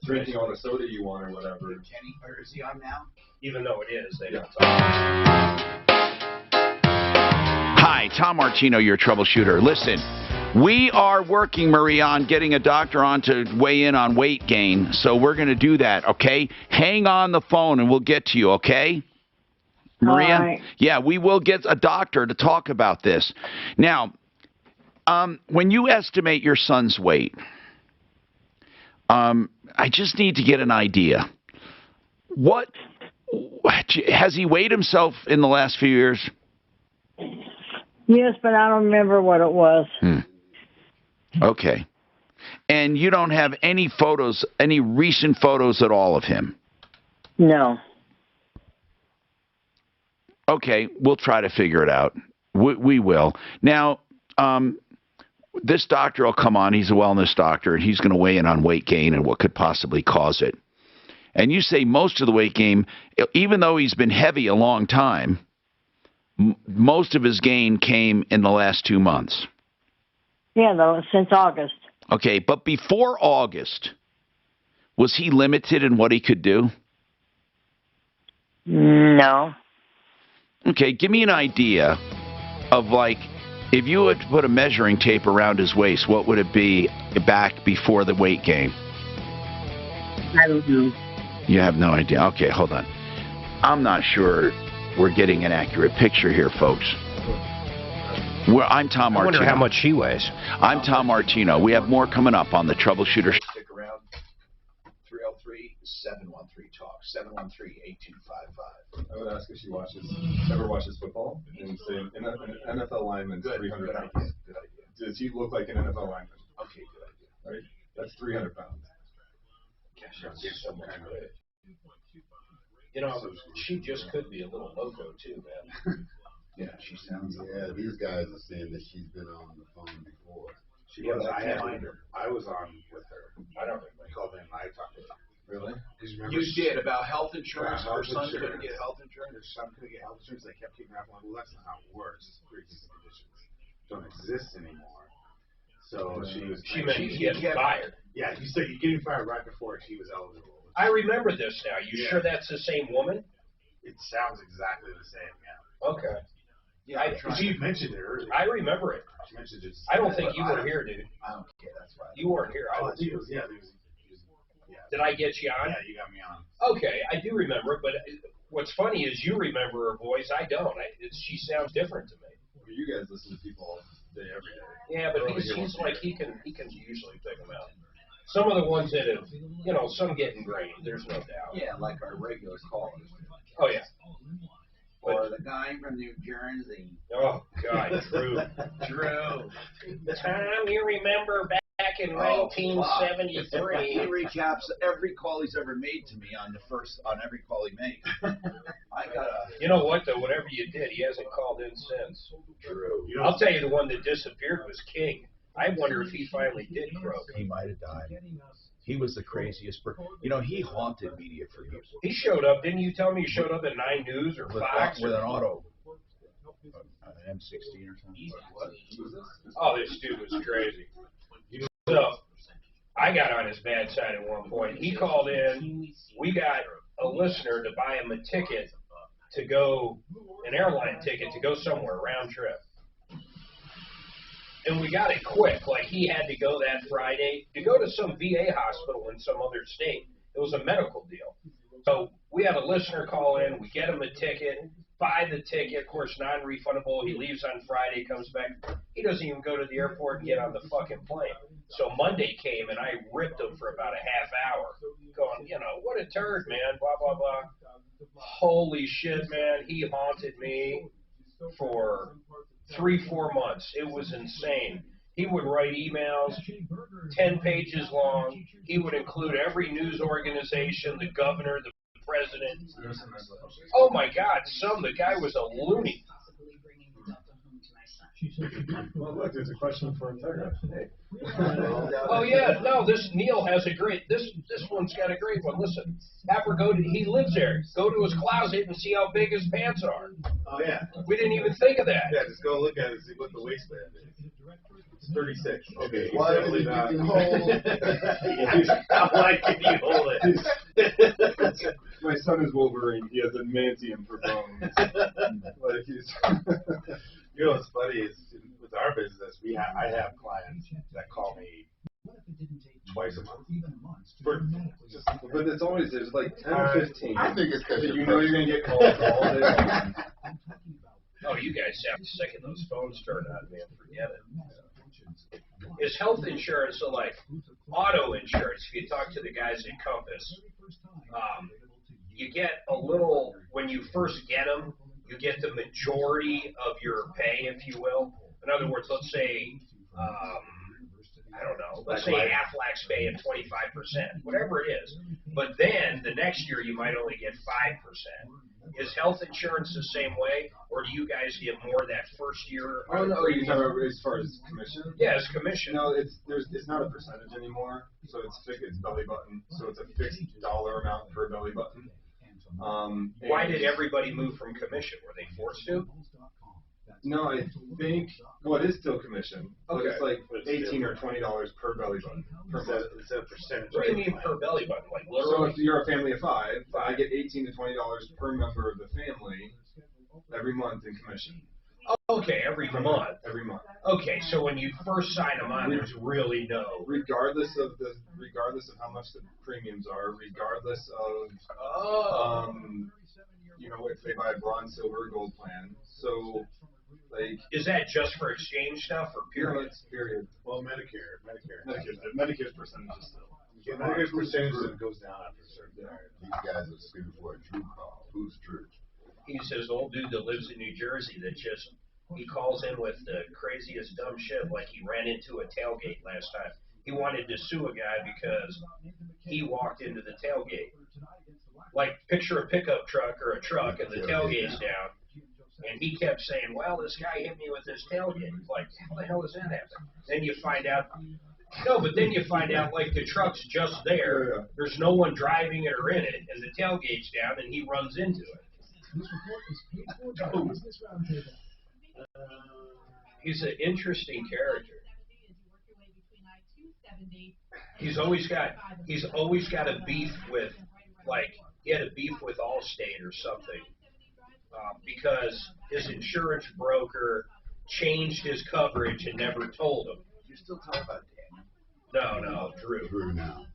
drinking all the soda you want or whatever. Kenny, or is he on now? Even though it is, they don't talk. Hi, Tom Martino, your troubleshooter. Listen, we are working, Maria, on getting a doctor on to weigh in on weight gain, so we're going to do that, okay? Hang on the phone and we'll get to you, okay? Maria? All right. Yeah, we will get a doctor to talk about this. Now, when you estimate your son's weight, I just need to get an idea. What has he weighed himself in the last few years? Yes, but I don't remember what it was. Okay. And you don't have any photos, any recent photos at all of him? No. Okay, we'll try to figure it out. We will. Now, this doctor will come on. He's a wellness doctor, and he's going to weigh in on weight gain and what could possibly cause it. And you say most of the weight gain, even though he's been heavy a long time, most of his gain came in the last 2 months. Yeah, since August. Okay, but before August, was he limited in what he could do? No. Okay, give me an idea of, like, if you had to put a measuring tape around his waist, what would it be back before the weight gain? I don't know. You have no idea. Okay, hold on. I'm not sure we're getting an accurate picture here, folks. I'm Tom Martino. I wonder how much she weighs. I'm Tom Martino. We have more coming up on the Troubleshooter. Stick around. 303-713-TALK. 713-8255. I would ask if she ever watches football, and say an NFL lineman, 300 pounds. Good idea. Does he look like an NFL lineman? Okay, good idea. Right? That's 300 pounds. Gosh, that's so much good. You know, she just could be a little loco too, man. Yeah, she sounds. Yeah, these guys are saying that she's been on the phone before. She was. I was on with her. I don't remember. I called in. I talked to her. Really? You did about health insurance. Her son couldn't get health insurance. Her son couldn't get health insurance. They kept kicking her out. Well, that's not how it works. Pre-existing conditions don't exist anymore. So she was. She meant she getting fired. Yeah, you said you're getting fired right before she was eligible. I remember this now. You sure that's the same woman? It sounds exactly the same. Yeah. Okay. Yeah, she mentioned it earlier. I remember it. She mentioned it. I don't think you were here, dude. I don't care. That's right. You weren't here. I was. Yeah. Did I get you on? Yeah, you got me on. Okay, I do remember it, but what's funny is you remember her voice. I don't. She sounds different to me. Well, you guys listen to people all day, every day. Yeah, but he's like he can usually pick them out. Some of the ones that have, some get ingrained. There's no doubt. Yeah, like our regular callers. Oh yeah. Or the guy from New Jersey. Oh God, Drew. Tom, you remember back in 1973? He recaps every call he's ever made to me on every call he makes. I got a. You know what though? Whatever you did, he hasn't called in since. True. I'll tell you, the one that disappeared was King. I wonder if he finally did croak. He might have died. He was the craziest person. He haunted media for years. He showed up. Didn't you tell me he showed up at 9 News or Fox? With an auto. An M16 or something. What? Oh, this dude was crazy. So, I got on his bad side at one point. He called in. We got a listener to buy him a ticket to go, an airline ticket to go somewhere, round trip. And we got it quick. Like, he had to go that Friday to go to some VA hospital in some other state. It was a medical deal. So we had a listener call in. We get him a ticket, buy the ticket. Of course, non-refundable. He leaves on Friday, comes back. He doesn't even go to the airport and get on the fucking plane. So Monday came, and I ripped him for about a half hour, going, what a turd, man, blah, blah, blah. Holy shit, man. He haunted me. for 3-4 months. It was insane. He would write emails, 10 pages long. He would include every news organization, the governor, the president. Oh my God, the guy was a loony. Well, look, there's a question for Integra. Hey. Oh yeah, no, this Neil has a great, this one's got a great one. Listen, have her go to, he lives there. Go to his closet and see how big his pants are. Oh yeah. We didn't even think of that. Yeah, just go look at it and see what the waistband is. It's 36. Okay. Why definitely can not. you hold? Why can you hold it? My son is Wolverine. He has adamantium for bones. Like he's. You know what's funny is with our business, I have clients that call me twice a month. But it's always there's like 10 or 15. I think it's because you know you're gonna get calls all day long. Oh, you guys have the second those phones turn on, man, forget it. Is health insurance, so like auto insurance, if you talk to the guys at Compass, you get a little, when you first get them, you get the majority of your pay, if you will. In other words, let's say, I don't know, let's say Aflac's paying 25%, whatever it is. But then the next year you might only get 5%. Is health insurance the same way, or do you guys get more that first year? Oh no, you're talking about as far as commission? Yeah, it's commission. No, it's not a percentage anymore. So it's fixed. It's belly button. So it's a fixed dollar amount per belly button. Why did everybody move from commission? Were they forced to? No, I think it is still commission, but Okay. it's like $18 or $20 per belly button per month. It's a percentage. What do you mean per belly button? Like So literally? if you're a family of five, I get $18 to $20 per member of the family every month in commission. Okay, every month. Every month. Okay, so when you first sign them on, there's really no. Regardless of how much the premiums are, regardless of if they buy a bronze, silver, or gold plan. So like, is that just for exchange stuff or period? No, it's period. Well, Medicare's percentage is still. Yeah, Medicare's percentage goes down after a certain time. These guys are screaming for a true call. Who's true? He's this old dude that lives in New Jersey that just, he calls in with the craziest dumb shit, like he ran into a tailgate last time. He wanted to sue a guy because he walked into the tailgate. Like, picture a pickup truck or a truck and the tailgate's down. And he kept saying, well, this guy hit me with his tailgate. Like, how the hell does that happen? Then you find out, like, the truck's just there. There's no one driving it or in it, and the tailgate's down, and he runs into it. He's an interesting character. He's always got a beef with, like, he had a beef with Allstate or something. Because his insurance broker changed his coverage and never told him. You're still talking about Dan? No, Drew. Drew now.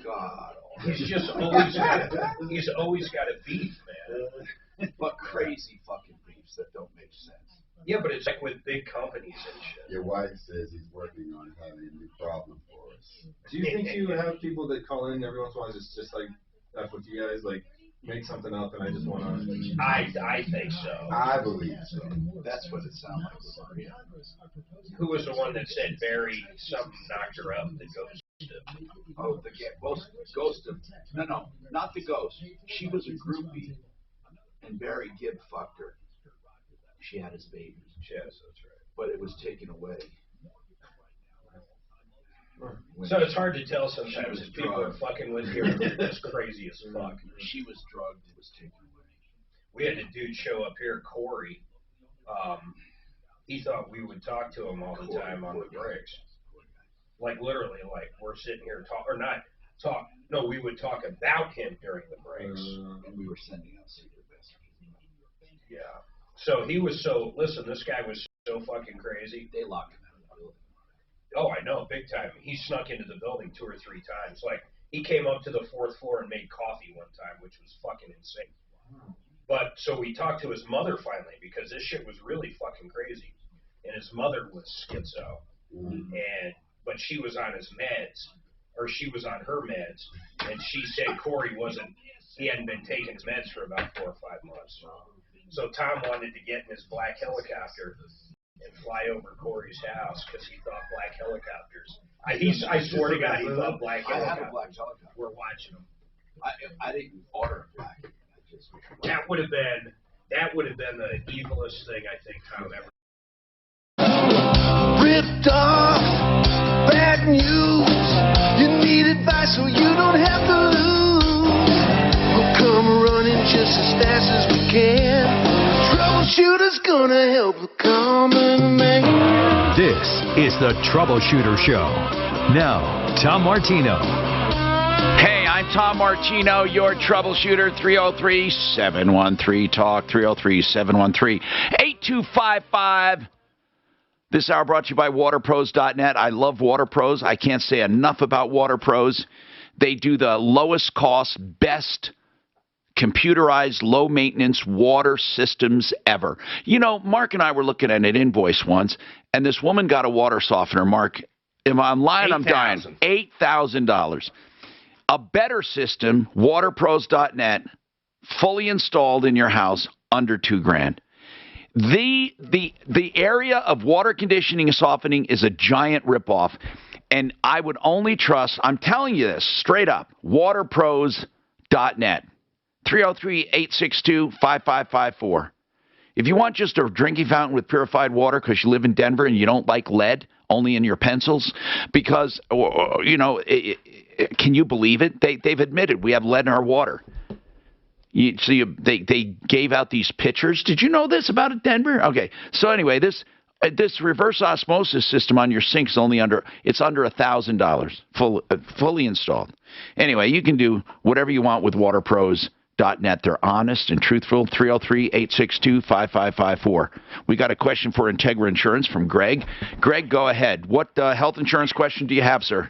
God. He's always got a beef, man. But crazy fucking beefs that don't make sense. Yeah, but it's like with big companies and shit. Your wife says he's working on having a new problem for us. Do you think you have people that call in every once in a while just like F with you guys, like make something up and I just want to? I think so. I believe so. That's what it sounds like. Who was the one that said Barry something knocked her up that goes to? Oh, the ghost of, no, not the ghost. She was a groupie, and Barry Gibb fucked her. She had his baby. Yes, that's right. But it was taken away. So it's hard to tell sometimes if people are fucking with you or they're just crazy as fuck. She was drugged. It was taken away. We had a dude show up here, Corey. He thought we would talk to him all the time on the breaks. Like literally, like we're sitting here we would talk about him during the breaks. And we were sending out secret messages. Yeah. So he was listen, this guy was so fucking crazy. They locked him out of the building. Oh, I know, big time. He snuck into the building 2 or 3 times. Like, he came up to the 4th floor and made coffee one time, which was fucking insane. But, so we talked to his mother finally, because this shit was really fucking crazy. And his mother was schizo. But she was on his meds, or she was on her meds, and she said Corey he hadn't been taking his meds for about 4 or 5 months. So Tom wanted to get in his black helicopter and fly over Corey's house because he thought black helicopters. I swear to God, he thought black helicopters. I have a black helicopter. We're watching them. I didn't order a black. That would have been the evilest thing I think Tom ever. Ripped off, bad news. You need advice so you don't have to lose. We'll come running just as fast as we can. Troubleshooter's gonna help the common man. This is the Troubleshooter Show. Now, Tom Martino. Hey, I'm Tom Martino, your troubleshooter. 303-713-TALK, 303-713-8255. This hour brought to you by WaterPros.net. I love WaterPros. I can't say enough about WaterPros. They do the lowest cost, best computerized, low-maintenance water systems ever. You know, Mark and I were looking at an invoice once, and this woman got a water softener. Mark, if I'm lying, I'm dying. $8,000. A better system, WaterPros.net, fully installed in your house, under $2,000. The area of water conditioning and softening is a giant ripoff, and I would only trust, I'm telling you this straight up, WaterPros.net, 303-862-5554. If you want just a drinking fountain with purified water because you live in Denver and you don't like lead, only in your pencils, because, can you believe it? They've admitted we have lead in our water. They gave out these pitchers. Did you know this about Denver? Okay. So anyway, this reverse osmosis system on your sink is under $1,000 fully installed. Anyway, you can do whatever you want with WaterPros.net. They're honest and truthful. 303-862-5554. We got a question for Integra Insurance from Greg. Greg, go ahead. What health insurance question do you have, sir?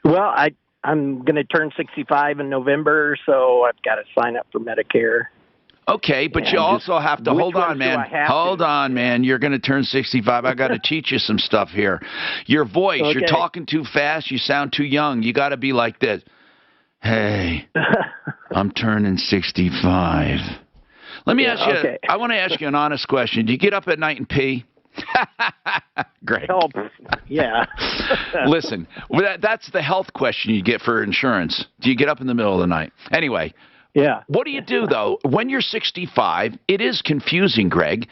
Well, I'm going to turn 65 in November, so I've got to sign up for Medicare. Okay, but you also have to, hold on, man. Hold on, man. You're going to turn 65. I got to teach you some stuff here. Your voice, you're talking too fast. You sound too young. You got to be like this. Hey, I'm turning 65. Let me ask you, I want to ask you an honest question. Do you get up at night and pee? Great. Help. Yeah. Listen, that's the health question you get for insurance. Do you get up in the middle of the night? Anyway. Yeah. What do you do, though? When you're 65, it is confusing, Greg.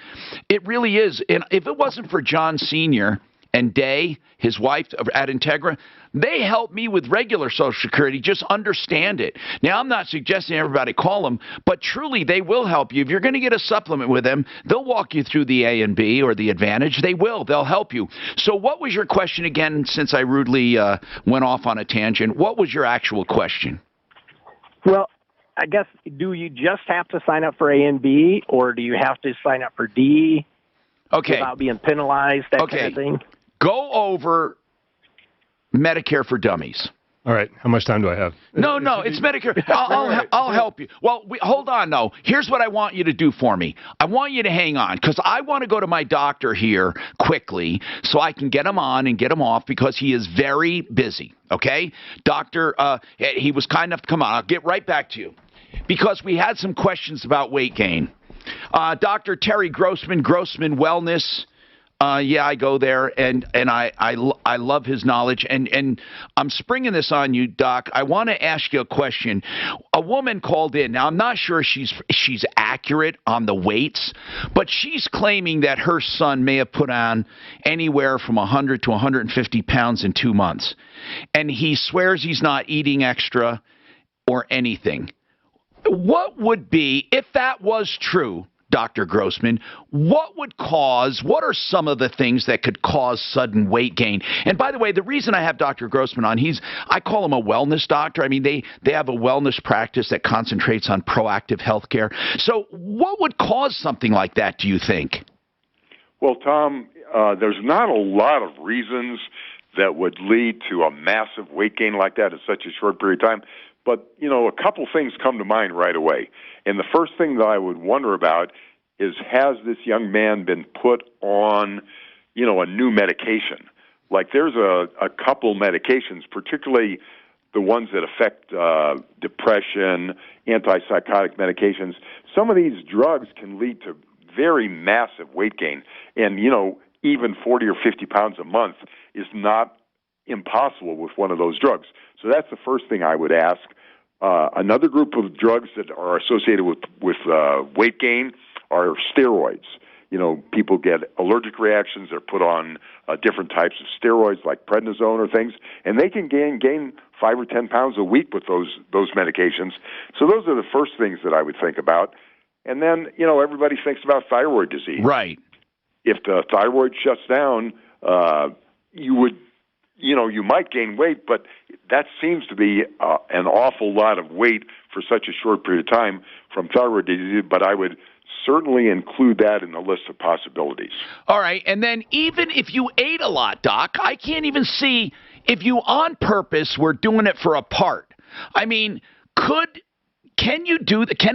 It really is. And if it wasn't for John Sr. and Day, his wife at Integra, they help me with regular Social Security. Just understand it. Now, I'm not suggesting everybody call them, but truly they will help you. If you're going to get a supplement with them, they'll walk you through the A and B or the Advantage. They will. They'll help you. So what was your question again, since I rudely went off on a tangent? What was your actual question? Well, I guess, do you just have to sign up for A and B, or do you have to sign up for D without being penalized, that kind of thing? Go over Medicare for Dummies. All right. How much time do I have? No, it's Medicare. I'll help you. Well, hold on, though. Here's what I want you to do for me. I want you to hang on, because I want to go to my doctor here quickly so I can get him on and get him off, because he is very busy, okay? Doctor, he was kind enough to come on. I'll get right back to you, because we had some questions about weight gain. Dr. Terry Grossman Wellness. Yeah, I go there, and I love his knowledge, and I'm springing this on you, Doc. I want to ask you a question. A woman called in. Now, I'm not sure she's accurate on the weights, but she's claiming that her son may have put on anywhere from 100 to 150 pounds in 2 months, and he swears he's not eating extra or anything. What would be, if that was true, Dr. Grossman, what are some of the things that could cause sudden weight gain? And by the way, the reason I have Dr. Grossman on, I call him a wellness doctor. I mean, they have a wellness practice that concentrates on proactive health care. So what would cause something like that, do you think? Well, Tom, there's not a lot of reasons that would lead to a massive weight gain like that in such a short period of time. But, a couple things come to mind right away. And the first thing that I would wonder about is, has this young man been put on, a new medication? Like, there's a couple medications, particularly the ones that affect depression, antipsychotic medications, some of these drugs can lead to very massive weight gain. And, even 40 or 50 pounds a month is not impossible with one of those drugs. So that's the first thing I would ask. Another group of drugs that are associated with weight gain are steroids. People get allergic reactions. They're put on different types of steroids like prednisone or things, and they can gain 5 or 10 pounds a week with those medications. So those are the first things that I would think about. And then, everybody thinks about thyroid disease. Right. If the thyroid shuts down, you might gain weight, but that seems to be an awful lot of weight for such a short period of time from thyroid disease, but I would certainly include that in the list of possibilities. All right, and then even if you ate a lot, Doc, I can't even see if you on purpose were doing it for a part. I mean, can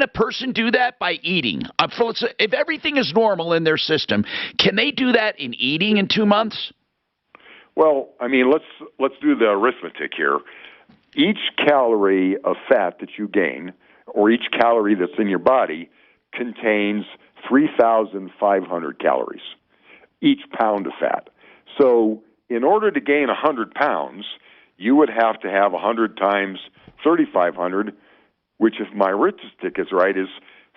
a person do that by eating? If everything is normal in their system, can they do that in eating in 2 months? Well, I mean, let's do the arithmetic here. Each calorie of fat that you gain, or each calorie that's in your body, contains 3,500 calories, each pound of fat. So in order to gain 100 pounds, you would have to have 100 times 3,500, which, if my arithmetic is right, is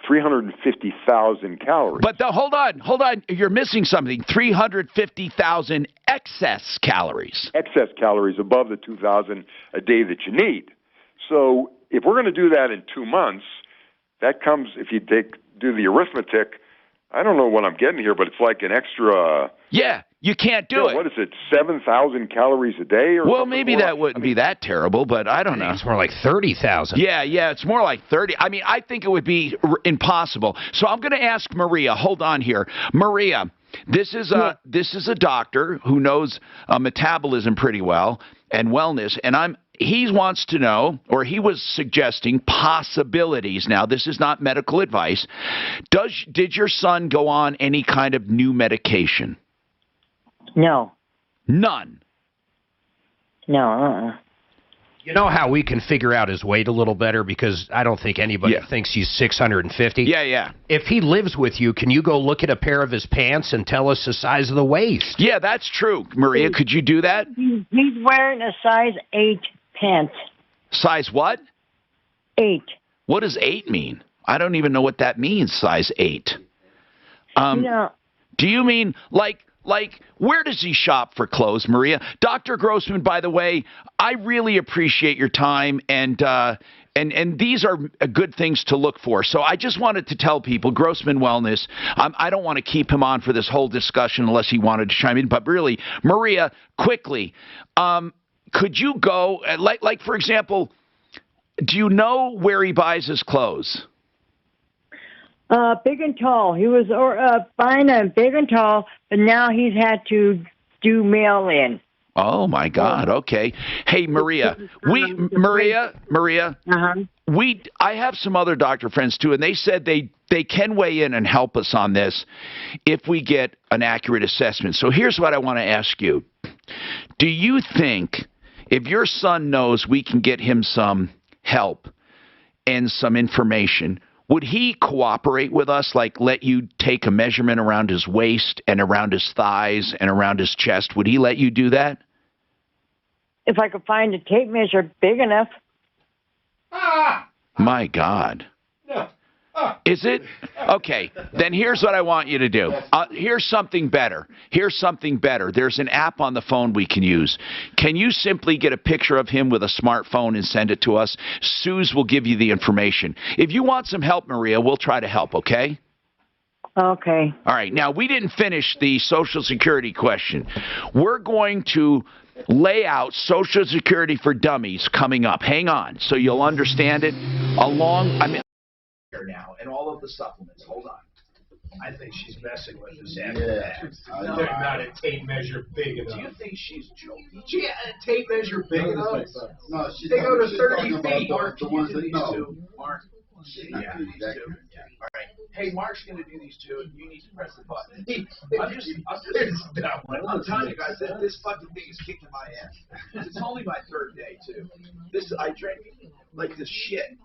350,000 calories. But hold on. You're missing something. 350,000 excess calories. Excess calories above the 2,000 a day that you need. So if we're going to do that in 2 months, that comes, if you do the arithmetic, I don't know what I'm getting here, but it's like an extra... Yeah, you can't do it. What is it, 7,000 calories a day? Well, maybe that wouldn't be that terrible, but I don't know. It's more like 30,000. Yeah, it's more like 30. I mean, I think it would be impossible. So I'm going to ask Maria. Hold on here. Maria, this is a doctor who knows metabolism pretty well and wellness, and he wants to know, or he was suggesting possibilities. Now, this is not medical advice. Did your son go on any kind of new medication? No. None? No. You know how we can figure out his weight a little better? Because I don't think anybody thinks he's 650. Yeah. If he lives with you, can you go look at a pair of his pants and tell us the size of the waist? Yeah, that's true. Maria, could you do that? He's wearing a size 8 pants. Size what? 8. What does 8 mean? I don't even know what that means, size 8. No. Do you mean like where does he shop for clothes, Maria? Dr. Grossman, by the way, I really appreciate your time, and these are good things to look for. So I just wanted to tell people, Grossman Wellness, I don't want to keep him on for this whole discussion unless he wanted to chime in, but really, Maria, quickly, could you go, like for example, do you know where he buys his clothes? Big and Tall. He was buying a Big and Tall, but now he's had to do mail-in. Oh my God! Okay. Hey, Maria. Maria. I have some other doctor friends too, and they said they can weigh in and help us on this if we get an accurate assessment. So here's what I want to ask you: do you think if your son knows we can get him some help and some information, would he cooperate with us, like let you take a measurement around his waist and around his thighs and around his chest? Would he let you do that? If I could find a tape measure big enough. My God. Is it? Okay, then here's what I want you to do. Here's something better. There's an app on the phone we can use. Can you simply get a picture of him with a smartphone and send it to us? Suze will give you the information. If you want some help, Maria, we'll try to help, okay? Okay. All right, now we didn't finish the Social Security question. We're going to lay out Social Security for Dummies coming up. Hang on, so you'll understand it now and all of the supplements. Hold on. I think she's messing with us after that. They're not a tape measure big enough. Do you think she's joking? She a tape measure big enough? No, they go to 30 feet. Mark, the ones that know. Mark. Yeah, these two. Yeah. All right. hey, Mark's going to do these two, and you need to press the button. I'm telling you guys, this fucking thing is kicking my ass. It's only my third day, too. I drank like this shit.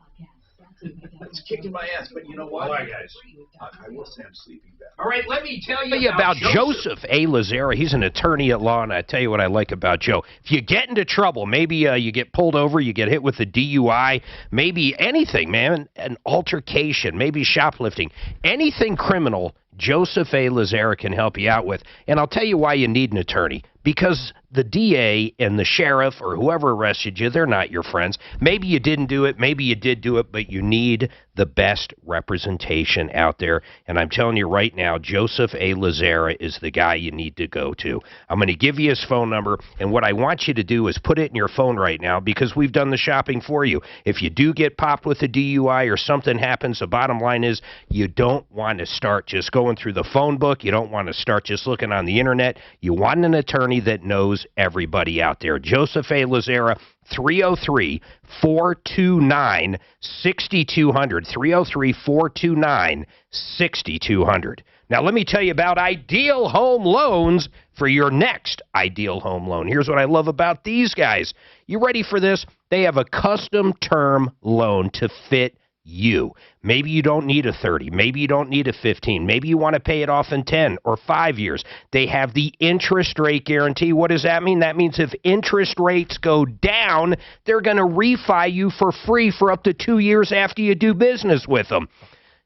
It's kicking my ass, but you know what? All right, guys. I will say I'm sleeping better. All right, let me tell you about Joseph A. Lazara. He's an attorney at law, and I tell you what I like about Joe. If you get into trouble, maybe you get pulled over, you get hit with a DUI, maybe anything, man, an altercation, maybe shoplifting, anything criminal, Joseph A. Lazara can help you out with. And I'll tell you why you need an attorney. Because the DA and the sheriff or whoever arrested you, they're not your friends. Maybe you didn't do it, maybe you did do it, but you need the best representation out there. And I'm telling you right now, Joseph A. Lazara is the guy you need to go to. I'm going to give you his phone number, and what I want you to do is put it in your phone right now because we've done the shopping for you. If you do get popped with a DUI or something happens, the bottom line is you don't want to start just going through the phone book. You don't want to start just looking on the internet. You want an attorney that knows everybody out there. Joseph A. Lazara, 303-429-6200. 303-429-6200. Now, let me tell you about Ideal Home Loans for your next Ideal Home Loan. Here's what I love about these guys. You ready for this? They have a custom term loan to fit you. Maybe you don't need a 30. Maybe you don't need a 15. Maybe you want to pay it off in 10 or 5 years. They have the interest rate guarantee. What does that mean? That means if interest rates go down, they're going to refi you for free for up to 2 years after you do business with them.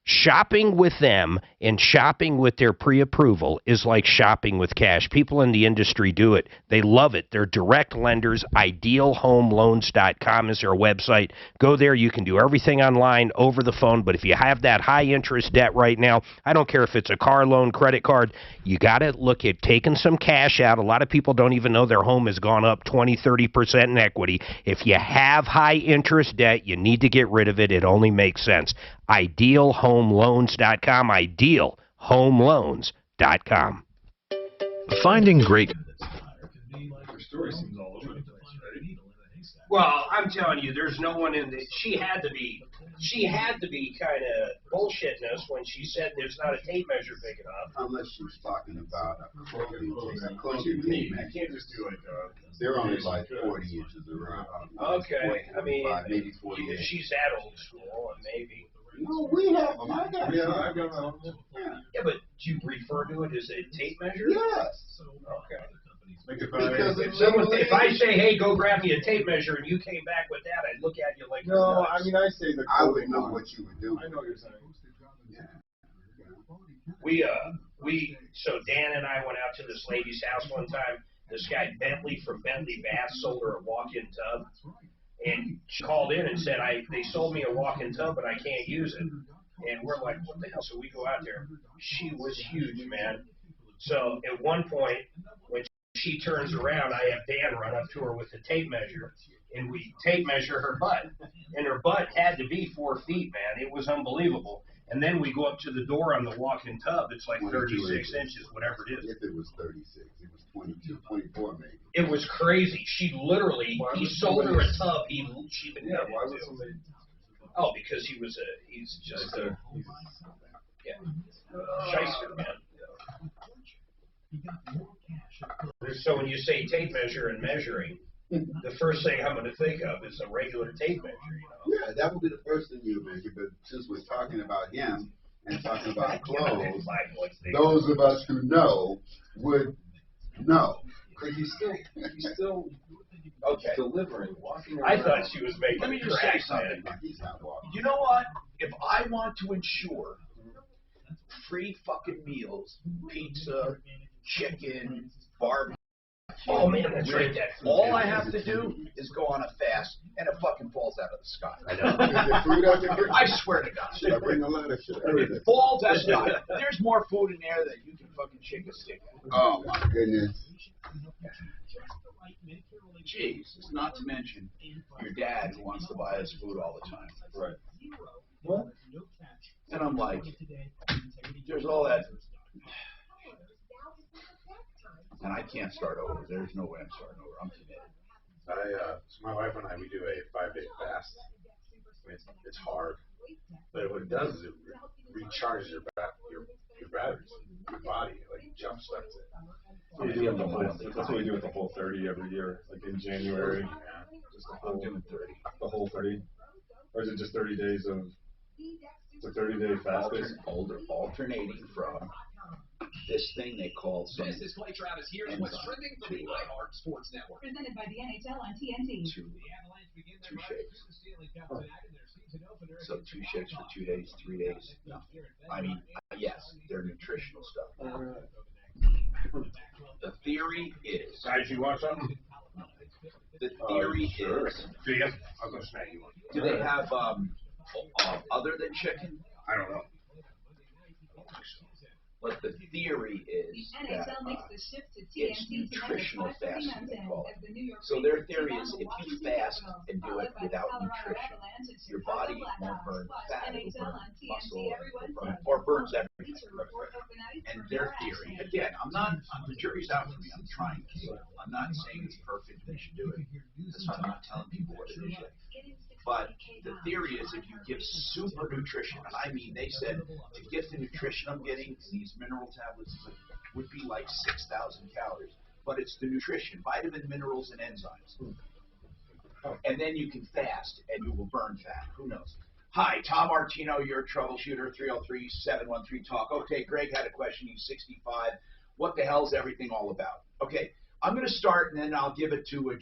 Shopping with them and shopping with their pre-approval is like shopping with cash. People in the industry do it. They love it. They're direct lenders. IdealHomeLoans.com is their website. Go there. You can do everything online, over the phone. But if you have that high-interest debt right now, I don't care if it's a car loan, credit card, you got to look at taking some cash out. A lot of people don't even know their home has gone up 20, 30% in equity. If you have high-interest debt, you need to get rid of it. It only makes sense. IdealHomeLoans.com, IdealHomeLoans.com. Finding great. Well, I'm telling you, there's no one in the. She had to be kind of bullshitting us when she said there's not a tape measure big enough. Unless she was talking about a clothing You can't just do like they're only like 40 inches around. Okay, I mean, maybe 40 inches. she's that old school, and maybe. No, we have them. I got them. I've got them. Yeah, but do you refer to it as a tape measure? Yes. Okay. If I say, hey, go grab me a tape measure, and you came back with that, I'd look at you like, no, nuts. I mean, I say I would know what you would do. I know what you're saying. So Dan and I went out to this lady's house one time. This guy Bentley from Bentley Baths sold her a walk-in tub. And she called in and said, they sold me a walk-in tub, but I can't use it. And we're like, what the hell? So we go out there. She was huge, man. So at one point, when she turns around, I have Dan run up to her with the tape measure, and we tape measure her butt. And her butt had to be 4 feet, man. It was unbelievable. And then we go up to the door on the walk-in tub. It's like 36 inches, whatever it is. If it was 36, it was 22, 24 maybe. It was crazy. She literally, he sold her a tub. She didn't know why would somebody? Oh, because he's just a shyster, man. So when you say tape measure and measuring, the first thing I'm going to think of is a regular tape measure, Yeah, that would be the first thing you would mention, but since we're talking about him and talking about clothes, those of us who know would know. But he's still delivering, walking around. I thought she was making. Let me just say something. You know what? If I want to ensure free fucking meals, pizza, chicken, barbecue. Oh man, that's right. All I have to do is go on a fast, and it fucking falls out of the sky. I know. I swear to God. I bring a lot of shit. It falls out of the sky. There's more food in there than you can fucking shake a stick at. Oh my goodness. Jeez, not to mention your dad who wants to buy us food all the time. Right. What? And I'm like, there's all that. And I can't start over. There's no way I'm starting over. I'm committed. So my wife and I, we do a 5-day fast. I mean, it's hard. But what it does is it recharges your batteries, your body, like jump starts it. That's what we do with the whole 30 every year, like in January. Just I'm doing 30. The whole 30, or is it just 30 days of? It's a 30-day fast. Alternating from this thing they call some. This is Clay Travis. Here's what's trending for the iHeart Sports Network. Presented by the NHL on TNT. Two shakes. So 2 shakes for 2 days, 3 days. No. I mean, yes, they're nutritional stuff. The theory is. Guys, you want something? The theory is. See ya. I'll go snag you one. Do they have other than chicken? I don't know. But the theory is that it's nutritional fasting, they call it. So their theory is if you fast and do it without nutrition, your body won't burn fat, it'll burn muscle, or burns everything. And their theory, again, the jury's out for me, I'm trying to. I'm not saying it's perfect and we should do it. That's why I'm not telling people what it is yet. But the theory is if you give super nutrition, and I mean, they said to get the nutrition I'm getting, these mineral tablets would be like 6,000 calories. But it's the nutrition, vitamin, minerals, and enzymes. And then you can fast, and you will burn fat. Who knows? Hi, Tom Martino, your troubleshooter, 303-713-TALK. Okay, Greg had a question. He's 65. What the hell's everything all about? Okay, I'm going to start, and then I'll give it to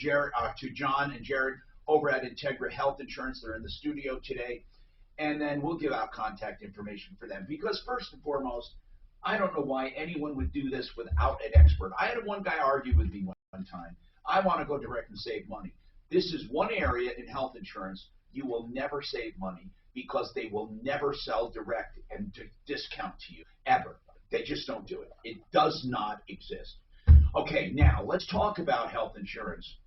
John and Jared over at Integra Health Insurance. They're in the studio today. And then we'll give out contact information for them. Because first and foremost, I don't know why anyone would do this without an expert. I had one guy argue with me one time. I want to go direct and save money. This is one area in health insurance you will never save money because they will never sell direct and discount to you, ever. They just don't do it. It does not exist. Okay, now let's talk about health insurance.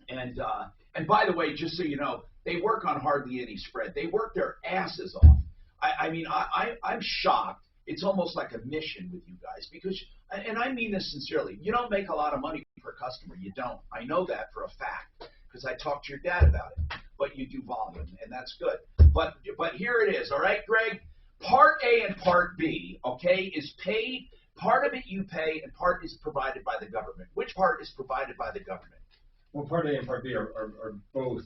And by the way, just so you know, they work on hardly any spread. They work their asses off. I'm shocked. It's almost like a mission with you guys because, and I mean this sincerely, you don't make a lot of money per customer. You don't. I know that for a fact because I talked to your dad about it. But you do volume, and that's good. But here it is, all right, Greg? Part A and Part B, okay, is paid. Part of it you pay, and part is provided by the government. Which part is provided by the government? Well, Part A and Part B are both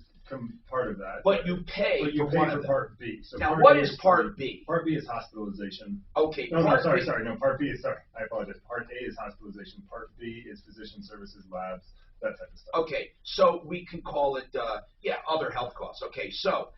part of that. But you pay for Part B. So now, what is Part B? Part B is hospitalization. Okay. No, sorry. No, Part B is, I apologize. Part A is hospitalization. Part B is physician services, labs, that type of stuff. Okay, so we can call it, other health costs. Okay, so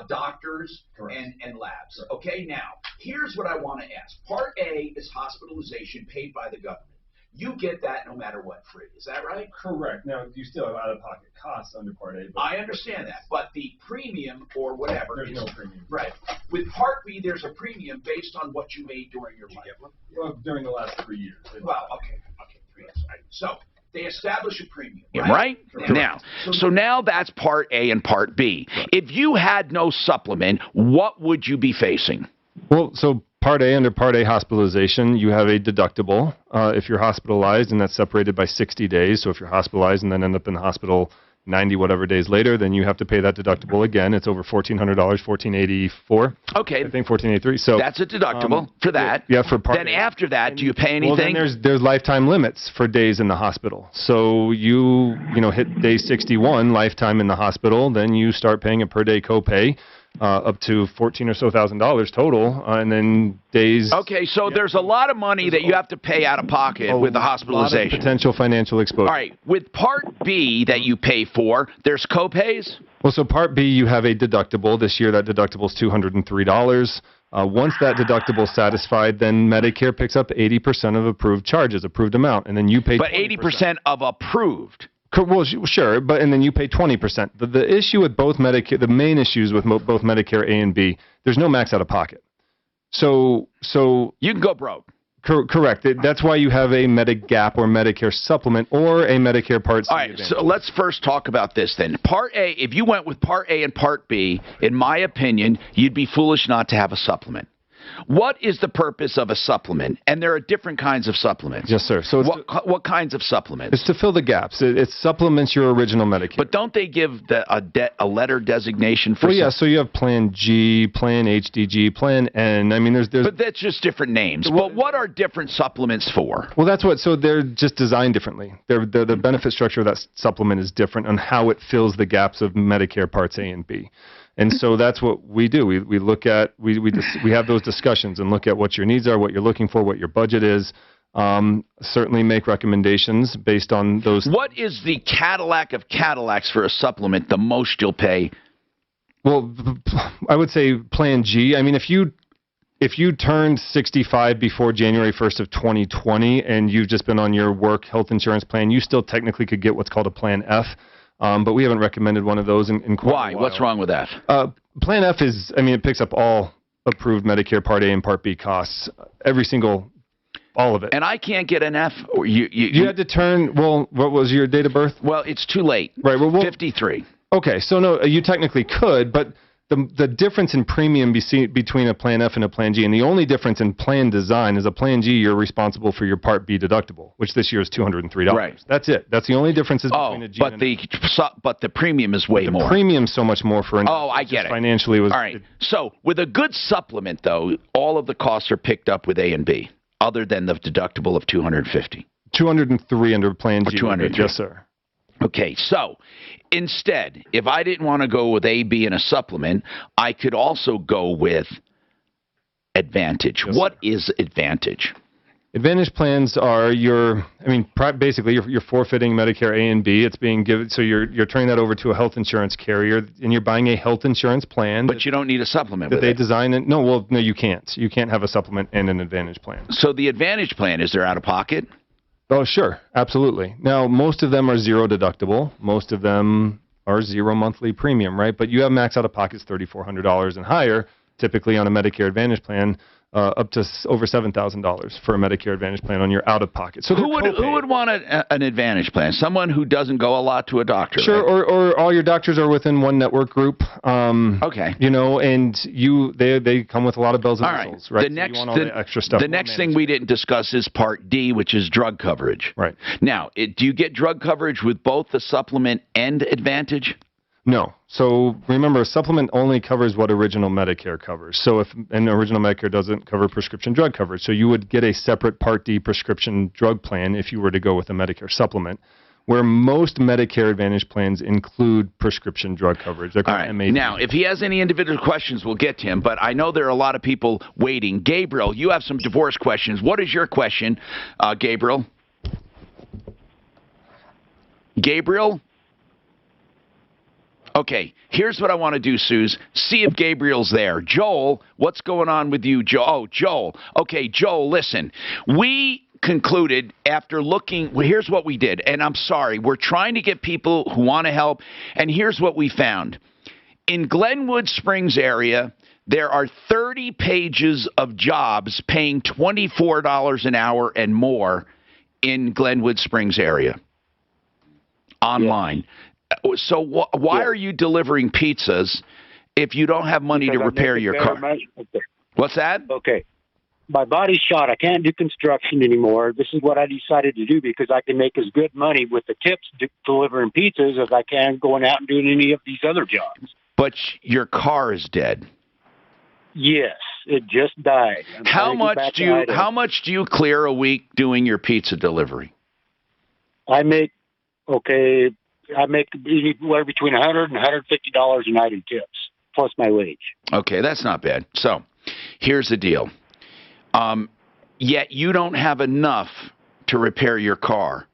doctors and labs. Correct. Okay, now, here's what I want to ask. Part A is hospitalization paid by the government. You get that no matter what, free. Is that right? Correct. Now, you still have out-of-pocket costs under Part A. But I understand that, but the premium or whatever. There's no premium. Right. With Part B, there's a premium based on what you made during your life. Well, during the last 3 years. Well, okay, 3 years. Right. So they establish a premium, right? Now, so now that's Part A and Part B. If you had no supplement, what would you be facing? Well, so Part A, under Part A hospitalization, you have a deductible if you're hospitalized, and that's separated by 60 days. So if you're hospitalized and then end up in the hospital 90 whatever days later, then you have to pay that deductible again. It's over $1,400, $1,484. Okay. I think $1,483. So that's a deductible for that. Yeah, for Part A. Then after that, do you pay anything? Well, then there's lifetime limits for days in the hospital. So you hit day 61, lifetime in the hospital, then you start paying a per day copay. Up to $14,000 or so total, and then days. Okay, so there's a lot of money that you have to pay out of pocket with the hospitalization. A lot of potential financial exposure. All right, with Part B that you pay for, there's copays? Well, so Part B, you have a deductible. This year, that deductible is $203. Once that deductible is satisfied, then Medicare picks up 80% of approved charges, approved amount, and then you pay 20%. But 80% of approved. Well, sure, and then you pay 20%. The issue with both Medicare, the main issues with both Medicare A and B, there's no max out of pocket. So you can go broke. Correct. That's why you have a Medigap or Medicare supplement or a Medicare Part C. All right, advantage. So let's first talk about this then. Part A, if you went with Part A and Part B, in my opinion, you'd be foolish not to have a supplement. What is the purpose of a supplement? And there are different kinds of supplements. Yes, sir. So what kinds of supplements? It's to fill the gaps. It supplements your original Medicare. But don't they give a letter designation for? Well, yeah. So you have Plan G, Plan HDG, Plan N. I mean, there's. But that's just different names. Well, what are different supplements for? Well, that's what. So they're just designed differently. The benefit structure of that supplement is different on how it fills the gaps of Medicare Parts A and B. And so that's what we do. We look at we have those discussions and look at what your needs are, what you're looking for, what your budget is. Certainly make recommendations based on those. What is the Cadillac of Cadillacs for a supplement? The most you'll pay? Well, I would say Plan G. I mean, if you turned 65 before January 1st of 2020 and you've just been on your work health insurance plan, you still technically could get what's called a Plan F. But we haven't recommended one of those in quite a while. What's wrong with that? Plan F is, I mean, it picks up all approved Medicare Part A and Part B costs, all of it. And I can't get an F. You had to turn, well, what was your date of birth? Well, it's too late. Right. Well, 53. Okay, so no, you technically could, but the difference in premium between a Plan F and a Plan G, and the only difference in plan design is a Plan G, you're responsible for your Part B deductible, which this year is $203. Right. That's it. That's the only difference between a G and but the premium is way more. The premium's so much more for an. Oh, I get it. Financially, all right. So with a good supplement, though, all of the costs are picked up with A and B, other than the deductible of $250. 203 under Plan G. 203. Yes, sir. Okay, so instead, if I didn't want to go with A, B, and a supplement, I could also go with Advantage. Yes, what is Advantage? Advantage plans are basically you're forfeiting Medicare A and B. It's being given, so you're turning that over to a health insurance carrier, and you're buying a health insurance plan. But you don't need a supplement that with they it. design it. No, you can't. You can't have a supplement and an Advantage plan. So the Advantage plan, is there out of pocket? Oh, sure. Absolutely. Now, most of them are zero deductible. Most of them are zero monthly premium, right? But you have max out of pockets $3,400 and higher, typically on a Medicare Advantage plan, up to over $7,000 for a Medicare Advantage plan on your out of pocket. So who would want an Advantage plan? Someone who doesn't go a lot to a doctor. Sure, right? or all your doctors are within one network group. Okay. You know, and they come with a lot of bells and all whistles, right? The next, so the extra stuff. The next thing we didn't discuss is Part D, which is drug coverage. Right. Now, do you get drug coverage with both the supplement and Advantage? No. So remember, a supplement only covers what original Medicare covers. So if an original Medicare doesn't cover prescription drug coverage, so you would get a separate Part D prescription drug plan if you were to go with a Medicare supplement, where most Medicare Advantage plans include prescription drug coverage. They're called MAD. Now, if he has any individual questions, we'll get to him, but I know there are a lot of people waiting. Gabriel, you have some divorce questions. What is your question, Gabriel? Gabriel? Okay, here's what I want to do, Suze. See if Gabriel's there. Joel, what's going on with you, Joel? Oh, Joel. Okay, Joel, listen. We concluded after looking, well, here's what we did, and I'm sorry. We're trying to get people who want to help, and here's what we found. In Glenwood Springs area, there are 30 pages of jobs paying $24 an hour and more in Glenwood Springs area online. Yeah. So why are you delivering pizzas if you don't have money to repair your car? Okay. What's that? Okay. My body's shot. I can't do construction anymore. This is what I decided to do because I can make as good money with the tips delivering pizzas as I can going out and doing any of these other jobs. But your car is dead. Yes, it just died. How much do you clear a week doing your pizza delivery? I make anywhere between $100 and $150 a night in tips, plus my wage. Okay, that's not bad. So, here's the deal. Yet you don't have enough to repair your car.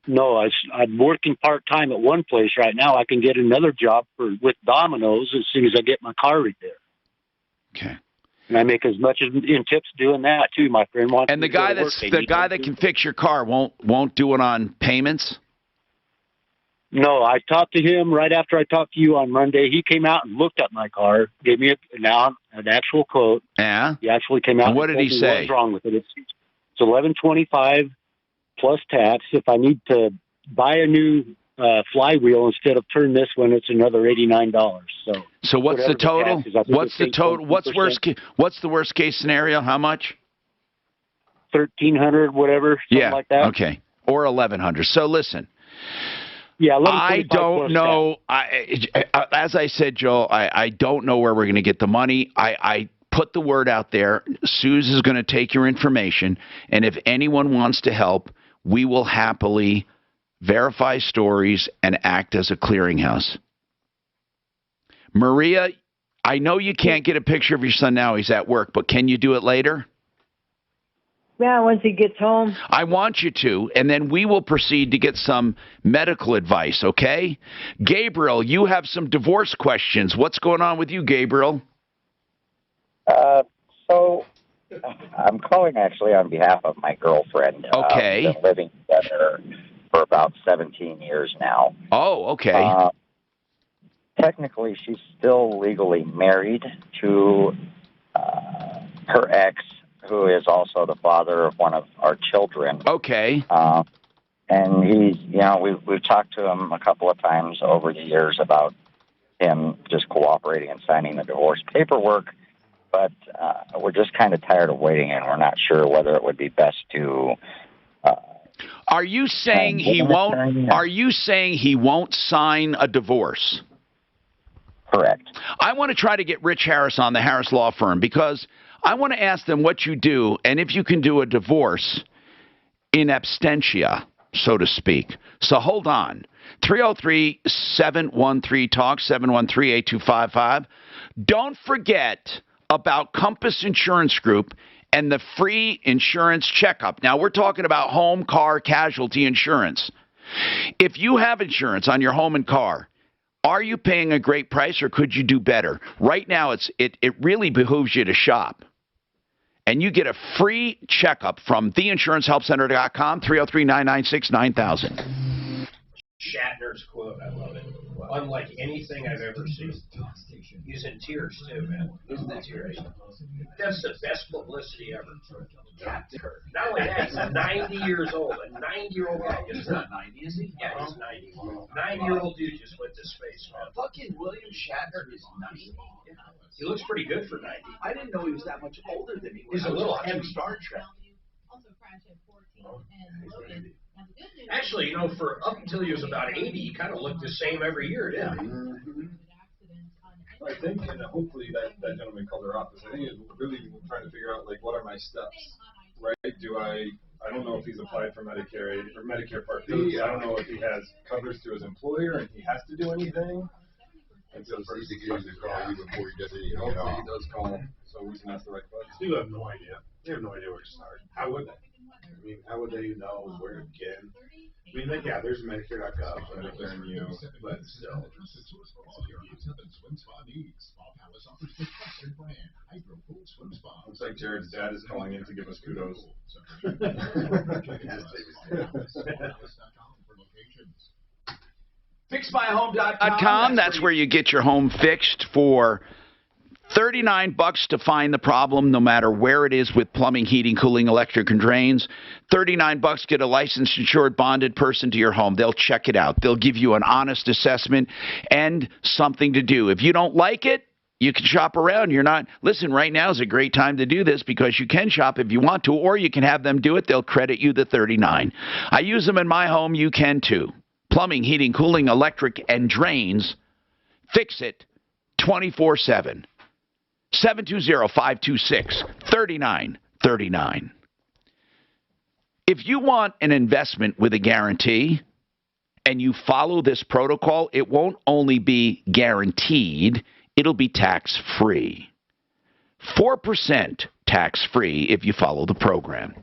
No, I'm working part-time at one place right now. I can get another job with Domino's as soon as I get my car repaired. Okay. And I make as much in tips doing that, too. My friend wants and the guy that can fix your car won't do it on payments? No, I talked to him right after I talked to you on Monday. He came out and looked at my car, gave me an actual quote. Yeah? He actually came out and what did he say? What's wrong with it? It's $11.25 plus tax. If I need to buy a new flywheel instead of turn this one. It's another $89. So what's the total? What's the total? What's the worst case scenario? How much? 1,300, whatever. Something like that. Okay. Or 1,100. So listen. Yeah, I don't know. As I said, Joel, I don't know where we're going to get the money. I put the word out there. Suze is going to take your information, and if anyone wants to help, we will happily verify stories and act as a clearinghouse. Maria, I know you can't get a picture of your son now. He's at work, but can you do it later? Yeah, once he gets home. I want you to, and then we will proceed to get some medical advice, okay? Gabriel, you have some divorce questions. What's going on with you, Gabriel? So I'm calling actually on behalf of my girlfriend. Okay. We've been living together for about 17 years now. Oh, okay. Technically, she's still legally married to her ex, who is also the father of one of our children. Okay. And he's, we've talked to him a couple of times over the years about him just cooperating and signing the divorce paperwork, but we're just kind of tired of waiting, and we're not sure whether it would be best to. Are you saying he won't? Are you saying he won't sign a divorce? Correct. I want to try to get Rich Harris on the Harris Law Firm because I want to ask them what you do and if you can do a divorce in absentia, so to speak. So hold on. 303-713-TALK, 713-8255. Don't forget about Compass Insurance Group and the free insurance checkup. Now, we're talking about home, car, casualty insurance. If you have insurance on your home and car, are you paying a great price or could you do better? Right now, it really behooves you to shop. And you get a free checkup from theinsurancehelpcenter.com, 303-996-9000. Shatner's quote, I love it. Unlike anything I've ever seen. He's in tears too, man. He's in tears. That's the best publicity ever. Not only that, he's 90 years old. A 90-year-old guy. He's not 90, is he? Yeah, he's 90. 90-year-old dude just went to space, man. Fucking William Shatner is 90. He looks pretty good for 90. I didn't know he was that much older than he was. He's a little heavy. Star Trek. Actually, for up until he was about 80, he kind of looked the same every year, didn't he? I think, and hopefully that gentleman called her office. I think it's really trying to figure out, what are my steps, right? I don't know if he's applied for Medicare or Medicare Part B. I don't know if he has coverage through his employer and he has to do anything. And so first, he gives the call you before he does anything. Hopefully he does call him, so we can ask the right questions. You have no idea. They have no idea where to start. How would they? How would they know where to begin? There's Medicare.gov, Medicare and you, but still. Looks like Jared's dad is calling in to give us kudos. FixMyHome.com, that's where you get your home fixed for $39 to find the problem, no matter where it is with plumbing, heating, cooling, electric, and drains. $39, get a licensed, insured, bonded person to your home. They'll check it out. They'll give you an honest assessment and something to do. If you don't like it, you can shop around. Listen, right now is a great time to do this because you can shop if you want to, or you can have them do it. They'll credit you the $39. I use them in my home. You can too. Plumbing, heating, cooling, electric, and drains. Fix it 24/7. 720-526-3939. If you want an investment with a guarantee and you follow this protocol, it won't only be guaranteed, it'll be tax-free. 4% tax-free if you follow the program.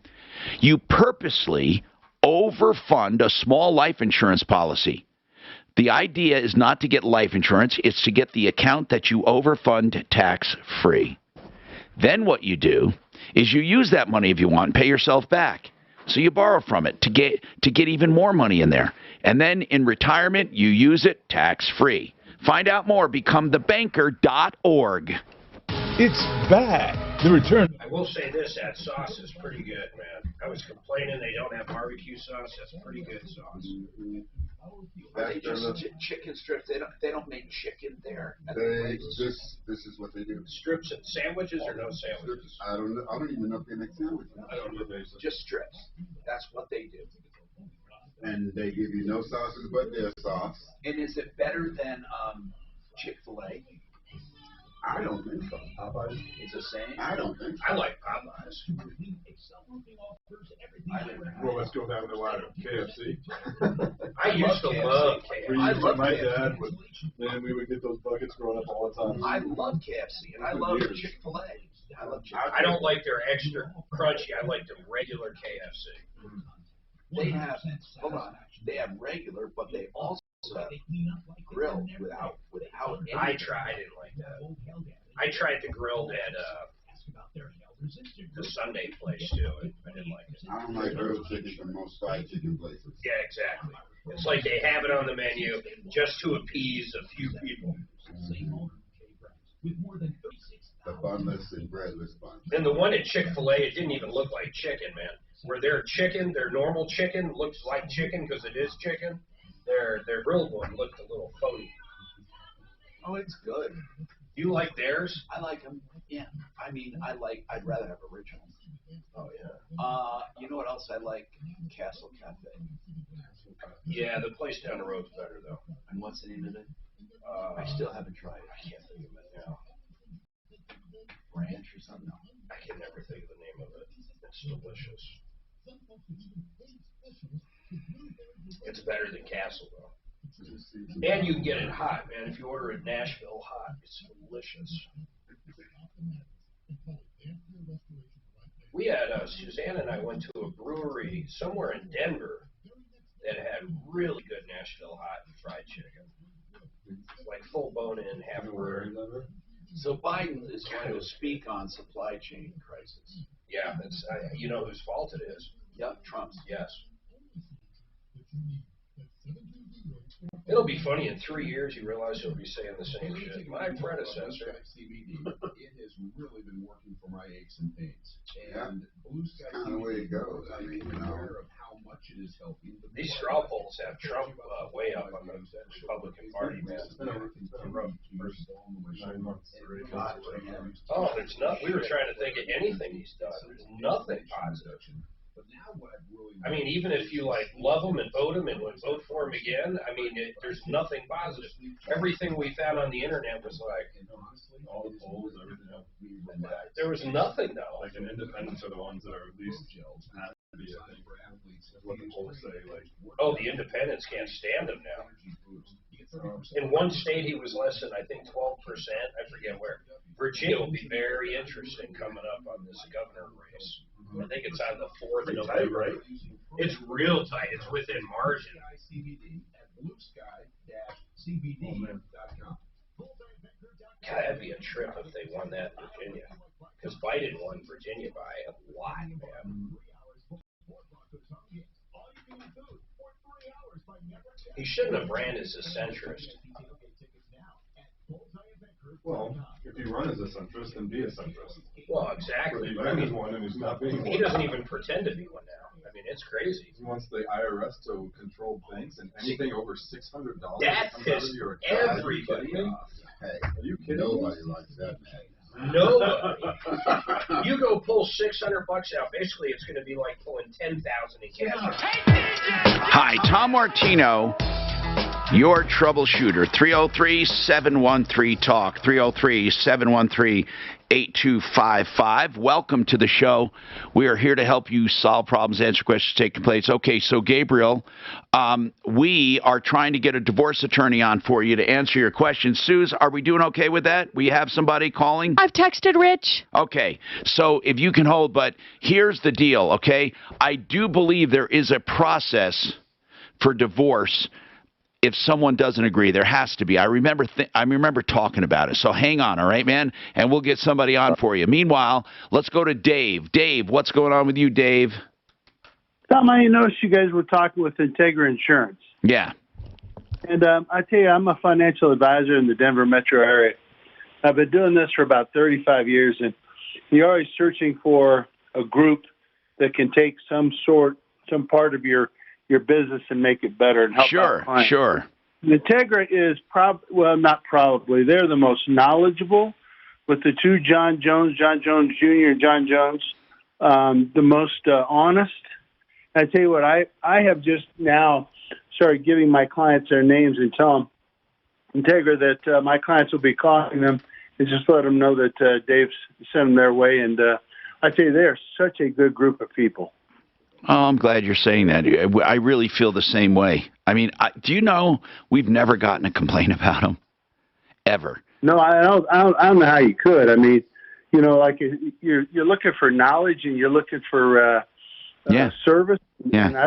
You purposely overfund a small life insurance policy. The idea is not to get life insurance, it's to get the account that you overfund tax-free. Then what you do is you use that money if you want and pay yourself back. So you borrow from it to get even more money in there. And then in retirement, you use it tax-free. Find out more, becomethebanker.org. It's back. The return. I will say this, that sauce is pretty good, man. I was complaining they don't have barbecue sauce. That's pretty good sauce. Are they just chicken strips? They don't make chicken there. This is what they do. Strips and sandwiches or no sandwiches? I don't even know if they make sandwiches. I don't know. Just strips. That's what they do. And they give you no sauces but their sauce. And is it better than Chick-fil-A? I don't think so. Popeyes? It's the same? I don't think so. I like Popeyes. Well, let's go down the ladder. KFC. I used to love KFC. My dad would, man, we would get those buckets growing up all the time. I love KFC, and I love Chick-fil-A. I love Chick-fil-A. I don't like their extra crunchy. I like the regular KFC. They have, hold on, they have regular, but they also have grilled without any. I didn't like that. I tried the grilled at the Sunday place too. I didn't like it. I don't like grilled chicken from most fried chicken places. Yeah, exactly. It's like they have it on the menu just to appease a few people. The bunless and breadless bun. And the one at Chick-fil-A, it didn't even look like chicken, man. Where their chicken, their normal chicken, looks like chicken because it is chicken. Their grilled one looked a little phony. Oh, it's good. You like theirs? I like them. Yeah. I mean, I'd rather have original. Oh yeah. You know what else I like? Castle Cafe. Yeah, the place down the road's better though. And what's the name of it? I still haven't tried it. I can't think of it now. Ranch or something? I can never think of the name of it. It's delicious. It's better than Castle though. And you can get it hot, man. If you order it Nashville hot, it's delicious. We had, Suzanne and I went to a brewery somewhere in Denver that had really good Nashville hot fried chicken. Like full bone in, half word. So Biden is going to speak on supply chain crisis. Yeah, that's you know whose fault it is. Yep, Trump's. Yes. It'll be funny in 3 years. You realize he'll be saying the same shit. My predecessor. CBD. It has really been working for my aches and pains. And Blue Sky That's kind of the way it goes. I mean, you know. aware of how much it is helping. These straw polls have Trump way up on the Republican Party, man. Oh, there's not. We were trying to think of anything he's done. There's nothing positive. I mean, even if you like love him and vote him and would vote for him again, I mean, there's nothing positive. Everything we found on the internet was like, all the polls, everything else. there was nothing though. Like, an independents are the ones that are least happy, I think. What the polls say, like. Oh, the independents can't stand him now. In one state, he was less than, I think, 12%. I forget where. Virginia will be very interesting coming up on this governor race. I think it's on the 4th of November. Right? It's real tight. It's within margin. God, that'd be a trip if they won that in Virginia. Because Biden won Virginia by a lot, man. He shouldn't have ran as a centrist. Well, if you run as a centrist, then be a centrist. Well, exactly. He ran as one and he's not being one. He doesn't even pretend to be one now. I mean, it's crazy. He wants the IRS to control banks and anything over $600. That pissed everybody off. Hey, are you kidding? Nobody likes that, man. Nobody. You go pull $600 out. Basically, it's going to be like pulling 10,000 in cash. Hi, Tom Martino, your troubleshooter. 303-713-TALK. 303-713-8255. Welcome to the show. We are here to help you solve problems, answer questions taking place. Okay, so Gabriel, we are trying to get a divorce attorney on for you to answer your questions. Suze, are we doing okay with that? We have somebody calling? I've texted Rich. Okay, so if you can hold, but here's the deal, okay? I do believe there is a process for divorce. If someone doesn't agree, there has to be. I remember talking about it. So hang on, all right, man? And we'll get somebody on for you. Meanwhile, let's go to Dave. Dave, what's going on with you, Dave? Tom, I noticed you guys were talking with Integra Insurance. Yeah. And I tell you, I'm a financial advisor in the Denver metro area. I've been doing this for about 35 years. And searching for a group that can take some part of your business and make it better and help out clients. Sure. Integra is not probably. They're the most knowledgeable with the two John Jones Jr. and John Jones, the most honest. I tell you what, I have just now started giving my clients their names and tell them, Integra, that my clients will be calling them and just let them know that Dave's sent them their way. And I tell you, they are such a good group of people. Oh, I'm glad you're saying that. I really feel the same way. I mean, do you know we've never gotten a complaint about them, ever? No, I don't know how you could. I mean, like you're looking for knowledge and you're looking for service. Yeah. And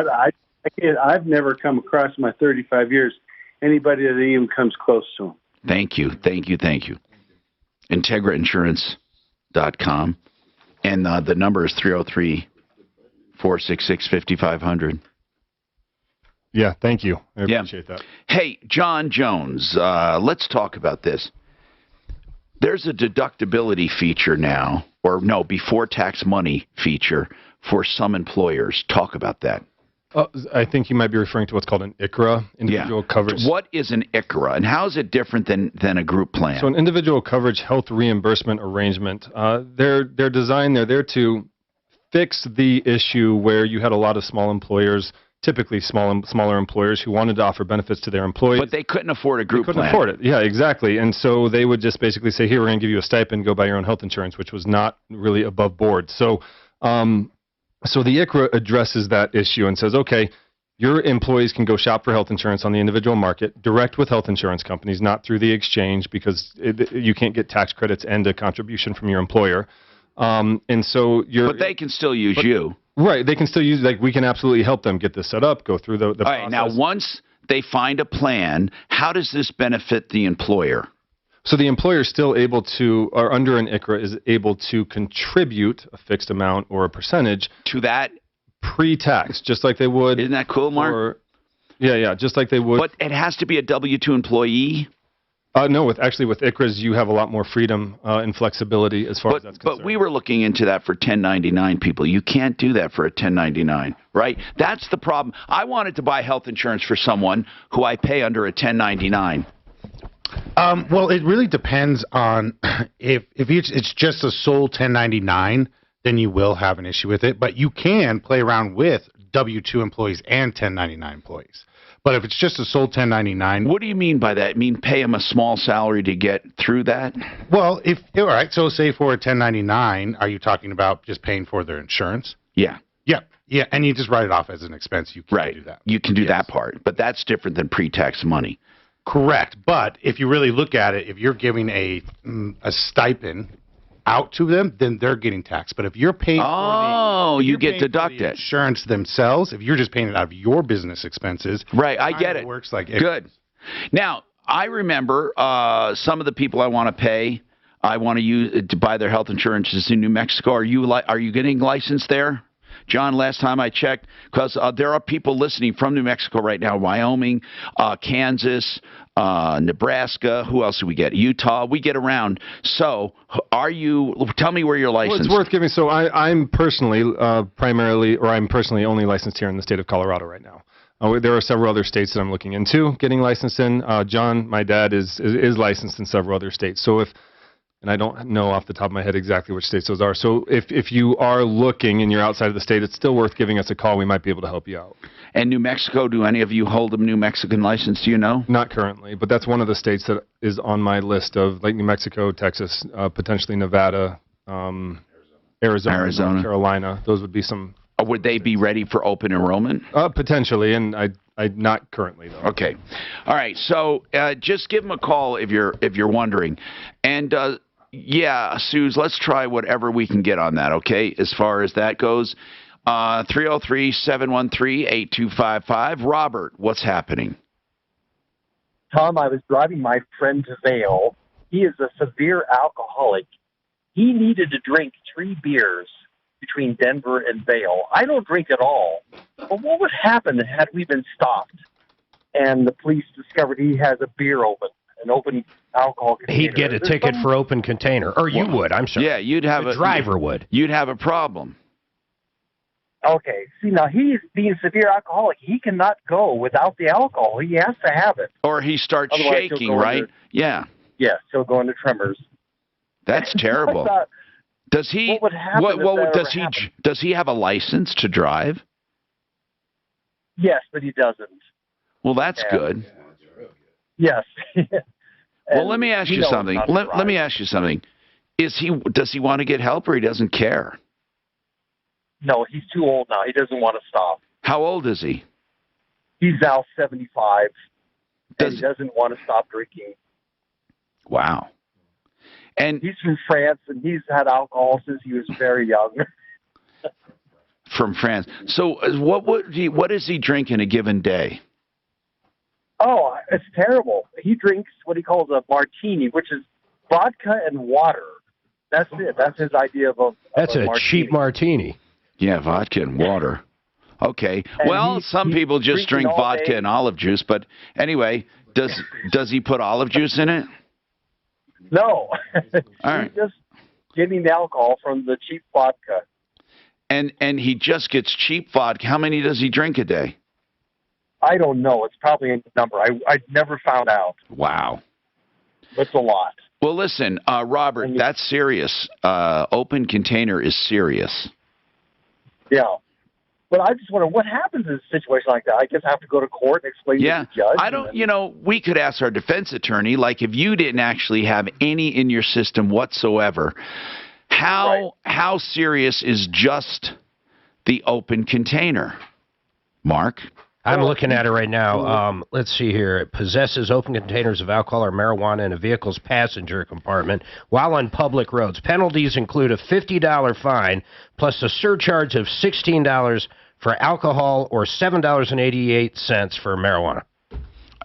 I've never come across in my 35 years anybody that even comes close to them. Thank you. IntegraInsurance.com, and the number is 303-466-5500. Yeah, thank you. I appreciate that. Hey, John Jones, let's talk about this. There's a deductibility feature now, before tax money feature for some employers. Talk about that. I think you might be referring to what's called an ICRA, individual coverage. What is an ICRA, and how is it different than a group plan? So an individual coverage health reimbursement arrangement, they're designed, they're there to fix the issue where you had a lot of small employers, typically smaller employers, who wanted to offer benefits to their employees. But they couldn't afford a group plan. They couldn't afford it. Yeah, exactly. And so they would just basically say, here, we're going to give you a stipend, go buy your own health insurance, which was not really above board. So so the ICRA addresses that issue and says, okay, your employees can go shop for health insurance on the individual market, direct with health insurance companies, not through the exchange, because you can't get tax credits and a contribution from your employer. And so But they can still use you. Right. They can still use, we can absolutely help them get this set up, go through the process. All right. Now, once they find a plan, how does this benefit the employer? So the employer is still able to, or under an ICRA, is able to contribute a fixed amount or a percentage to that pre-tax, just like they would. Isn't that cool, Mark? Just like they would. But it has to be a W-2 employee? No, with ICRAs, you have a lot more freedom and flexibility as far as that's concerned. But we were looking into that for 1099 people. You can't do that for a 1099, right? That's the problem. I wanted to buy health insurance for someone who I pay under a 1099. Well, it really depends on if it's just a sole 1099, then you will have an issue with it. But you can play around with W-2 employees and 1099 employees. But if it's just a sole 1099... What do you mean by that? Mean pay them a small salary to get through that? Well, all right, so say for a 1099, are you talking about just paying for their insurance? Yeah. Yeah, and you just write it off as an expense. You can do that. You can do that part, but that's different than pre-tax money. Correct, but if you really look at it, if you're giving a stipend out to them, then they're getting taxed. But if you're paying you get deducted. For the insurance themselves, if you're just paying it out of your business expenses. Right, I get it. It works like good. Now, I remember some of the people I want to pay, I want to use to buy their health insurance is in New Mexico. Are you getting licensed there? John, last time I checked, because there are people listening from New Mexico right now, Wyoming, Kansas, Nebraska. Who else do we get? Utah. We get around. So tell me where you're licensed. Well, it's worth giving. So I'm personally I'm personally only licensed here in the state of Colorado right now. There are several other states that I'm looking into getting licensed in. John, my dad, is licensed in several other states. So and I don't know off the top of my head exactly which states those are. So if you are looking and you're outside of the state, it's still worth giving us a call. We might be able to help you out. And New Mexico, do any of you hold a New Mexican license? Do you know? Not currently, but that's one of the states that is on my list of, like, New Mexico, Texas, potentially Nevada, Arizona, North Carolina. Those would be some. Would they be ready for open enrollment? Potentially, and I not currently though. Okay, all right. So just give them a call if you're wondering, and. Yeah, Suze, let's try whatever we can get on that, okay, as far as that goes. 303-713-8255. Robert, what's happening? Tom, I was driving my friend to Vail. He is a severe alcoholic. He needed to drink 3 beers between Denver and Vail. I don't drink at all. But what would happen had we been stopped and the police discovered he has a beer open an open alcohol container. He'd get a There's ticket some- for open container, or you would. I'm sorry. Yeah, you'd have the driver would. You'd have a problem. Okay, see, now he's being severe alcoholic. He cannot go without the alcohol. He has to have it. Or he starts Otherwise, he'll shaking, go right? into- Yeah. Yes, he'll go into tremors. That's terrible. I thought, Does he? What would happen if that does ever he? happened? Does he have a license to drive? Yes, but he doesn't. Well, that's And- good. Yes. Well, let me ask he you knows something. not to Let drive. me ask you something. Does he want to get help, or he doesn't care? No, he's too old now. He doesn't want to stop. How old is he? He's now 75, and he doesn't want to stop drinking. Wow. And he's from France, and he's had alcohol since he was very young. From France. So, what does he drink in a given day? Oh, it's terrible. He drinks what he calls a martini, which is vodka and water. That's it. That's his idea of That's a martini. cheap martini. Yeah, vodka and water. Okay. And Well, some people just drinking drink all vodka day. and olive juice, but anyway, does he put olive juice in it? No. All right. He's just getting the alcohol from the cheap vodka. And he just gets cheap vodka. How many does he drink a day? I don't know. It's probably a number. I never found out. Wow. It's a lot. Well, listen, Robert, that's serious. Open container is serious. Yeah. But I just wonder what happens in a situation like that. I guess I have to go to court and explain Yeah, to the judge. I don't. We could ask our defense attorney, like if you didn't actually have any in your system whatsoever, how serious is just the open container, Mark? I'm looking at it right now. Let's see here. It possesses open containers of alcohol or marijuana in a vehicle's passenger compartment while on public roads. Penalties include a $50 fine plus a surcharge of $16 for alcohol or $7.88 for marijuana.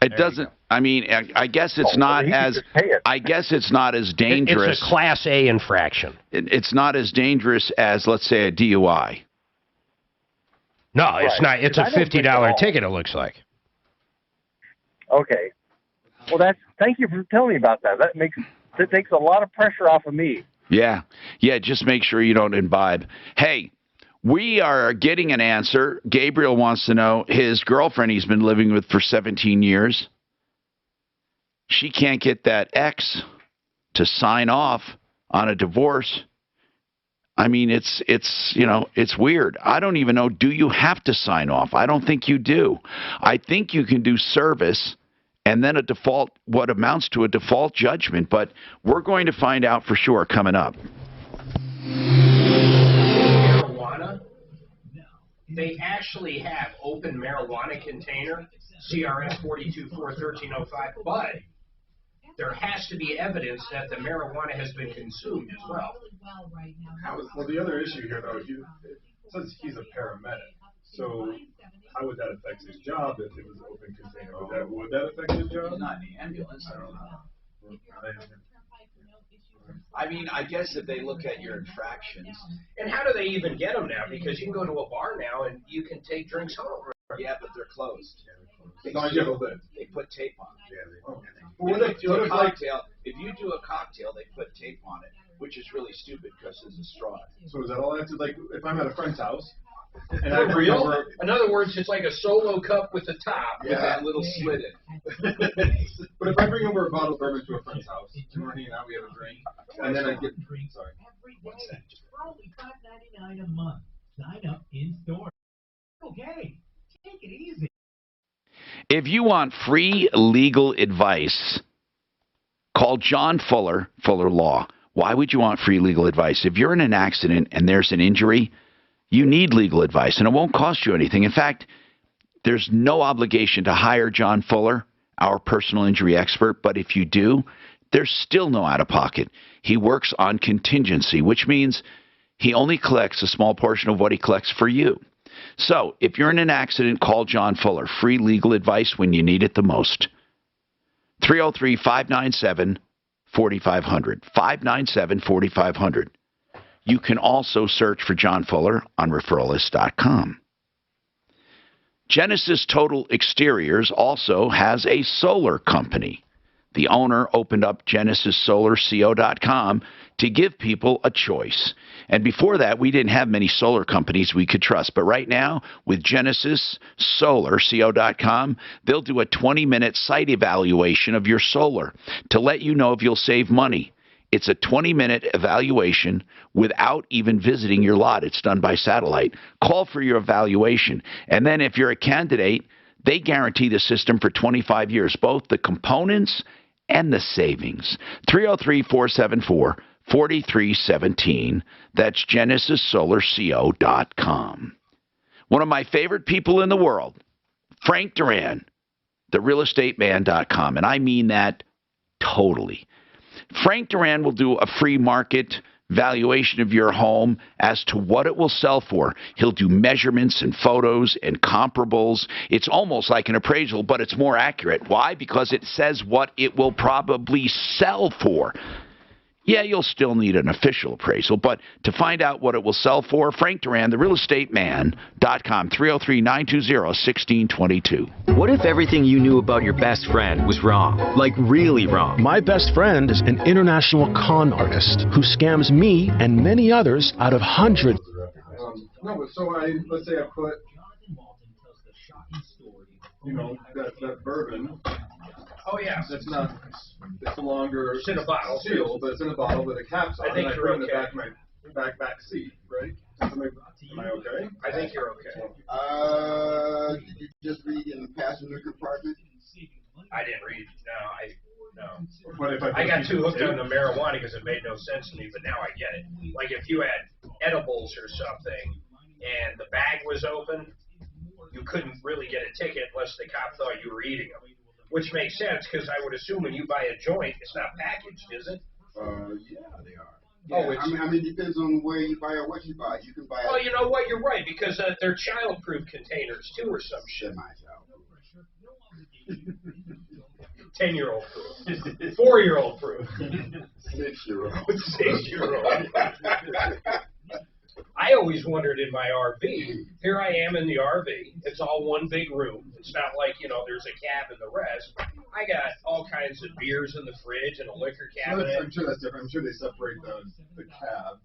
It doesn't. I mean, I guess it's not as. I guess it's not as dangerous. It's a Class A infraction. It's not as dangerous as, let's say, a DUI. No, it's not. It's a $50 ticket, it looks like. Okay. Well, thank you for telling me about that. That takes a lot of pressure off of me. Yeah. Just make sure you don't imbibe. Hey, we are getting an answer. Gabriel wants to know his girlfriend he's been living with for 17 years. She can't get that ex to sign off on a divorce. I mean, it's weird. I don't even know. Do you have to sign off? I don't think you do. I think you can do service and then what amounts to a default judgment. But we're going to find out for sure coming up. Marijuana, they actually have open marijuana container, CRS 424-1305, but there has to be evidence that the marijuana has been consumed as well. Well, the other issue here, though, it says he's a paramedic. So how would that affect his job if it was an open container? Would that affect his job? He's not in the ambulance. I don't know. I mean, I guess if they look at your infractions. And how do they even get them now? Because you can go to a bar now and you can take drinks home. Yeah, but they're closed. They put tape on it. If you do a cocktail, they put tape on it, which is really stupid because there's a straw. So is that all I have to, like, if I'm at a friend's house, and I bring over... In other words, it's like a solo cup with the top with that little slit in. But if I bring over a bottle of bourbon to a friend's house, and we're hanging out, we have a drink, and then I get... Sorry. What's that? For only $5.99 a month. Sign up in store. Okay, take it easy. If you want free legal advice, call John Fuller, Fuller Law. Why would you want free legal advice? If you're in an accident and there's an injury, you need legal advice, and it won't cost you anything. In fact, there's no obligation to hire John Fuller, our personal injury expert, but if you do, there's still no out-of-pocket. He works on contingency, which means he only collects a small portion of what he collects for you. So, if you're in an accident, call John Fuller. Free legal advice when you need it the most. 303-597-4500. 597-4500. You can also search for John Fuller on referralist.com. Genesis Total Exteriors also has a solar company. the owner opened up GenesisSolarCO.com to give people a choice. And before that, we didn't have many solar companies we could trust. But right now, with GenesisSolarCO.com, they'll do a 20-minute site evaluation of your solar to let you know if you'll save money. It's a 20-minute evaluation without even visiting your lot. It's done by satellite. Call for your evaluation. And then if you're a candidate, they guarantee the system for 25 years, both the components and the savings. 303-474-4317. That's GenesisSolarCO.com. One of my favorite people in the world, Frank Duran, therealestateman.com. And I mean that totally. Frank Duran will do a free market valuation of your home as to what it will sell for. He'll do measurements and photos and comparables. It's almost like an appraisal, but it's more accurate. Why? Because it says what it will probably sell for. Yeah, you'll still need an official appraisal, but to find out what it will sell for, Frank Duran, therealestateman.com, 303-920-1622. What if everything you knew about your best friend was wrong? Like really wrong? My best friend is an international con artist who scams me and many others out of hundreds. No, but so let's say I put, that bourbon. Oh yeah. It's no longer it's in a bottle sealed, but it's in a bottle with a cap's on. I think you're in the okay. back seat, right? Am I okay? I think you're okay. Did you just read in the passenger compartment? I didn't read. No. What if I got too hooked on the marijuana because it made no sense to me, but now I get it. Like if you had edibles or something and the bag was open, you couldn't really get a ticket unless the cop thought you were eating them. Which makes sense because I would assume when you buy a joint, it's not packaged, is it? Yeah, they are. Oh, Yeah, I mean, it depends on where you buy or what you buy. You can buy. Well, you know what? You're right because they're child-proof containers too, or some shit. 10-year-old proof, 4-year-old proof, 6-year-old, 6-year-old. I always wondered in my RV, here I am in the RV, it's all one big room. It's not like, there's a cab and the rest. I got all kinds of beers in the fridge and a liquor cabinet. I'm sure that's different. I'm sure they separate the cab.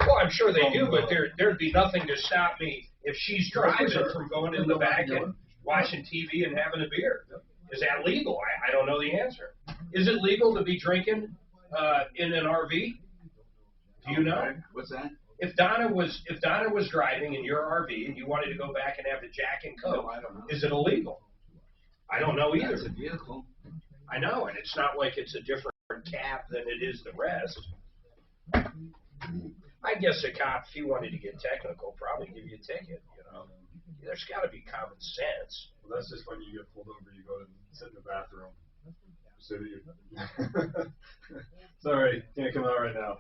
Well, I'm sure they do, but there'd be nothing to stop me if she's driving from going in the back and watching TV and having a beer. Is that legal? I don't know the answer. Is it legal to be drinking in an RV? Do you know? What's that? If Donna was driving in your RV and you wanted to go back and have a Jack and Coke, no, I don't know. Is it illegal? I don't know either. It's a vehicle. I know, and it's not like it's a different cab than it is the rest. I guess a cop, if he wanted to get technical, probably give you a ticket. There's got to be common sense. Well, that's just when you get pulled over. You go and sit in the bathroom. Sorry, can't come out right now.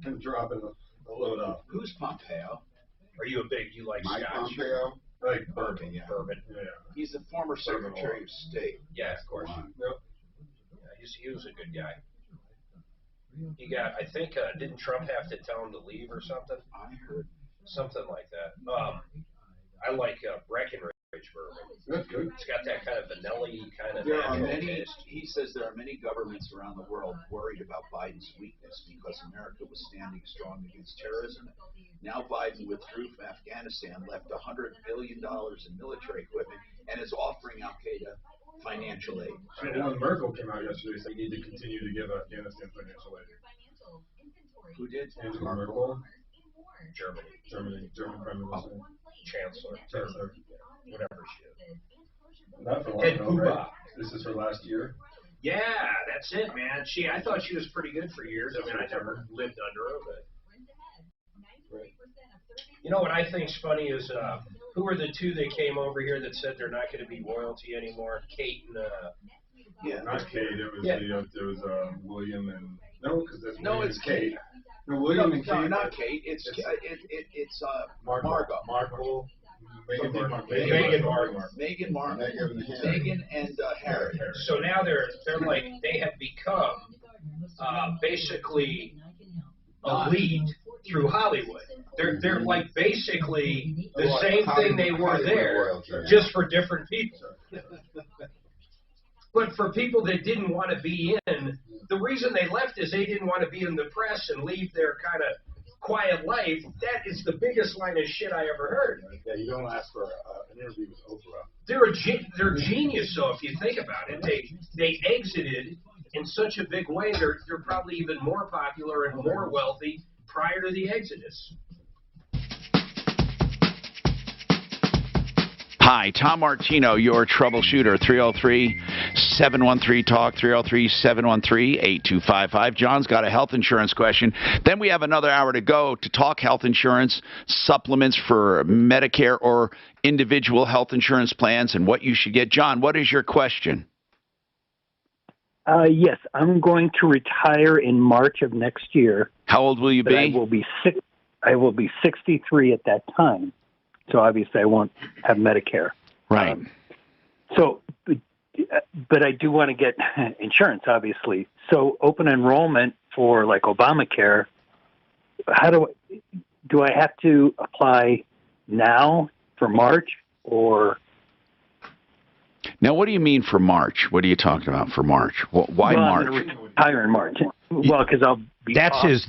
I'm dropping a load off. Who's Pompeo? Are you you like Mike Scotch? Pompeo? Like Bourbon, yeah. Bourbon. Yeah. He's the former Secretary of State. Yeah, of course. Yep. Yeah, he was a good guy. He got, I think, didn't Trump have to tell him to leave or something? I heard something like that. I like Breckenridge bourbon. That's good. It's got that kind of vanilla-y kind of. There are many. He says there are many governments around the world worried about Biden's weakness because America was standing strong against terrorism. Now Biden withdrew from Afghanistan, left $100 billion in military equipment, and is offering Al Qaeda financial aid. When Merkel came out yesterday, said we need to continue to give Afghanistan financial aid. Who did? Angela Merkel. German Prime Minister. Chancellor. Whatever she is. Not for long, though, right? This is her last year. Yeah, that's it, man. I thought she was pretty good for years. I mean, I never lived under her, but. You know what I think's funny is who were the two that came over here that said they're not going to be royalty anymore? Kate and yeah, not Kate. It was there was William and it's Kate. No, William and Kate. No, not Kate. It's Margot. Markle. Meghan Markle. Meghan and Harry. So now they're like they have become basically elite through Hollywood. They're like basically the same thing they were there, just for different people. But for people that didn't want to be in, the reason they left is they didn't want to be in the press and leave their kind of quiet life. That is the biggest line of shit I ever heard. Yeah, you don't ask for an interview with Oprah. They're genius, though, if you think about it. They exited in such a big way. They're probably even more popular and more wealthy prior to the exodus. Hi, Tom Martino, your troubleshooter, 303-713-TALK, 303-713-8255. John's got a health insurance question. Then we have another hour to go to talk health insurance, supplements for Medicare or individual health insurance plans, and what you should get. John, what is your question? Yes, I'm going to retire in March of next year. How old will you be? I will be 63 at that time. So obviously I won't have Medicare. Right. But I do want to get insurance, obviously. So open enrollment for like Obamacare, how do I have to apply now for March or? Now, what do you mean for March? What are you talking about for March? Why March? I'm going to retire in March. Well, because I'll be that's his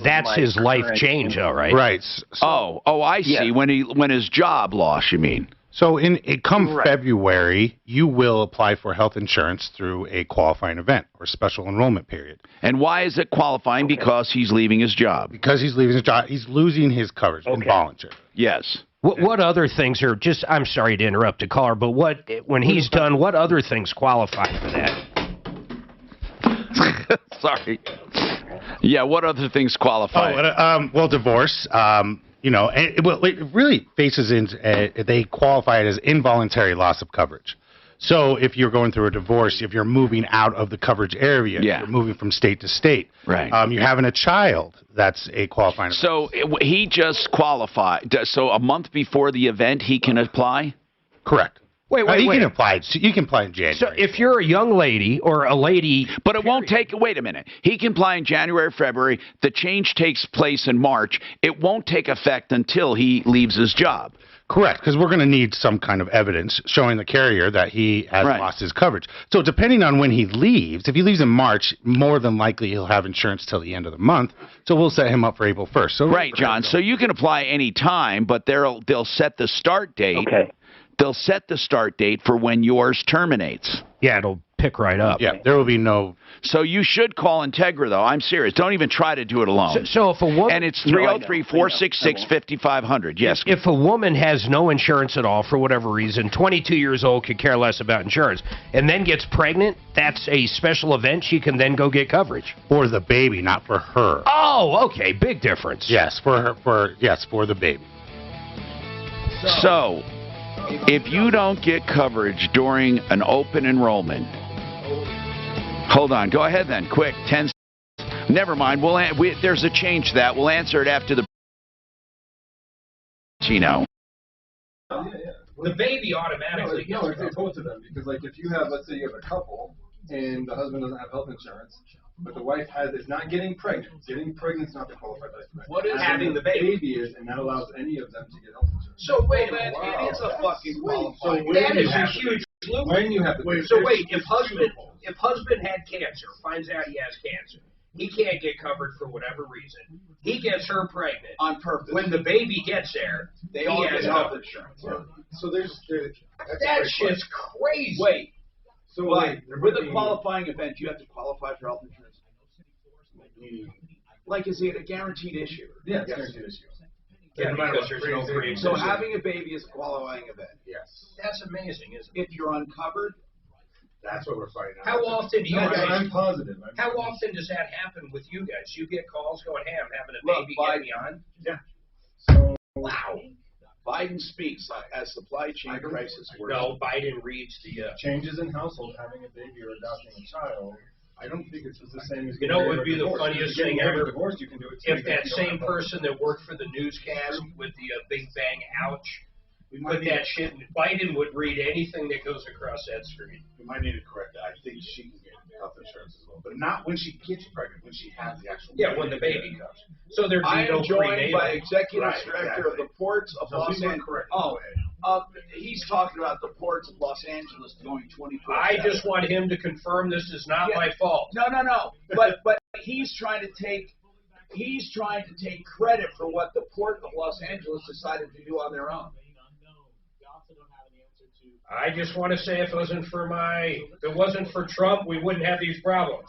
life change, though, right? Right. So, I see. Yeah. When his job lost, you mean? So come February, you will apply for health insurance through a qualifying event or special enrollment period. And why is it qualifying? Okay. Because he's leaving his job. Because he's leaving his job. He's losing his coverage involuntary. Yes. What other things are just, I'm sorry to interrupt the caller, but when he's done, what other things qualify for that? Sorry. Yeah, what other things qualify? Well, divorce. It really faces they qualify it as involuntary loss of coverage. So if you're going through a divorce, if you're moving out of the coverage area, you're moving from state to state, right? You're having a child, that's a qualifying event. So he just qualified. So a month before the event, he can apply? Correct. Wait. You can apply in January. So if you're a young lady or a lady... But it won't take... Wait a minute. He can apply in January, February. The change takes place in March. It won't take effect until he leaves his job. Correct, because we're going to need some kind of evidence showing the carrier that he has lost his coverage. So depending on when he leaves, if he leaves in March, more than likely he'll have insurance till the end of the month. So we'll set him up for April 1st. So right, John. So you can apply any time, but they'll set the start date. Okay. They'll set the start date for when yours terminates. Yeah, it'll pick right up. Yeah, there will be no... So you should call Integra, though. I'm serious. Don't even try to do it alone. So if a woman... And it's 303-466-5500. Yes. If a woman has no insurance at all for whatever reason, 22 years old, could care less about insurance, and then gets pregnant, that's a special event. She can then go get coverage. For the baby, not for her. Oh, okay. Big difference. Yes, for her. For the baby. So if you don't get coverage during an open enrollment, hold on. Go ahead then. Quick. 10. Never mind. There's a change to that. We'll answer it after the. The baby automatically gets it's both of them, because like if you have, let's say you have a couple and the husband doesn't have health insurance, but the wife is not getting pregnant. Getting pregnant is not the qualified life. What is having the baby is, and that allows any of them to get health insurance. So wait a minute, it is a fucking qualified. That is a huge loop. When you have the baby. So wait, if husband had cancer, finds out he has cancer, he can't get covered for whatever reason. He gets her pregnant on purpose. When the baby gets there, they all get health insurance. So there's that shit's crazy. Wait. So with a qualifying event, you have to qualify for health insurance. Like, is it a guaranteed issue? Yeah, it's a guaranteed issue. Yeah, because there's no pre-existing. So having a baby is a qualifying event. Yes. That's amazing, isn't it? If you're uncovered, that's what we're fighting out. How often do you guys? I'm positive. How often does that happen with you guys? You get calls going, "Hey, I'm having a baby. Get me on." Yeah. So wow. Biden speaks as supply chain crisis works. No, Biden reads the changes in household, having a baby or adopting a child. I don't think it's the same as you know what would be the funniest thing ever? Divorced, you can do it if that same person that worked for the newscast with the Big Bang ouch put that shit in, Biden would read anything that goes across that screen. We might need to correct that. I think she can get health insurance as well, but not when she gets pregnant, when she has the actual baby. When the baby comes. So there'd be I am no joined prenatal. by Executive Director of the Ports of Los Angeles. Correct. He he's talking about the ports of Los Angeles going 24/7. I just want him to confirm this is not my fault. No. But he's trying to take credit for what the port of Los Angeles decided to do on their own. I just want to say if it wasn't for Trump, we wouldn't have these problems.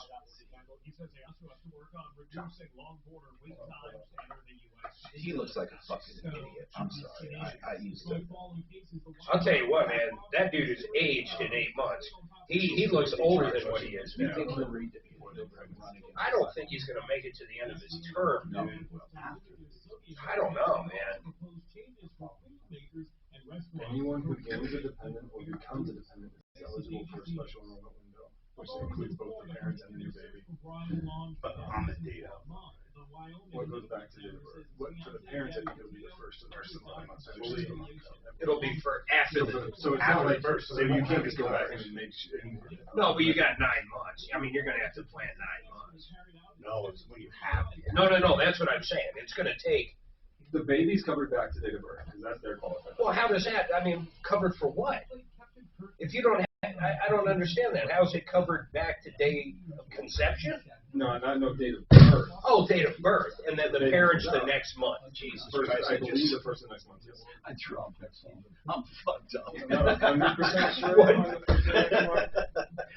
He looks like a fucking idiot. I'm sorry. I used to. I'll tell you what, man. That dude is aged in 8 months. He looks older than what he is now. I don't think he's going to make it to the end of his term, dude. I don't know, man. Anyone who is a dependent or becomes a dependent is eligible for a special enrollment window, which includes both the parents and the new baby. But on the data. Well, it goes back to date of birth. For the parents, I think it'll be the first of 9 months. It'll be for after the So it's not like first. So you can't just go back and make sure. No, but you got 9 months. I mean, you're going to have to plan 9 months. No, it's when you have it. No. That's what I'm saying. It's going to take. The baby's covered back to date of birth because that's their qualification. Well, how does that? I mean, covered for what? If you don't have, I don't understand that. How is it covered back to date of conception? No, no date of birth. Oh, date of birth, and then the parents the next month. Jesus First, Christ! I believe the first of next month. Yes. I threw up next month. I'm fucked up. No, 100% sure.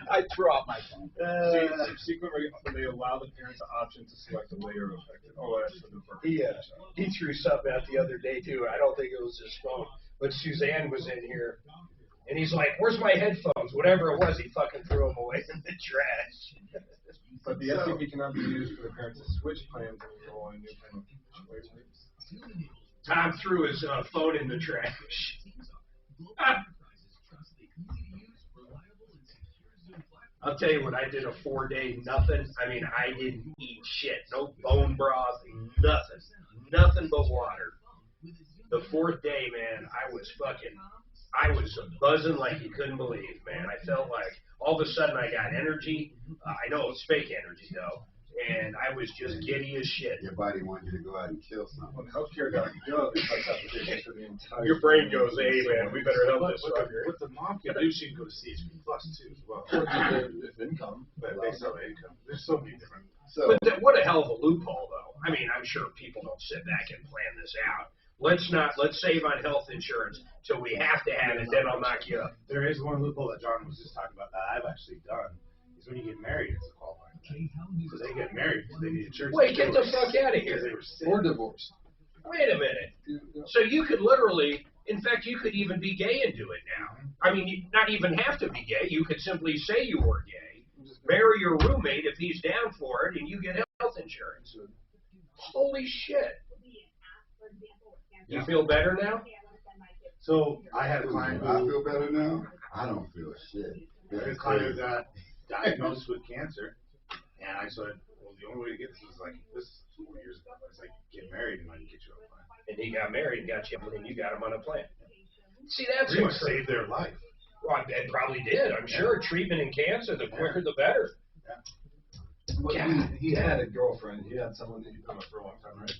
I threw out my phone. Subsequent, they allow the parents the option to select a layer of effective. Oh, that's for the birth. He threw something out the other day too. I don't think it was his phone, but Suzanne was in here, and he's like, "Where's my headphones?" Whatever it was, he fucking threw them away in the trash. But the STP cannot be used for the parents to switch plans and enroll in a new plan. Tom threw his phone in the trash. I'll tell you what, I did a 4-day nothing. I mean, I didn't eat shit. No bone broth, nothing but water. The 4th day, man, I was buzzing like you couldn't believe, man. I felt like all of a sudden I got energy. I know it's fake energy, though. And I was just giddy as shit. Your body wanted you to go out and kill something. When healthcare got go, they touched applications for the entire. Your brain goes, hey, man, we better help this fucker. But the mom can do, she can go to CHP Plus, too, as well. If income. But based on income. There's so many different. But what a hell of a loophole, though. I mean, I'm sure people don't sit back and plan this out. Let's save on health insurance till we have to have it, then I'll knock you up. There is one loophole that John was just talking about that I've actually done, is when you get married, it's a qualifying event. So they get married because they need insurance. Wait, get the fuck out of here. They were sick. Or divorced. Wait a minute. So you could literally, in fact, you could even be gay and do it now. I mean, you not even have to be gay. You could simply say you were gay, marry your roommate if he's down for it, and you get health insurance. Holy shit. You feel better now? So I had a client. I feel better now. I don't feel shit. I had a client who got diagnosed with cancer, and I said, well, the only way to get this is like this is 4 years ago. It's like get married and I can get you on a plan. And he got married and got you, and you got him on a plan. See, that's what what saved their life. Well, it probably did. I'm sure treatment in cancer, the quicker the better. But he had a girlfriend. He had someone that he'd been with for a long time, right?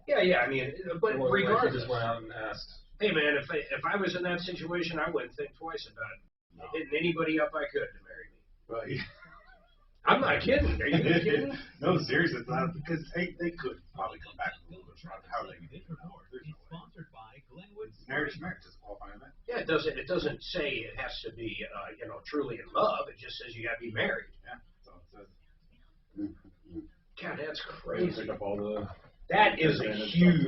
Yeah. I mean, but Or regardless, he just went out and asked. hey man, if I was in that situation, I wouldn't think twice about it. Hitting anybody up I could to marry me. Well, I'm not kidding. Are you kidding? No, seriously, it's not because they could probably come back a little bit stronger. How are they going to do it? Marriage is a qualifying event. Yeah, it doesn't say it has to be truly in love. It just says you got to be married. Yeah. So it says. God, that's crazy. Pick up all the. That is a huge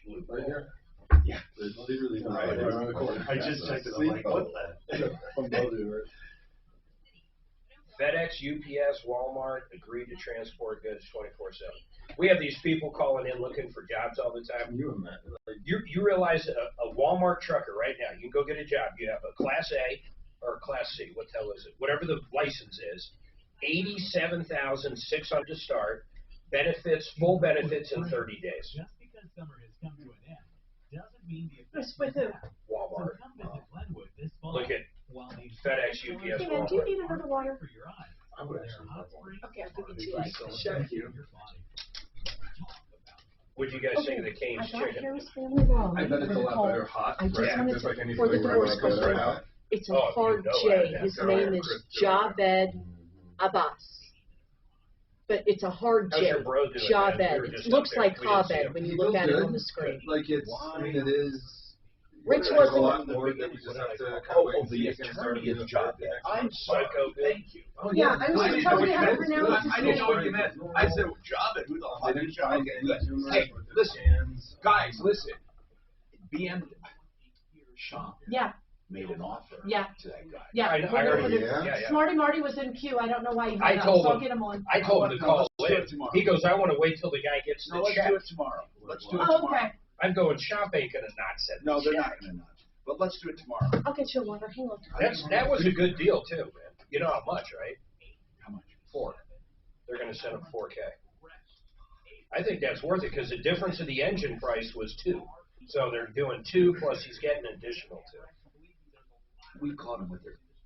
loophole. Right here. Yeah. Literally right around the corner. I just checked it. I'm like, what the? FedEx, UPS, Walmart agreed to transport goods 24/7. We have these people calling in looking for jobs all the time. You realize a Walmart trucker right now, you can go get a job. You have a Class A or Class C. What the hell is it? Whatever the license is. $87,600 to start. Benefits, full benefits in 30 days. Just because summer has come to an end doesn't mean the It's with who? Walmart. come visit Glenwood this fall. Look at FedEx, UPS, Hey, man, do you need another water? For your eyes. I would actually love one. Okay, I'll give you 2 ice. Thank you. What do you guys think of the Cane's chicken? Harris Family Law. I bet it's a lot better hot. I just right? wanted Just to, like any for the flavor, divorce I bet question. right out. It's a Oh, hard you know J. I have. His Go name ahead, is Chris. Javed Abbas. But it's a hard How's J. your bro doing, man? We Javed. were It just looks up there. like We didn't see him. Javed when you He look feels at it good. on the screen. Like it's, I mean, it is. Rich There's a wasn't. lot more that you just have to kind of Oh, wait and the see if it's attorney starting is to job. the next I'm one. psycho. Thank you. Oh, Yeah, I was I didn't telling know you what how to meant. pronounce his I didn't know what name. you meant. I said, job it. Who the fuck They is didn't job? find Okay, any good. tumors Hey, or different listen, hands. guys, listen. Sean Yeah, made an offer yeah, to that guy. yeah. I We're gonna already put did. it- Yeah. Smarty Marty was in queue. I don't know why he I got up, told so I'll him. get him on. I told him to call let's do in. it tomorrow. He goes, I want to wait till the guy gets No, the let's check. do it tomorrow. Let's do it Oh, tomorrow. okay. I'm going, shop ain't going to not send No, the they're check. not going to not. But let's do it tomorrow. I'll get you a water. Hang on. That was a good deal, too, man. You know how much, right? How much? 4. They're going to send him 4K. I think that's worth it because the difference of the engine price was 2. So they're doing 2 plus he's getting an additional 2. We caught them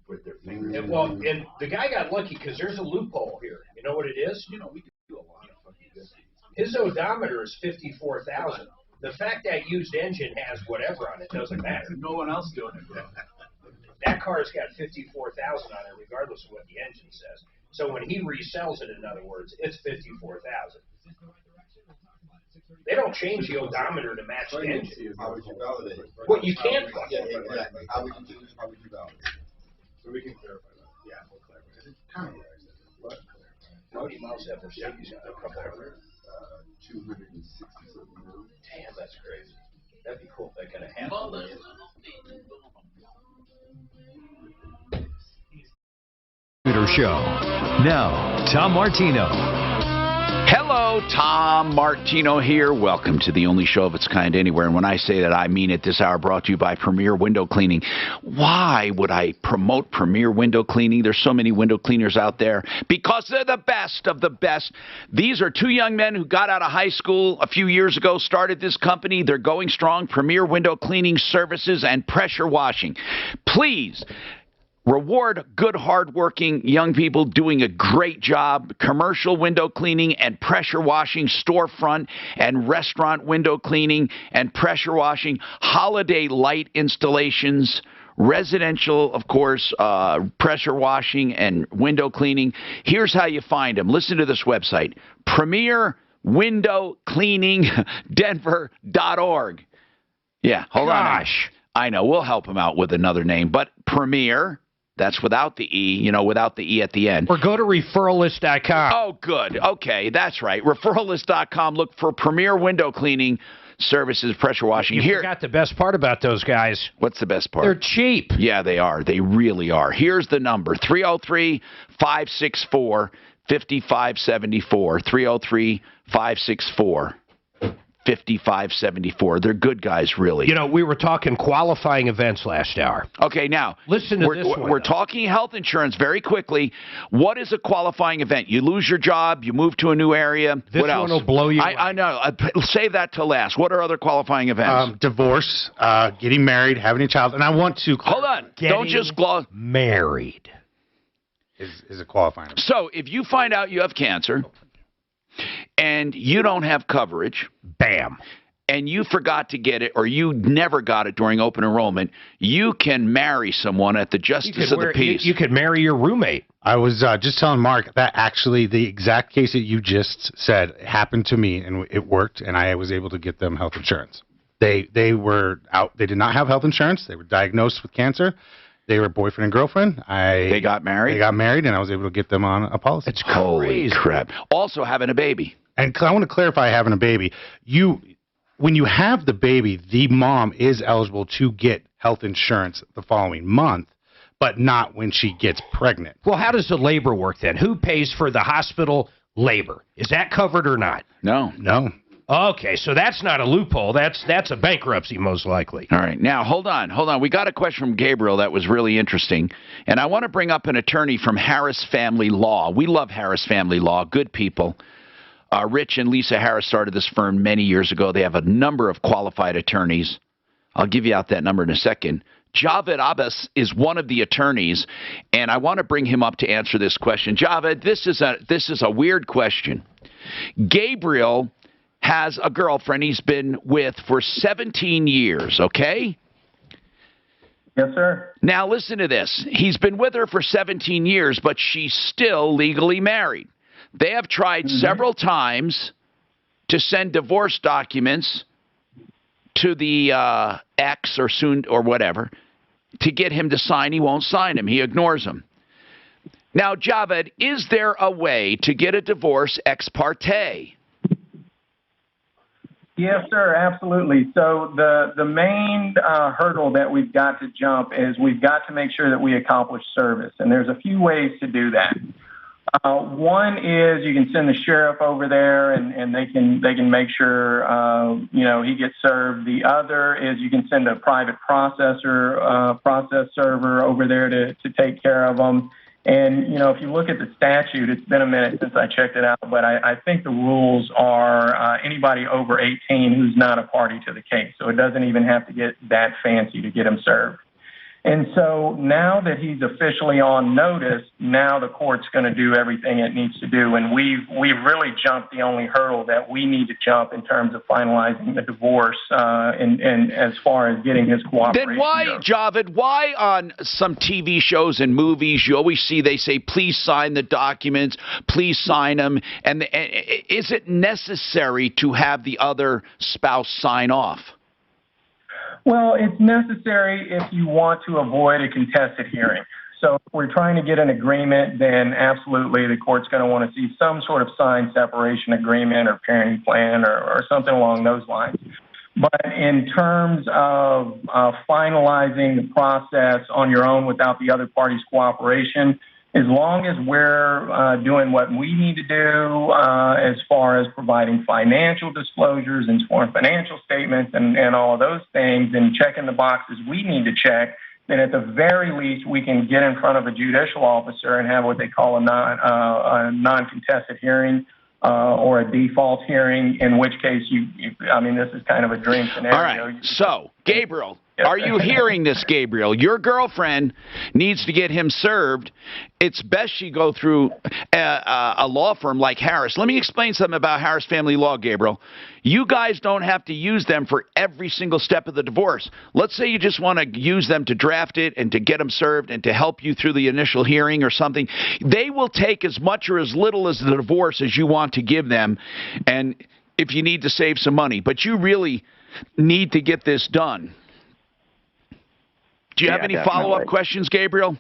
with their fingers. And, well, and the guy got lucky because there's a loophole here. You know what it is? You know, we can do a lot of fucking good. His odometer is 54,000. The fact that used engine has whatever on it doesn't matter. No one else doing it. That car's got 54,000 on it, regardless of what the engine says. So when he resells it, in other words, it's 54,000. They don't change the odometer to match the engine. How would you validate it? Well, you can't. Yeah, exactly. How would you do this? How would you validate it? So we can clarify that. Yeah, we'll clarify it. Kind of what I said. But How many miles have Mercedes got? A couple hundred? 260 something now. Damn, that's crazy. That'd be cool if that kind of happened. Show. Now, Tom Martino. Hello, Tom Martino here. Welcome to the only show of its kind anywhere. And when I say that, I mean it. This hour brought to you by Premier Window Cleaning. Why would I promote Premier Window Cleaning? There's so many window cleaners out there because they're the best of the best. These are 2 young men who got out of high school a few years ago, started this company. They're going strong. Premier Window Cleaning Services and Pressure Washing. Please reward good, hardworking young people doing a great job. Commercial window cleaning and pressure washing, storefront and restaurant window cleaning and pressure washing, holiday light installations, residential, of course, pressure washing and window cleaning. Here's how you find them. Listen to this website, premierwindowcleaningdenver.org. Yeah, hold on. I know. We'll help him out with another name, but Premier, that's without the E, you know, without the E at the end. Or go to referralist.com. Oh, good. Okay, that's right. Referralist.com. Look for Premier Window Cleaning Services, pressure washing. You forgot the best part about those guys. What's the best part? They're cheap. Yeah, they are. They really are. Here's the number, 303-564-5574. 303-564-5574. 5574. They're good guys, really. You know, we were talking qualifying events last hour. Okay, now, listen to this one. We're talking health insurance very quickly. What is a qualifying event? You lose your job, you move to a new area. This what else? one will blow you away. I know. Save that to last. What are other qualifying events? Divorce, getting married, having a child. And I want to... Hold on. Don't just gloss. Married. Is a qualifying event. So, if you find out you have cancer and you don't have coverage, bam, and you forgot to get it or you never got it during open enrollment, you can marry someone at the justice of the peace. You could marry your roommate. I was just telling Mark that actually the exact case that you just said happened to me, and it worked, and I was able to get them health insurance. They were out. They did not have health insurance. They were diagnosed with cancer. They were boyfriend and girlfriend. They got married? They got married, and I was able to get them on a policy. It's Holy crap. Also having a baby. And I want to clarify having a baby. When you have the baby, the mom is eligible to get health insurance the following month, but not when she gets pregnant. Well, how does the labor work then? Who pays for the hospital labor? Is that covered or not? No. Okay, so that's not a loophole. That's a bankruptcy, most likely. All right. Now, hold on. We got a question from Gabriel that was really interesting. And I want to bring up an attorney from Harris Family Law. We love Harris Family Law. Good people. Rich and Lisa Harris started this firm many years ago. They have a number of qualified attorneys. I'll give you out that number in a second. Javed Abbas is one of the attorneys, and I want to bring him up to answer this question. Javed, this is a weird question. Gabriel has a girlfriend he's been with for 17 years, okay? Yes, sir. Now, listen to this. He's been with her for 17 years, but she's still legally married. They have tried several times to send divorce documents to the ex or soon or whatever to get him to sign. He won't sign them. He ignores them. Now, Javed, is there a way to get a divorce ex parte? Yes, sir, absolutely. So the main hurdle that we've got to jump is we've got to make sure that we accomplish service, and there's a few ways to do that. One is you can send the sheriff over there, and they can make sure he gets served. The other is you can send a private process server over there to take care of them. And, if you look at the statute, it's been a minute since I checked it out, but I think the rules are anybody over 18 who's not a party to the case. So it doesn't even have to get that fancy to get him served. And so now that he's officially on notice, now the court's going to do everything it needs to do. And we've really jumped the only hurdle that we need to jump in terms of finalizing the divorce and as far as getting his cooperation. Then why, goes. Javed, why on some TV shows and movies you always see they say, please sign the documents, please sign them. And is it necessary to have the other spouse sign off? Well, it's necessary if you want to avoid a contested hearing. So if we're trying to get an agreement, then absolutely the court's going to want to see some sort of signed separation agreement or parenting plan or something along those lines. But in terms of finalizing the process on your own without the other party's cooperation, as long as we're doing what we need to do as far as providing financial disclosures and sworn financial statements and all of those things and checking the boxes we need to check, then at the very least we can get in front of a judicial officer and have what they call a non-contested hearing or a default hearing, in which case this is kind of a dream scenario. All right. So, Gabriel, are you hearing this, Gabriel? Your girlfriend needs to get him served. It's best she go through a law firm like Harris. Let me explain something about Harris Family Law, Gabriel. You guys don't have to use them for every single step of the divorce. Let's say you just want to use them to draft it and to get them served and to help you through the initial hearing or something. They will take as much or as little as the divorce as you want to give them, and if you need to save some money. But you really need to get this done. Do you have any follow-up questions, Gabriel?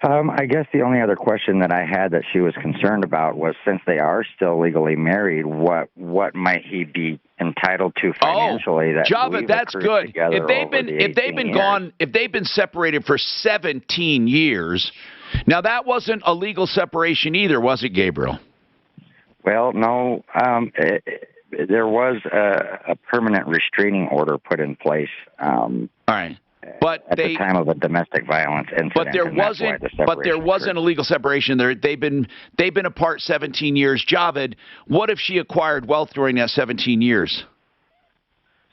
I guess the only other question that I had that she was concerned about was, since they are still legally married, what might he be entitled to financially? Javed, that's good. If they've been separated for 17 years, now that wasn't a legal separation either, was it, Gabriel? Well, no. There was a permanent restraining order put in place. All right. But at the time of a domestic violence incident, but there wasn't a legal separation. They've been apart 17 years. Javed, what if she acquired wealth during that 17 years?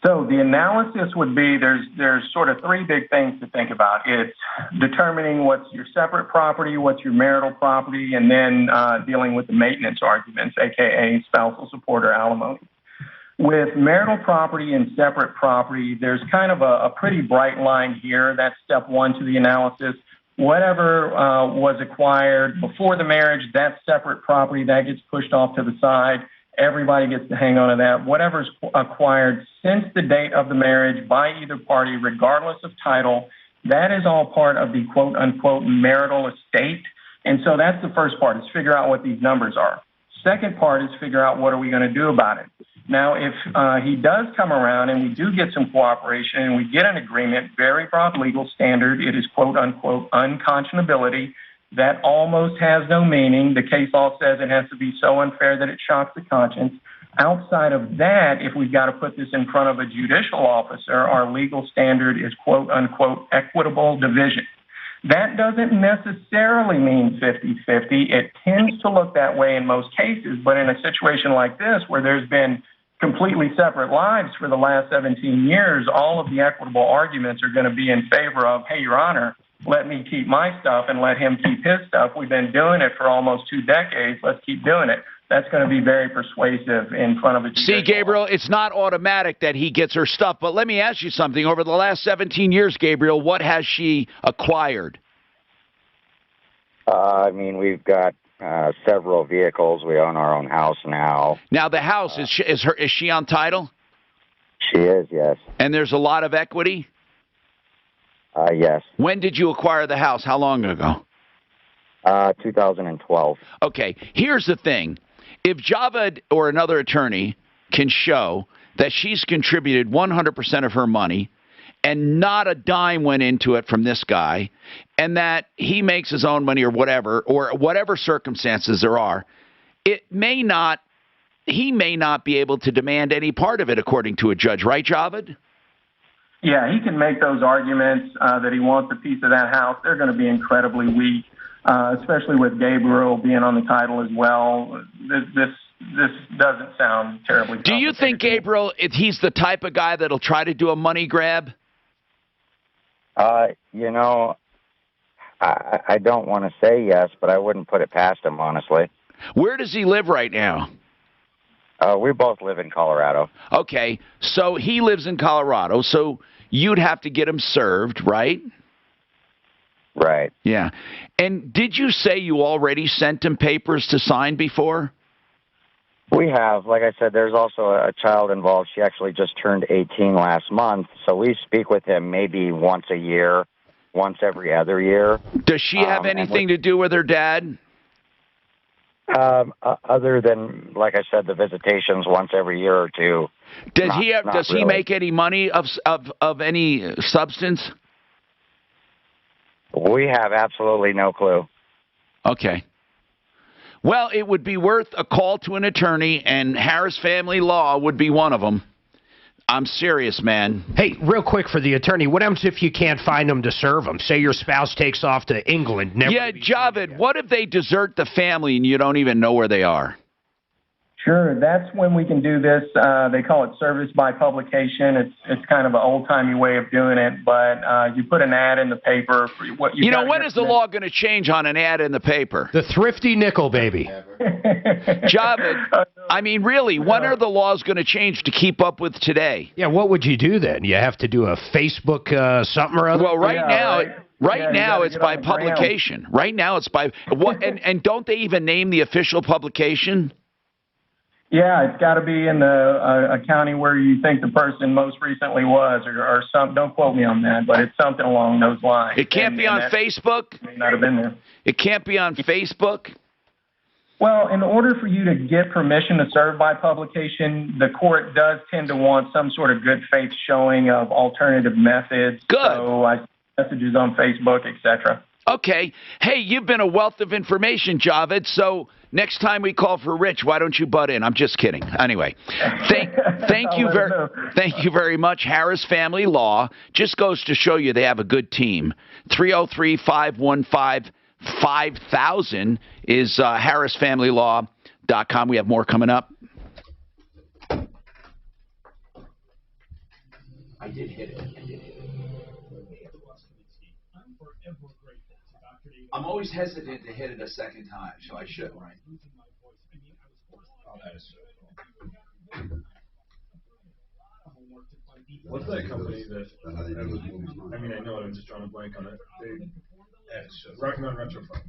So the analysis would be there's sort of three big things to think about. It's determining what's your separate property, what's your marital property, and then dealing with the maintenance arguments, aka spousal support or alimony. With marital property and separate property, there's kind of a pretty bright line here. That's step one to the analysis. Whatever was acquired before the marriage, that's separate property. That gets pushed off to the side. Everybody gets to hang on to that. Whatever's acquired since the date of the marriage by either party, regardless of title, that is all part of the quote-unquote marital estate. And so that's the first part, is figure out what these numbers are. Second part is figure out what are we going to do about it. Now, if he does come around and we do get some cooperation and we get an agreement, very broad legal standard, it is quote-unquote unconscionability. That almost has no meaning. The case law says it has to be so unfair that it shocks the conscience. Outside of that, if we've got to put this in front of a judicial officer, our legal standard is quote-unquote equitable division. That doesn't necessarily mean 50-50. It tends to look that way in most cases, but in a situation like this where there's been completely separate lives for the last 17 years, all of the equitable arguments are going to be in favor of, hey, Your Honor, let me keep my stuff and let him keep his stuff. We've been doing it for almost 2 decades. Let's keep doing it. that's going to be very persuasive in front of a See, Gabriel, it's not automatic that he gets her stuff, but let me ask you something. Over the last 17 years, Gabriel, what has she acquired? I mean, we've got several vehicles. We own our own house now. Now, the house, is she on title? She is, yes. And there's a lot of equity? Yes. When did you acquire the house? How long ago? 2012. Okay, here's the thing. If Javed or another attorney can show that she's contributed 100% of her money and not a dime went into it from this guy, and that he makes his own money or whatever circumstances there are, he may not be able to demand any part of it, according to a judge. Right, Javed? Yeah, he can make those arguments that he wants a piece of that house. They're going to be incredibly weak, especially with Gabriel being on the title as well. This doesn't sound terribly. Do you think Gabriel, if he's the type of guy that'll try to do a money grab? You know, I don't want to say yes, but I wouldn't put it past him, honestly. Where does he live right now? We both live in Colorado. Okay, so he lives in Colorado, so you'd have to get him served, right? Right. Yeah. And did you say you already sent him papers to sign before? We have. Like I said, there's also a child involved. She actually just turned 18 last month, so we speak with him maybe once a year, once every other year. Does she have anything to do with her dad? Other than, like I said, the visitations once every year or two. Does he make any money of any substance? We have absolutely no clue. Okay. Well, it would be worth a call to an attorney, and Harris Family Law would be one of them. I'm serious, man. Hey, real quick for the attorney, what happens if you can't find them to serve them? Say your spouse takes off to England. Yeah, Javed, what if they desert the family and you don't even know where they are? Sure, that's when we can do this. They call it service by publication. It's kind of an old-timey way of doing it, but you put an ad in the paper. For what when is the law going to change on an ad in the paper? The thrifty nickel, baby. Javed, I mean, really, when are the laws going to change to keep up with today? Yeah, what would you do then? You have to do a Facebook something or other? Well, right now it's by publication. Right now it's by what? And don't they even name the official publication? Yeah, it's got to be in a county where you think the person most recently was, or some. Don't quote me on that, but it's something along those lines. It can't be on Facebook? May not have been there. It can't be on Facebook? Well, in order for you to get permission to serve by publication, the court does tend to want some sort of good faith showing of alternative methods. Good. So I messages on Facebook, etc. Okay. Hey, you've been a wealth of information, Javed, so next time we call for Rich, why don't you butt in? I'm just kidding. Anyway, thank you very much. Harris Family Law just goes to show you they have a good team. 303-515-5000 is harrisfamilylaw.com. We have more coming up. I did hit it. I'm always hesitant to hit it a second time, so I should, right? Oh, that is so cool. What's that company that, I mean, I know it, I'm just drawing a blank on it. Recommend Retrofund.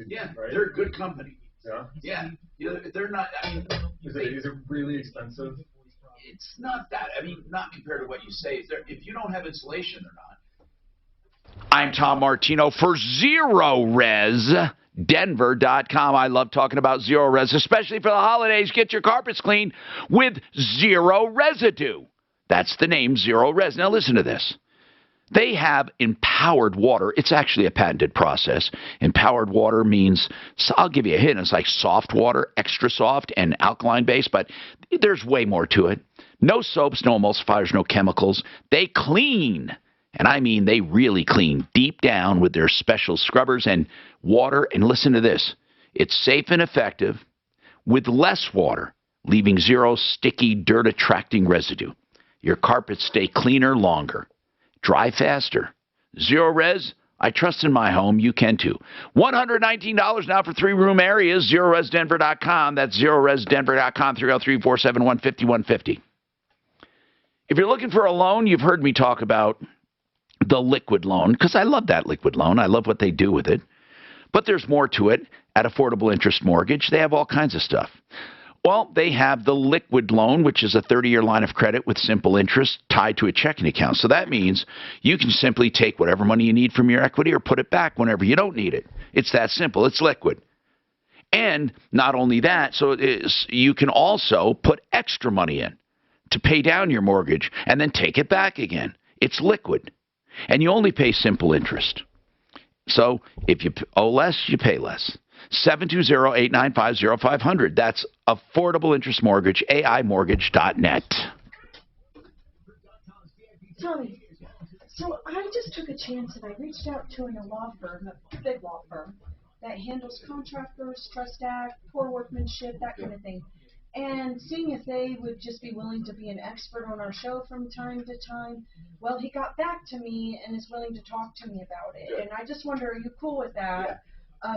Yeah, right? They're a good company. Yeah? Yeah. You know, they're not, I mean. Is it really expensive? It's not that. I mean, not compared to what you say. If you don't have insulation, they're not. I'm Tom Martino for ZeroResDenver.com. I love talking about Zero Res, especially for the holidays. Get your carpets clean with zero residue. That's the name, Zero Res. Now listen to this. They have empowered water. It's actually a patented process. Empowered water means, so I'll give you a hint, it's like soft water, extra soft and alkaline base, but there's way more to it. No soaps, no emulsifiers, no chemicals. They clean. And I mean, they really clean deep down with their special scrubbers and water. And listen to this. It's safe and effective with less water, leaving zero sticky, dirt-attracting residue. Your carpets stay cleaner longer, dry faster. Zero Res, I trust in my home. You can too. $119 now for 3-room areas. ZeroResDenver.com. That's ZeroResDenver.com. 303-471-5150. If you're looking for a loan, you've heard me talk about the liquid loan because I love that liquid loan. I love what they do with it. But there's more to it. At Affordable Interest Mortgage, they have all kinds of stuff. Well, they have the liquid loan, which is a 30-year line of credit with simple interest tied to a checking account. So that means you can simply take whatever money you need from your equity or put it back whenever you don't need it. It's that simple. It's liquid. And not only that, so you can also put extra money in to pay down your mortgage and then take it back again. It's liquid. And you only pay simple interest. So if you owe less, you pay less. 720-895-0500. That's Affordable Interest Mortgage, AImortgage.net. Tommy, so I just took a chance and I reached out to a law firm, a big law firm, that handles contractors, trust act, poor workmanship, that kind of thing. And seeing if they would just be willing to be an expert on our show from time to time. Well, he got back to me and is willing to talk to me about it. Good. And I just wonder, are you cool with that? Yeah.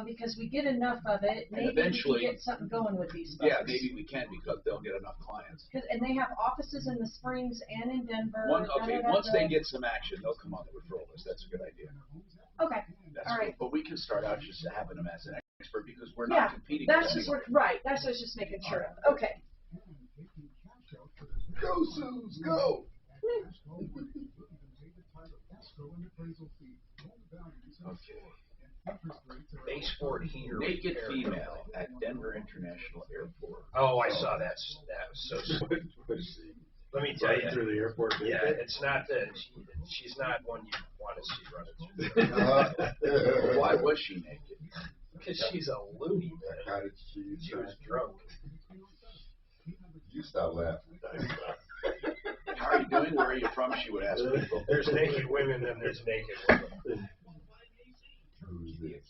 Because we get enough of it, maybe we can get something going with these folks. Yeah, maybe we can because they'll get enough clients. And they have offices in the Springs and in Denver. Once they get some action, they'll come on the referral list. That's a good idea. Okay. All right. But we can start out just having them as an expert because we're not competing. That's just right. That's what I was just making sure of. Okay. Go, Suze, go. Okay. Baseboard heater. Naked female at Denver International Airport. Oh, I saw that. That was so sweet. Let me tell you. Through the airport. Yeah, it's not that she's not one you want to see running through. Why was she naked? Because she's a loony, man. She was drunk. You stop laughing. How are you doing? Where are you from? She would ask people. There's naked women and there's naked women.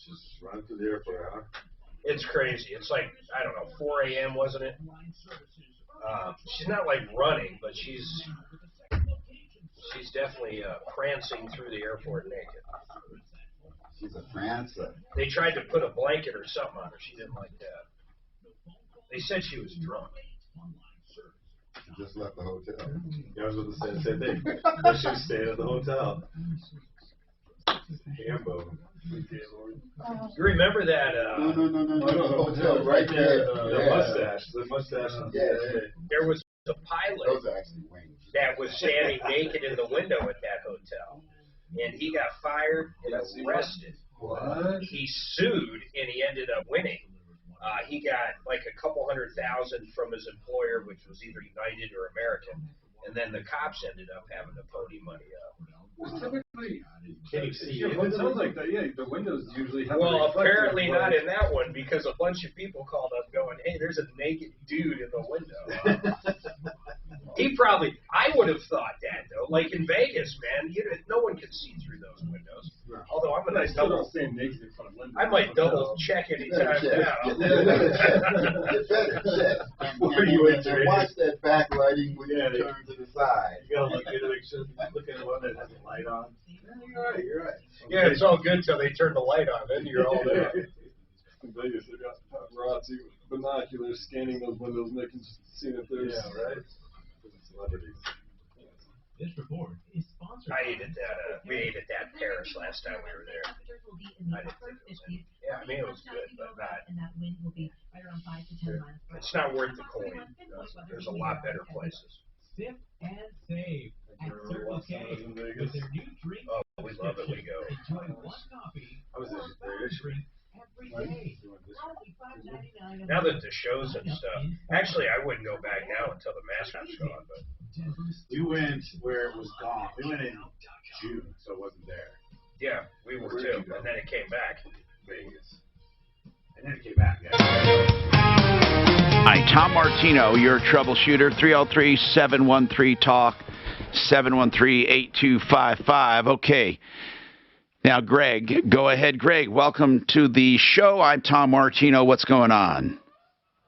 Just run through the airport, huh? It's crazy. It's like, I don't know, 4 a.m., wasn't it? She's not like running, but she's definitely prancing through the airport naked. She's a prancer. They tried to put a blanket or something on her. She didn't like that. They said she was drunk. She just left the hotel. Yeah, I was going to say the same thing. But she was staying at the hotel. Cambo. You remember that? No, the hotel right there. The mustache. Yeah. There was a pilot that was standing naked in the window at that hotel, and he got fired and arrested. What? He sued, and he ended up winning. He got like a couple $100,000 from his employer, which was either United or American, and then the cops ended up having to pony money up. Typically, can you see it? It sounds like that. Yeah, the windows usually have. Well, apparently not in that one because a bunch of people called up going, "Hey, there's a naked dude in the window." I would have thought that though. Like in Vegas, man, no one can see through those windows. Although I'm gonna double. I might double check anytime now. You better check. And watch that backlighting when you turn to the side. You gotta look at it, make sure look at the one that has a light on. You're right. Yeah, it's all good till they turn the light on. Then you're all there. In Vegas, they got paparazzi with binoculars scanning those windows, making see if there's celebrities. This report is sponsored. I ate at that. We ate at that Paris last time we were there. I didn't think it was any. Yeah, I mean it was good, but not. It's not worth the coin. There's a lot better places. Sip and save at Circle K with their new drink. Oh, we love it. We go. Enjoy one coffee or one drink every day. Now that the shows and stuff, actually, I wouldn't go back now until the Masters gone. But we went where it was gone. We went in June, so it wasn't there. Yeah, we were too, and then it came back. Vegas, and then it came back. Yeah. Hi, Tom Martino, your troubleshooter. 303-713-TALK, 713-8255. Okay. Now, Greg, go ahead. Greg, welcome to the show. I'm Tom Martino. What's going on?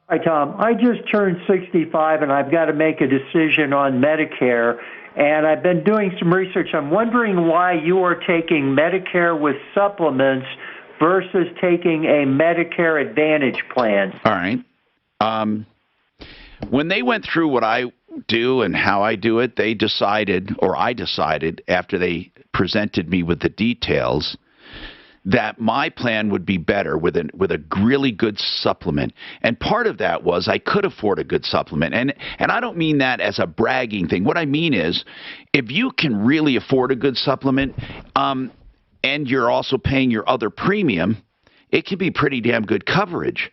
Hi, Tom. I just turned 65, and I've got to make a decision on Medicare. And I've been doing some research. I'm wondering why you are taking Medicare with supplements versus taking a Medicare Advantage plan. All right. When they went through what I do and how I do it, they decided, or I decided, after they presented me with the details, that my plan would be better with a really good supplement. And part of that was I could afford a good supplement. And I don't mean that as a bragging thing. What I mean is, if you can really afford a good supplement, and you're also paying your other premium, it can be pretty damn good coverage.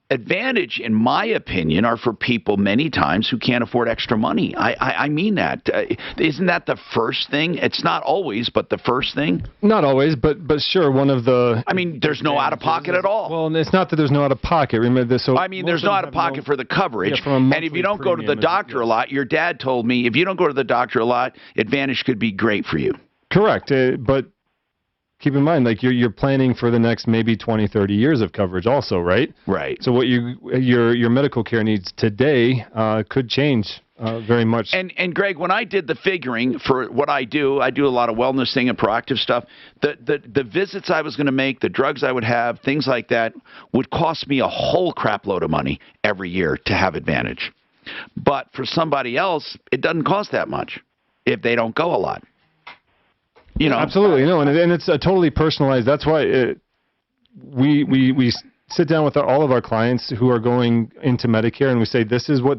Advantage, in my opinion, are for people many times who can't afford extra money. I mean that. Isn't that the first thing? It's not always, but the first thing? Not always, but sure, one of the... I mean, there's no out-of-pocket at all. Well, it's not that there's no out-of-pocket. Remember this. So I mean, there's no out-of-pocket for the coverage. Yeah, and if you don't go to the doctor a lot, your dad told me, if you don't go to the doctor a lot, Advantage could be great for you. Correct, but... keep in mind, like you're planning for the next maybe 20, 30 years of coverage also, right? Right. So what your medical care needs today could change very much. And Greg, when I did the figuring for what I do a lot of wellness thing and proactive stuff. The visits I was going to make, the drugs I would have, things like that would cost me a whole crap load of money every year to have Advantage. But for somebody else, it doesn't cost that much if they don't go a lot. You know, absolutely, no, and it's totally personalized. That's why we sit down with all of our clients who are going into Medicare, and we say, this is what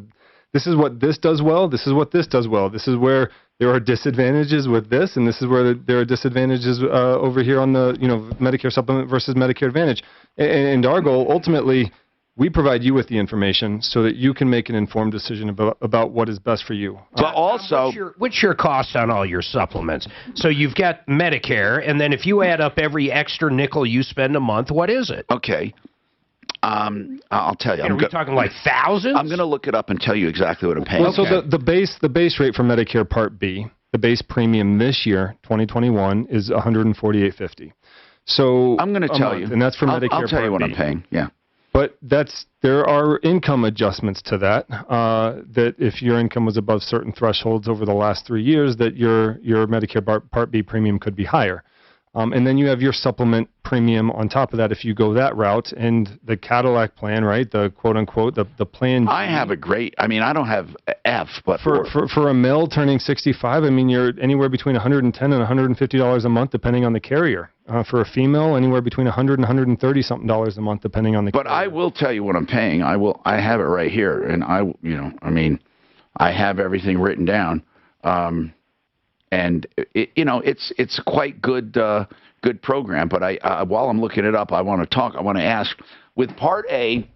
this does well. This is what this does well. This is where there are disadvantages with this, and this is where there are disadvantages over here on the Medicare supplement versus Medicare Advantage. And our goal ultimately, we provide you with the information so that you can make an informed decision about what is best for you. But also, what's your cost on all your supplements? So you've got Medicare, and then if you add up every extra nickel you spend a month, what is it? Okay. I'll tell you. Are we talking like thousands? I'm going to look it up and tell you exactly what I'm paying. Well, so the base rate for Medicare Part B, the base premium this year, 2021, is $148.50. So I'm going to tell you, and that's for Medicare Part B. I'll tell you what I'm paying. Yeah. But there are income adjustments to that, that if your income was above certain thresholds over the last 3 years, that your Medicare Part B premium could be higher. And then you have your supplement premium on top of that if you go that route. And the Cadillac plan, right, the quote-unquote, the plan... I have a great... I mean, I don't have F, but... For a male turning 65, I mean, you're anywhere between $110 and $150 a month, depending on the carrier. For a female, anywhere between $100 and $130-something a month, depending on the carrier. But I will tell you what I'm paying. I have it right here. And I have everything written down. And it's quite good program. But while I'm looking it up, I want to ask, with Part A,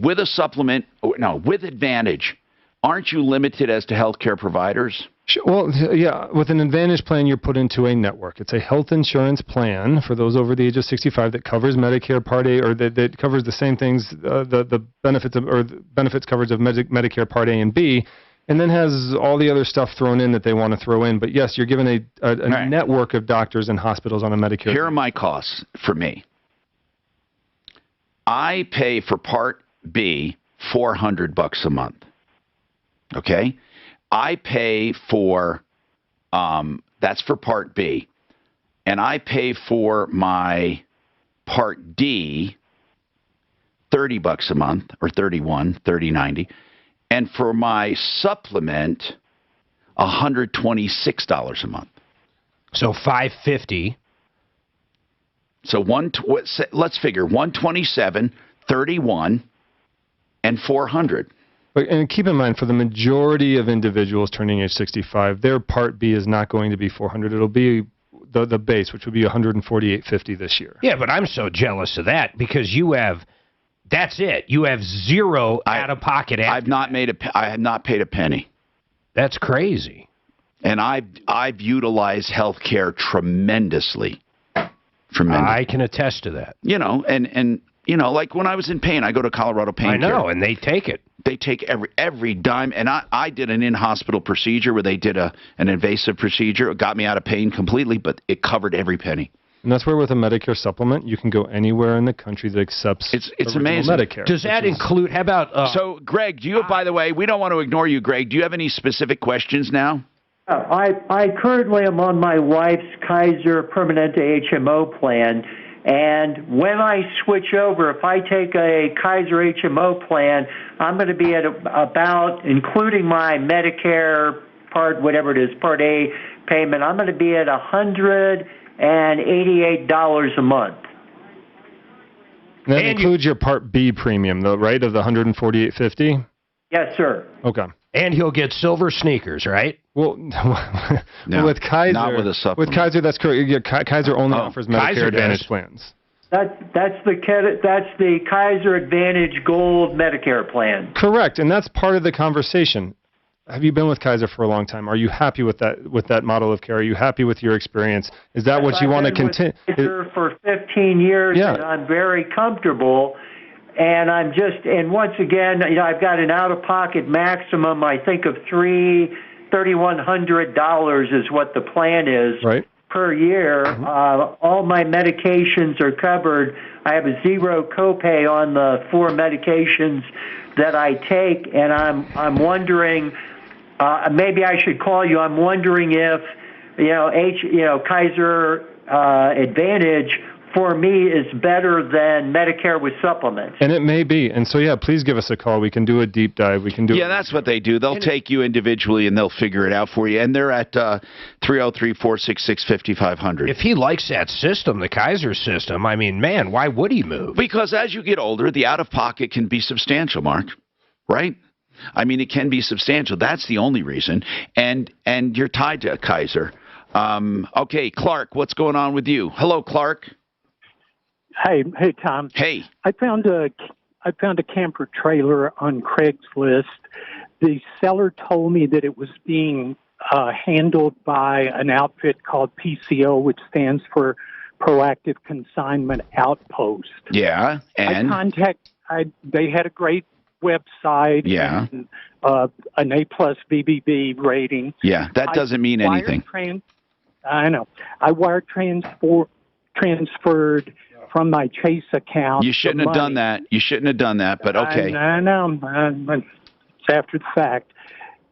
with a supplement, with Advantage, aren't you limited as to healthcare providers? Sure. Well, yeah, with an Advantage plan, you're put into a network. It's a health insurance plan for those over the age of 65 that covers Medicare Part A, or that covers the same things, the benefits coverage of Medicare Part A and B, and then has all the other stuff thrown in that they want to throw in. But yes, you're given a right. network of doctors and hospitals on a Medicare. Here are my costs for me. I pay for Part B $400 a month. Okay? I pay for, that's for Part B. And I pay for my Part D $30 a month, or $30.90. And for my supplement, $126 a month. So $550. So let's figure 127, 31, and $400. And keep in mind, for the majority of individuals turning age 65, their Part B is not going to be $400. It'll be the base, which would be $148.50 this year. Yeah, but I'm so jealous of that because you have. That's it. You have zero out-of-pocket. I have not paid a penny. That's crazy. And I've utilized healthcare tremendously. I can attest to that. And like when I was in pain, I go to Colorado Pain Care. I know, and they take it. They take every dime. And I did an in-hospital procedure where they did an invasive procedure. It got me out of pain completely, but it covered every penny. And that's where with a Medicare supplement, you can go anywhere in the country that accepts it's original amazing. Medicare. Does that include, how about... so, Greg, do you, by the way, we don't want to ignore you, Greg. Do you have any specific questions now? I currently am on my wife's Kaiser Permanente HMO plan, and when I switch over, if I take a Kaiser HMO plan, I'm going to be at about, including my Medicare part, whatever it is, Part A payment, I'm going to be at $188 a month. And that includes your Part B premium, though, right, of the $148.50? Yes, sir. Okay. And he'll get silver sneakers, right? Well, No, with Kaiser, not with a supplement. With Kaiser, that's correct. Yeah, Kaiser only offers Medicare Kaiser Advantage does. plans. That's the Kaiser Advantage Gold Medicare plan. Correct, and that's part of the conversation. Have you been with Kaiser for a long time? Are you happy with that model of care? Are you happy with your experience? Is that what you want to continue? I've been with Kaiser for 15 years, and I'm very comfortable. And and once again, I've got an out-of-pocket maximum, I think, of $3,100 is what the plan is per year. All my medications are covered. I have a zero copay on the 4 medications that I take, and I'm wondering, maybe I should call you. I'm wondering if Kaiser Advantage for me is better than Medicare with supplements. And it may be. And so, yeah, please give us a call. We can do a deep dive. We can do. Yeah, that's what they do. They'll take you individually and they'll figure it out for you. And they're at 303-466-5500. If he likes that system, the Kaiser system, I mean, man, why would he move? Because as you get older, the out-of-pocket can be substantial, Mark. Right? I mean, it can be substantial. That's the only reason. And you're tied to Kaiser. Okay, Clark, what's going on with you? Hello, Clark. Hey, Tom. Hey. I found a camper trailer on Craigslist. The seller told me that it was being handled by an outfit called PCO, which stands for Proactive Consignment Outpost. Yeah, and they had a great website. Yeah. And, an A+ BBB rating. Yeah, that doesn't mean anything. I know. I wire transferred from my Chase account. You shouldn't have done that. You shouldn't have done that, but okay. I know. It's after the fact.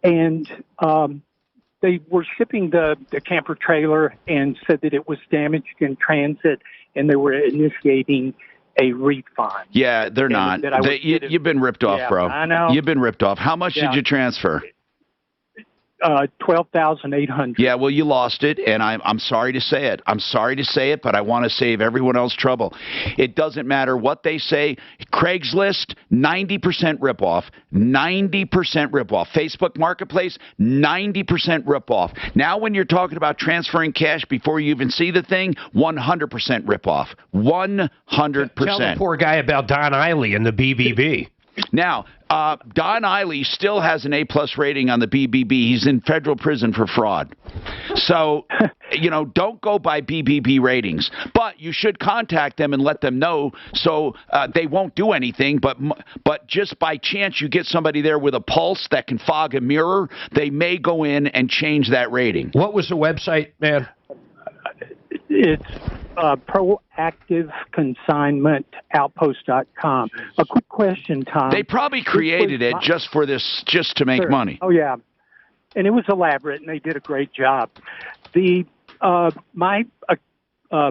And they were shipping the camper trailer and said that it was damaged in transit, and they were initiating a refund. Yeah, they're not. You've been ripped off, bro. I know. You've been ripped off. How much did you transfer? $12,800. Yeah, well, you lost it, and I'm sorry to say it. I'm sorry to say it, but I want to save everyone else trouble. It doesn't matter what they say. Craigslist, 90% ripoff. 90% ripoff. Facebook Marketplace, 90% ripoff. Now, when you're talking about transferring cash before you even see the thing, 100% ripoff. 100%. Tell the poor guy about Don Eiley and the BBB. Now, Don Eiley still has an A+ rating on the BBB. He's in federal prison for fraud. So, don't go by BBB ratings. But you should contact them and let them know so they won't do anything. But just by chance you get somebody there with a pulse that can fog a mirror, they may go in and change that rating. What was the website, man? It's proactiveconsignmentoutpost.com. A quick question, Tom. They probably created it just to make money. Oh, yeah. And it was elaborate, and they did a great job. My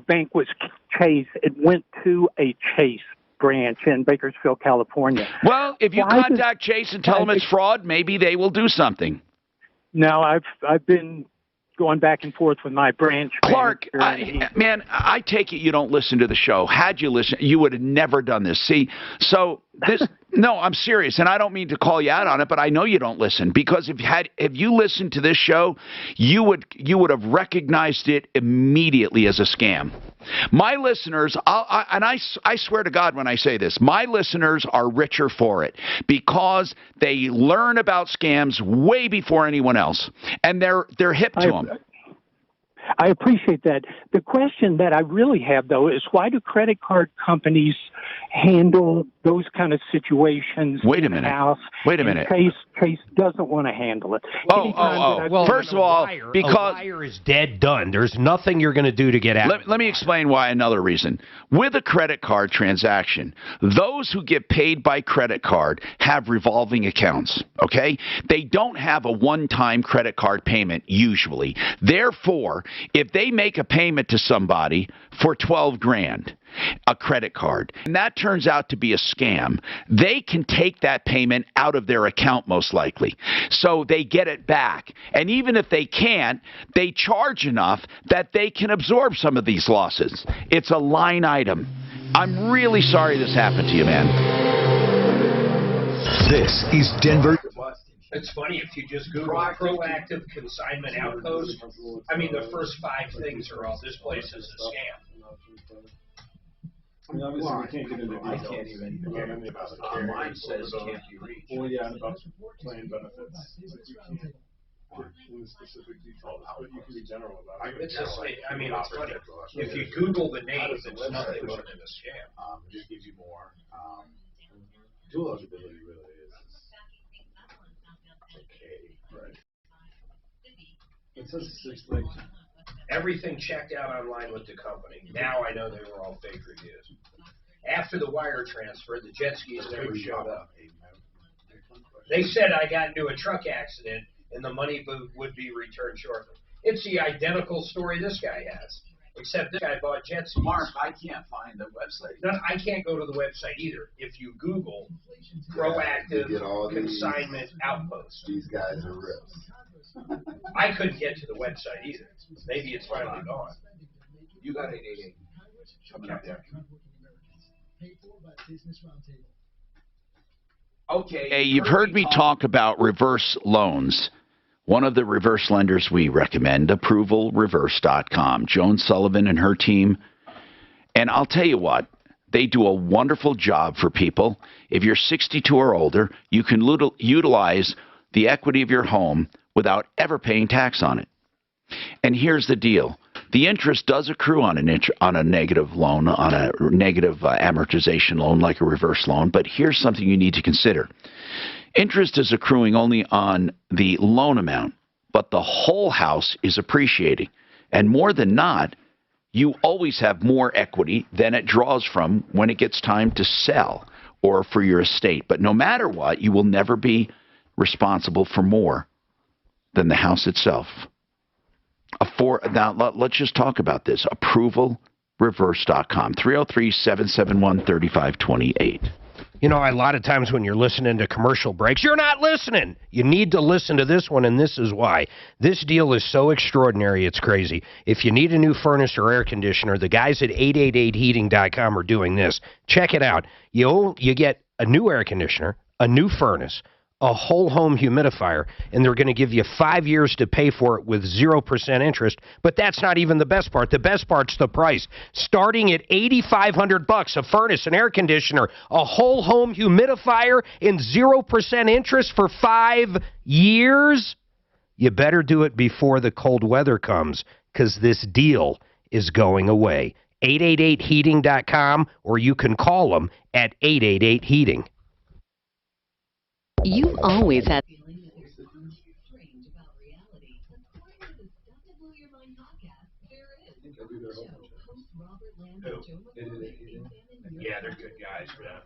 bank was Chase. It went to a Chase branch in Bakersfield, California. Well, if you contact Chase and tell them it's fraud, maybe they will do something. No, I've been going back and forth with my branch. Clark, I take it you don't listen to the show. Had you listened, you would have never done this. See, so this, no, I'm serious, and I don't mean to call you out on it, but I know you don't listen, because if you listened to this show, you would have recognized it immediately as a scam. My listeners, I swear to God when I say this, my listeners are richer for it because they learn about scams way before anyone else, and they're hip to them. I appreciate that. The question that I really have, though, is why do credit card companies handle those kind of situations in-house? Wait a minute. Case doesn't want to handle it. Well, first of all, because a wire is dead done. There's nothing you're going to do to get out. Let me explain why. Another reason. With a credit card transaction, those who get paid by credit card have revolving accounts, okay? They don't have a one-time credit card payment usually. Therefore, if they make a payment to somebody for 12 grand, a credit card, and that turns out to be a scam, they can take that payment out of their account most likely. So they get it back. And even if they can't, they charge enough that they can absorb some of these losses. It's a line item. I'm really sorry this happened to you, man. This is Denver. It's funny, if you just Google proactive consignment outpost, I mean, the first 5 things are all, this place is a scam. I mean, obviously, we can't get into I details. can't even about the mine says can't be reached. Well, yeah, about plan benefits. Like, you can't get into specific details, but you can be general about it. It's just, I mean, it's funny. If you Google the name, it's nothing other than a scam. It just gives you more. Dual eligibility really is okay. Right. It says it's like Everything checked out online with the company. Now I know they were all fake reviews. After the wire transfer, the jet skis never showed up. They said I got into a truck accident and the money would be returned shortly. It's the identical story this guy has, except this guy bought jet skis. Mark, I can't find the website. No, I can't go to the website either. If you Google proactive consignment outpost, these guys are rips. I couldn't get to the website either. Maybe it's finally gone. You got 888 coming up there. Okay. Hey, you've heard me talk about reverse loans. One of the reverse lenders we recommend, ApprovalReverse.com. Joan Sullivan and her team. And I'll tell you what, they do a wonderful job for people. If you're 62 or older, you can utilize the equity of your home without ever paying tax on it. And here's the deal. The interest does accrue on a negative loan, on a negative amortization loan like a reverse loan, but here's something you need to consider. Interest is accruing only on the loan amount, but the whole house is appreciating. And more than not, you always have more equity than it draws from when it gets time to sell or for your estate. But no matter what, you will never be responsible for more than the house itself. Now, let's just talk about this. ApprovalReverse.com, 303-771-3528. You know, a lot of times when you're listening to commercial breaks, you're not listening. You need to listen to this one, and this is why. This deal is so extraordinary, it's crazy. If you need a new furnace or air conditioner, the guys at 888heating.com are doing this. Check it out. You get a new air conditioner, a new furnace, a whole home humidifier, and they're going to give you 5 years to pay for it with 0% interest. But that's not even the best part. The best part's the price. Starting at $8,500, a furnace, an air conditioner, a whole home humidifier, and 0% interest for 5 years. You better do it before the cold weather comes, because this deal is going away. 888heating.com, or you can call them at 888-HEATING. You've always had. Yeah, they're good guys, man.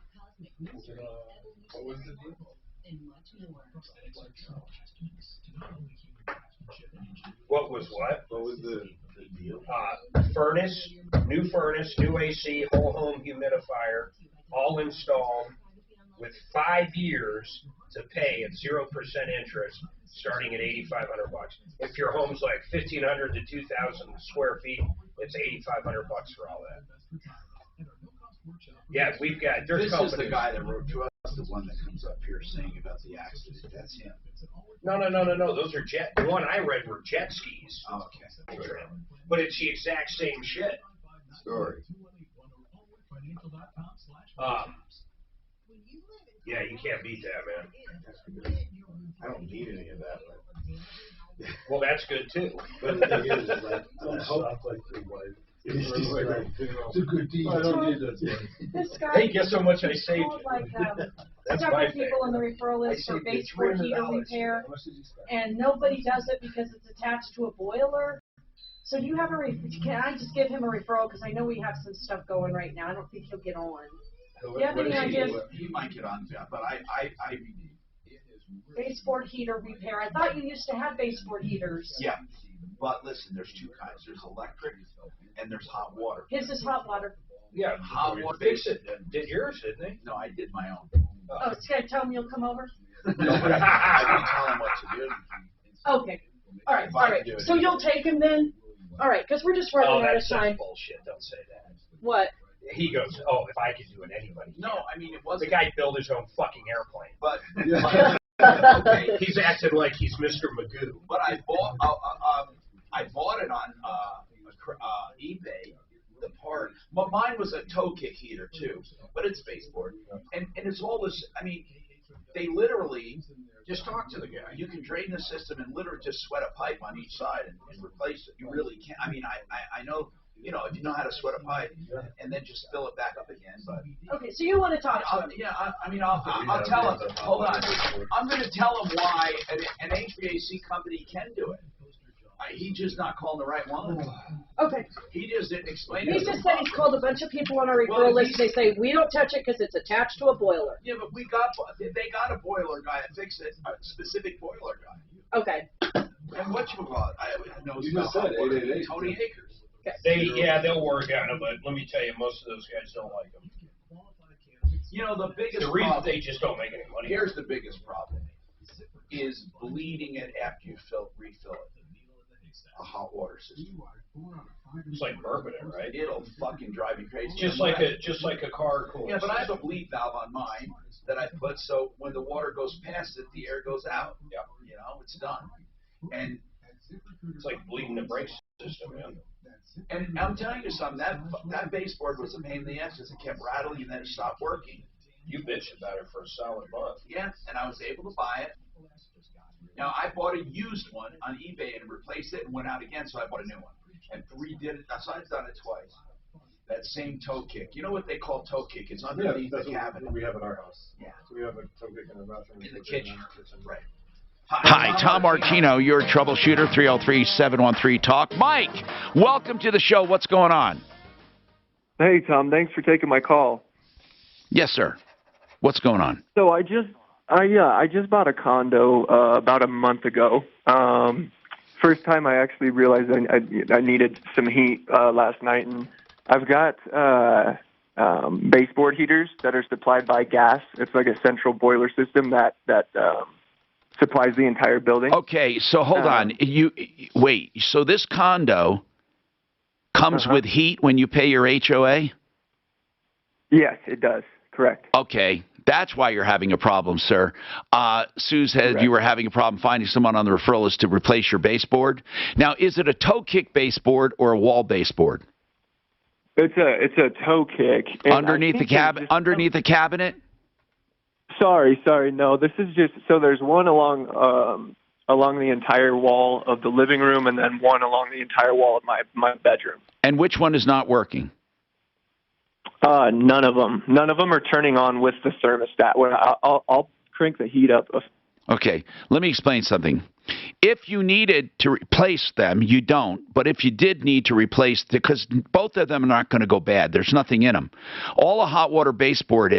What was the deal? What was what? What was the deal? Furnace, new AC, whole home humidifier, all installed with 5 years to pay at 0% interest, starting at $8,500. If your home's like 1,500 to 2,000 square feet, it's $8,500 for all that. Yeah, we've got. This is the guy that wrote to us, the one that comes up here saying about the accident. That's him. No. Those are the one I read were jet skis. Oh, okay. But it's the exact same shit. Story. Yeah, you can't beat that, man. I don't need any of that, but Well, that's good too. But the thing is, like, don't stop like your wife. It's a good deal. I don't need that. This guy. Hey, guess how much I saved called, you? like, That's several my people favorite. on the referral list for baseboard heater repair, and nobody does it because it's attached to a boiler. So do you have can I just give him a referral, because I know we have some stuff going right now. I don't think he'll get on. Do you have any ideas? He might get on that, but I Baseboard heater repair. I thought you used to have baseboard heaters. yeah. But listen, there's two kinds. There's electric and there's hot water. His is hot water. Yeah, hot water. Fix it. Did yours, didn't they? No, I did my own. Oh, it's gonna tell him you'll come over? No, but I can tell him what to do. Okay. All right. All right. So you'll take him then? All right, because we're just running out of time. Bullshit. Don't say that. What? He goes, oh, if I could do it, anybody can. No, I mean, it wasn't. The guy built his own fucking airplane. But okay. He's acting like he's Mr. Magoo. But I bought it on eBay. The part, but mine was a toe kick heater too, but it's baseboard, and it's all this. I mean, they literally just talk to the guy. You can drain the system and literally just sweat a pipe on each side and replace it. You really can't. I mean, I know. You know, if you know how to sweat a pipe, and then just fill it back up again. But okay, so you want to talk to him? Yeah, I'll tell him. Hold on, I'm going to tell him why an HVAC company can do it. He's just not calling the right one. Okay. He just didn't explain it. He just said he's called a bunch of people on our referral list. They say we don't touch it because it's attached to a boiler. Yeah, but they got a boiler guy to fix it, a specific boiler guy. Okay. And what you call it? You just said 888. Tony Akers. Okay. They'll work on it, but let me tell you, most of those guys don't like them. You know, the biggest the reason problem, they just don't make any money. Here's the biggest problem: is bleeding it after you refill it. A hot water system. It's like bourbon, right? It'll fucking drive you crazy. Just like a car cooler. Yeah, but I have a bleed valve on mine that I put so when the water goes past it, the air goes out. Yeah. You know, it's done. And it's like bleeding the brake system, man. And I'm telling you something, that baseboard was a pain in the ass because it kept rattling and then it stopped working. You bitched about it for a solid month. Yeah, and I was able to buy it. Now, I bought a used one on eBay and replaced it and went out again, so I bought a new one. And redid it. So I've done it twice. That same toe kick. You know what they call toe kick? It's underneath the cabinet. We have at our house. Yeah. So we have a toe kick in the bathroom. In the kitchen. Right. Hi, Tom Martino, your troubleshooter, 303-713-TALK. Mike, welcome to the show. What's going on? Hey, Tom. Thanks for taking my call. Yes, sir. What's going on? So I just bought a condo about a month ago. First time I actually realized I needed some heat last night, and I've got baseboard heaters that are supplied by gas. It's like a central boiler system that supplies the entire building. Okay, so hold on. Wait. So this condo comes with heat when you pay your HOA? Yes, it does. Correct. Okay. That's why you're having a problem, sir. Sue said you were having a problem finding someone on the referral list to replace your baseboard. Now, is it a toe kick baseboard or a wall baseboard? It's a toe kick. Underneath the underneath the cabinet? Sorry. No, this is just so there's one along the entire wall of the living room, and then one along the entire wall of my bedroom. And which one is not working? None of them. None of them are turning on with the thermostat. I'll crank the heat up. Okay, let me explain something. If you needed to replace them, you don't. But if you did need to replace, because both of them are not going to go bad. There's nothing in them. All a hot water baseboard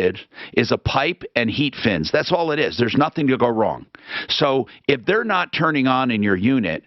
is a pipe and heat fins. That's all it is. There's nothing to go wrong. So if they're not turning on in your unit,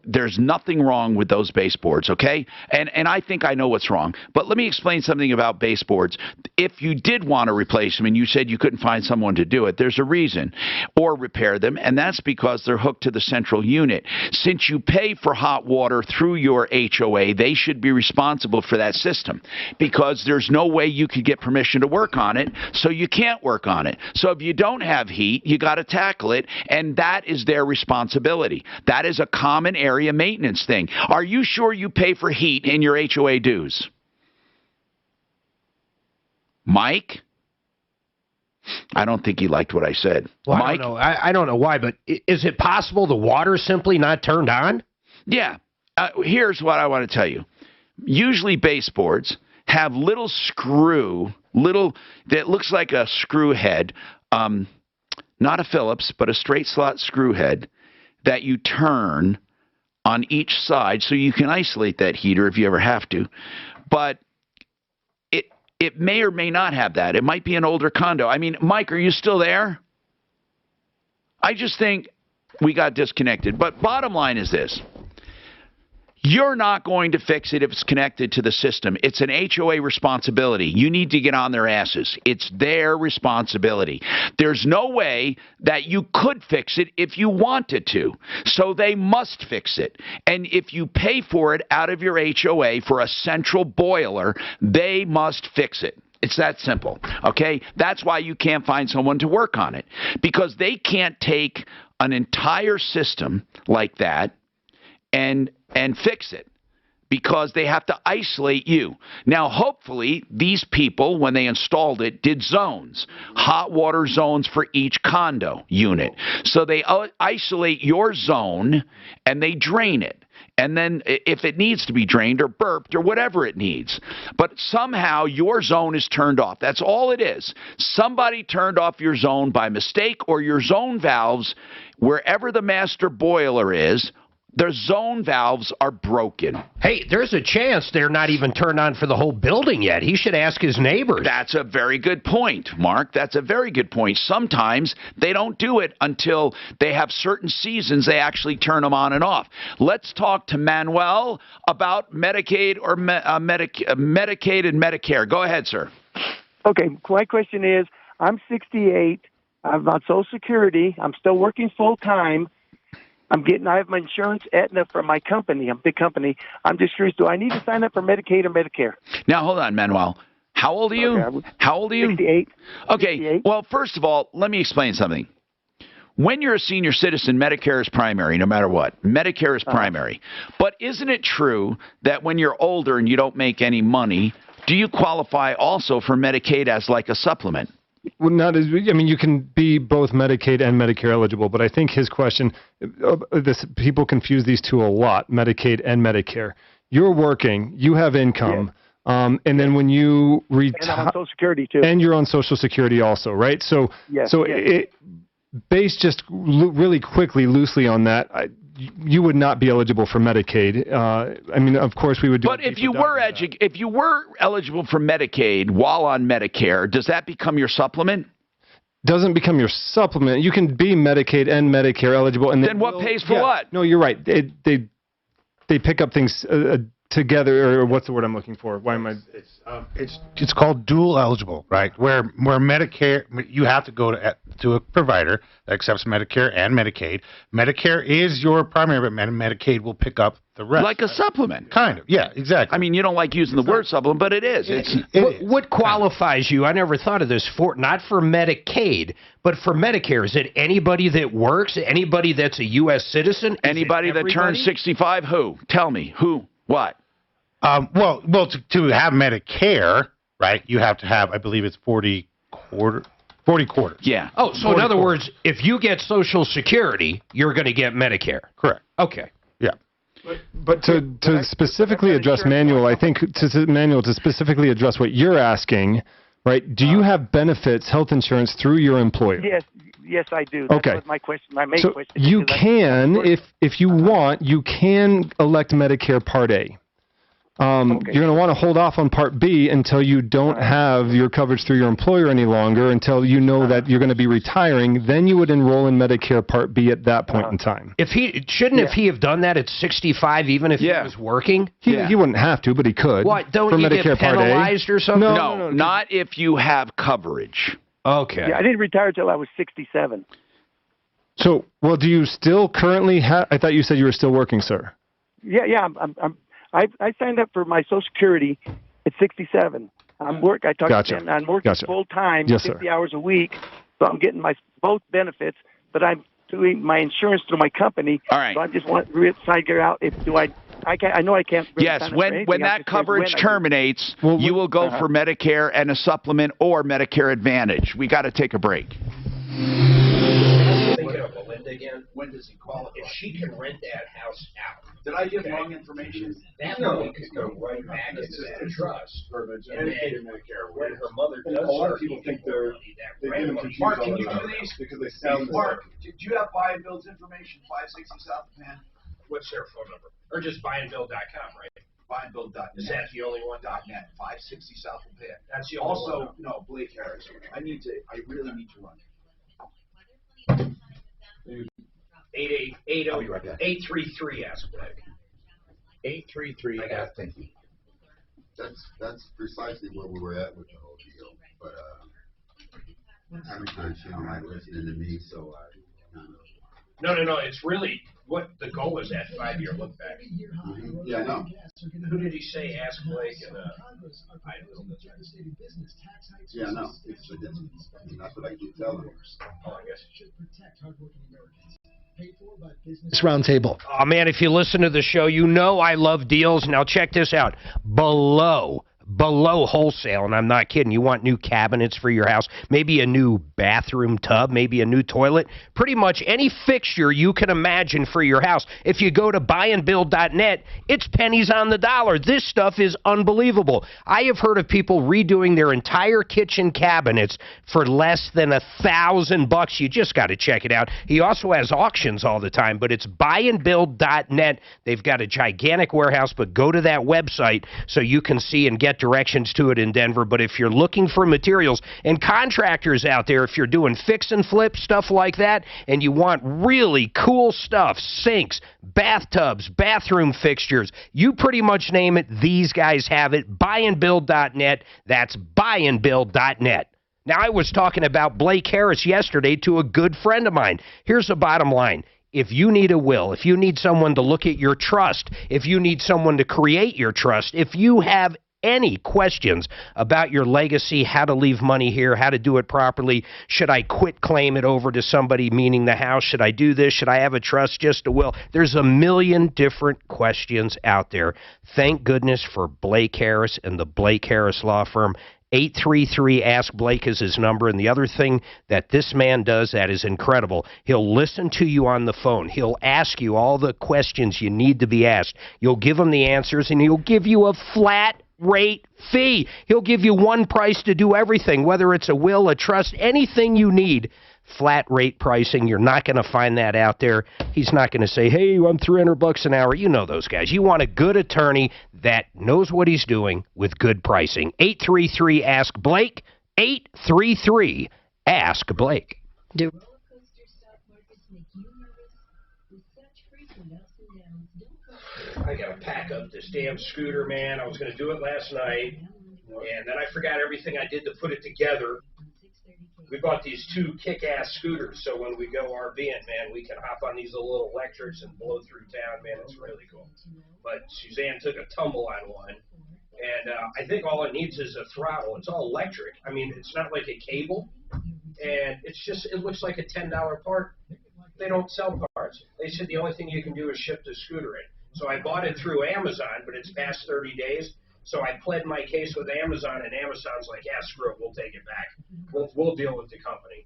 there's nothing wrong with those baseboards, okay? And I think I know what's wrong. But let me explain something about baseboards. If you did want to replace them and you said you couldn't find someone to do it, there's a reason. Or repair them, and that's because they're hooked to the central unit. Since you pay for hot water through your HOA, they should be responsible for that system because there's no way you could get permission to work on it, so you can't work on it. So if you don't have heat, you got to tackle it, and that is their responsibility. That is a common area maintenance thing. Are you sure you pay for heat in your HOA dues? Mike? I don't think he liked what I said. Well, Mike? I don't know why, but is it possible the water's simply not turned on? Yeah. Here's what I want to tell you. Usually baseboards have little that looks like a screw head, not a Phillips, but a straight slot screw head that you turn on each side so you can isolate that heater if you ever have to. But it may or may not have that. It might be an older condo. I mean, Mike, are you still there? I just think we got disconnected. But bottom line is this. You're not going to fix it if it's connected to the system. It's an HOA responsibility. You need to get on their asses. It's their responsibility. There's no way that you could fix it if you wanted to. So they must fix it. And if you pay for it out of your HOA for a central boiler, they must fix it. It's that simple, okay? That's why you can't find someone to work on it, because they can't take an entire system like that and fix it, because they have to isolate you. Now, hopefully, these people, when they installed it, did zones, hot water zones for each condo unit. So they isolate your zone, and they drain it. And then if it needs to be drained or burped or whatever it needs. But somehow your zone is turned off. That's all it is. Somebody turned off your zone by mistake, or your zone valves, wherever the master boiler is, their zone valves are broken. Hey, there's a chance they're not even turned on for the whole building yet. He should ask his neighbors. That's a very good point, Mark. That's a very good point. Sometimes they don't do it until they have certain seasons they actually turn them on and off. Let's talk to Manuel about Medicaid or Medicaid and Medicare. Go ahead, sir. Okay, my question is, I'm 68. I'm on Social Security. I'm still working full time. I have my insurance, Aetna, from my company, a big company. I'm just curious, do I need to sign up for Medicaid or Medicare? Now, hold on, Manuel. How old are you? Okay, How old are you? 68. Okay, 68. Well, first of all, let me explain something. When you're a senior citizen, Medicare is primary, no matter what. Medicare is primary. But isn't it true that when you're older and you don't make any money, do you qualify also for Medicaid as like a supplement? Well, not as, I mean, you can be both Medicaid and Medicare eligible, but I think his question, people confuse these two a lot, Medicaid and Medicare. You're working, you have income, and then when you retire, and I'm on Social Security too, and you're on Social Security also, right? So, based just really quickly, loosely on that, you would not be eligible for Medicaid. I mean, of course, we would do. But if you were eligible for Medicaid while on Medicare, does that become your supplement? Doesn't become your supplement. You can be Medicaid and Medicare eligible, and then what pays for what? No, you're right. They pick up things together, or what's the word I'm looking for? Why am I? It's called dual eligible, right? Where Medicare, you have to go to a provider that accepts Medicare and Medicaid. Medicare is your primary, but Medicaid will pick up the rest. Like a supplement. Kind of, yeah, exactly. I mean, you don't like using the word supplement, but it is. What qualifies you? I never thought of this not for Medicaid, but for Medicare. Is it anybody that works? Anybody that's a U.S. citizen? Anybody that turns 65? Who? Tell me. Who? What? Well, to have Medicare, right, you have to have, I believe it's 40 quarters. Yeah. Oh, so in other words, if you get Social Security, you're going to get Medicare. Correct. Okay. Yeah. But to specifically address Manuel, I think to specifically address what you're asking, right? Do you have benefits, health insurance through your employer? Yes, I do. That's what my question. My main question. You can, if you want, you can elect Medicare Part A. You're going to want to hold off on Part B until you don't have your coverage through your employer any longer, until you know that you're going to be retiring. Then you would enroll in Medicare Part B at that point in time. If he have done that at 65, even if he was working? He wouldn't have to, but he could. What? Don't you Medicare get penalized or something? No, not if you have coverage. Okay. Yeah, I didn't retire until I was 67. So, well, do you still currently have? I thought you said you were still working, sir. Yeah. I signed up for my Social Security at 67. I'm working full time, 50 hours a week, so I'm getting both benefits. But I'm through my insurance through my company. All right. So I just want to figure out if I can't. I know I can't. Really Yes, sign up for anything. when I'm that just saying coverage when terminates, you will go for Medicare and a supplement or Medicare Advantage. We got to take a break. Thinking of Melinda again. When does he qualify? If she can rent that house out. Did I give wrong information? That money could go right back into that trust. And then when her mother does a lot of start people think making they're money, that they get rent them money- confused Mark, all can the you do time these? because they sound Mark, do you have buy and build's information? 560 South of Penn. What's their phone number? Or just buyandbuild.com, right? Buyandbuild.net. Is that the only one? .net. 560 South of Penn. That's the only one. Also, no, Blake Harris. I really need to run. 833 ask Blake. 833. Thank you. That's precisely where we were at with the whole deal. But every time she don't like listening to me, so I kind of. No. It's really what the goal is that 5-year look back. Mm-hmm. Yeah, I know. Who did he say? Ask Blake and I build it. Yeah, I know. That's what I keep telling her. Oh, I guess. This roundtable. Oh, man, if you listen to the show, you know I love deals. Now, check this out. Below wholesale, and I'm not kidding, you want new cabinets for your house, maybe a new bathroom tub, maybe a new toilet, pretty much any fixture you can imagine for your house. If you go to buyandbuild.net, it's pennies on the dollar. This stuff is unbelievable. I have heard of people redoing their entire kitchen cabinets for less than $1,000. You just got to check it out. He also has auctions all the time, but it's buyandbuild.net. They've got a gigantic warehouse, but go to that website so you can see and get directions to it in Denver. But if you're looking for materials, and contractors out there, if you're doing fix and flip, stuff like that, and you want really cool stuff, sinks, bathtubs, bathroom fixtures, you pretty much name it, these guys have it. Buyandbuild.net. That's buyandbuild.net. Now, I was talking about Blake Harris yesterday to a good friend of mine. Here's the bottom line. If you need a will, if you need someone to look at your trust, if you need someone to create your trust, if you have any questions about your legacy, how to leave money here, how to do it properly, should I quit claim it over to somebody, meaning the house, should I do this, should I have a trust, just a will? There's a million different questions out there. Thank goodness for Blake Harris and the Blake Harris Law Firm. 833-ASK-BLAKE is his number. And the other thing that this man does that is incredible, he'll listen to you on the phone. He'll ask you all the questions you need to be asked. You'll give him the answers, and he'll give you a flat rate fee. He'll give you one price to do everything, whether it's a will, a trust, anything you need. Flat rate pricing. You're not going to find that out there. He's not going to say, hey, I'm $300 an hour. You know those guys. You want a good attorney that knows what he's doing with good pricing. 833-ASK-BLAKE. 833-ASK-BLAKE. I got to pack up this damn scooter, man. I was going to do it last night, and then I forgot everything I did to put it together. We bought these 2 kick-ass scooters, so when we go RVing, man, we can hop on these little electrics and blow through town, man. It's really cool. But Suzanne took a tumble on one, and I think all it needs is a throttle. It's all electric. I mean, it's not like a cable, and it's just, it looks like a $10 part. They don't sell parts. They said the only thing you can do is ship the scooter in. So I bought it through Amazon, but it's past 30 days. So I pled my case with Amazon, and Amazon's like, yeah, screw it, we'll take it back. We'll deal with the company.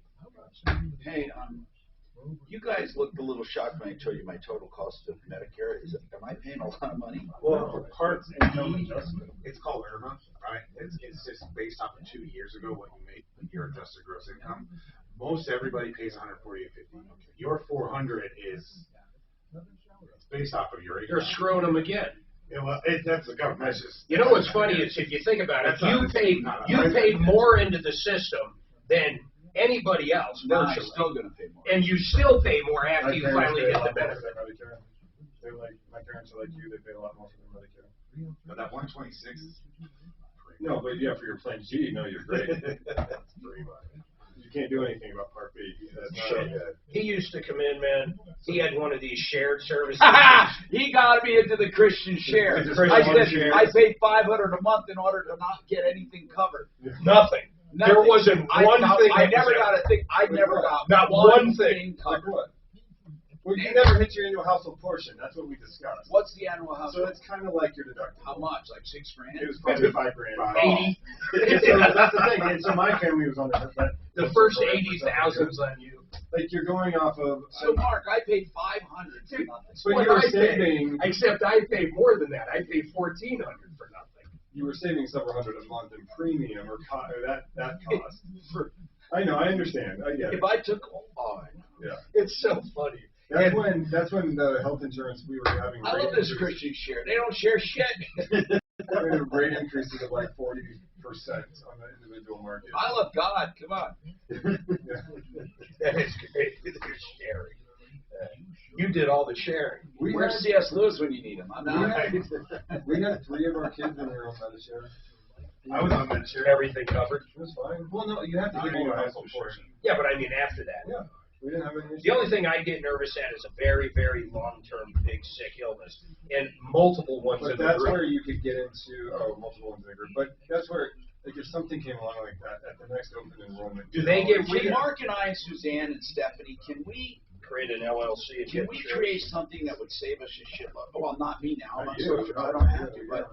Hey, you guys looked a little shocked when I told you my total cost of Medicare. Am I paying a lot of money? Well, for parts income adjustment, it's called IRMA, right? It's just based off of 2 years ago what you made your adjusted gross income. Most everybody pays $148.50. Your $400 is based off of your income. You're screwing them again. Yeah, well, that's the government. You know what's funny is if you think about it, you paid more into the system than anybody else virtually. I'm still going to pay more. And you still pay more after you finally get the benefit. They're like, my parents are like you, they pay a lot more for their Medicare. But that 126 is no, but yeah, for your plan G, no, you're great. That's pretty much. You can't do anything about Part B. That's not good. He used to come in, man. He had one of these shared services. He got me into the Christian share. I paid $500 a month in order to not get anything covered. Nothing. There wasn't one thing. I never got a thing. I never got not one thing covered. Well, you never hit your annual household portion. That's what we discussed. What's the annual household? So it's kind of like your deductible. How much? Like $6 grand? It was probably $5 grand. 80. So that's the thing. And so my family was on there. But The first 80,000's on you. like you're going off of. So Mark, I paid $500 for nothing. But you were saving. Except I paid more than that. I paid $1,400 for nothing. You were saving several hundred a month in premium or that cost. I know. I understand. I get it. If I took, Yeah. It's so funny. That's when the health insurance we were having. I love this Christian share. They don't share shit. Rate increases of like 40% on the individual market. I love God. Come on. That is great. They're sharing. You did all the sharing. Where's C.S. Lewis when you need him? I'm not. We had 3 of our kids in their own Medishare. I was on Medishare. Everything covered. It was fine. Well, no, you have to give me a household portion. Yeah, but I mean after that. Yeah. We didn't have any issues. The only thing I get nervous at is a very, very long-term, big, sick illness, and multiple ones in But the that's group. where you could get into multiple ones in the group. But that's where, like, if something came along like that at the next open enrollment. Do they get Can Mark and I and Suzanne and Stephanie, can we create an LLC? Can we create something that would save us a shitload? Well, not me now. I'm on social. I don't have to, but.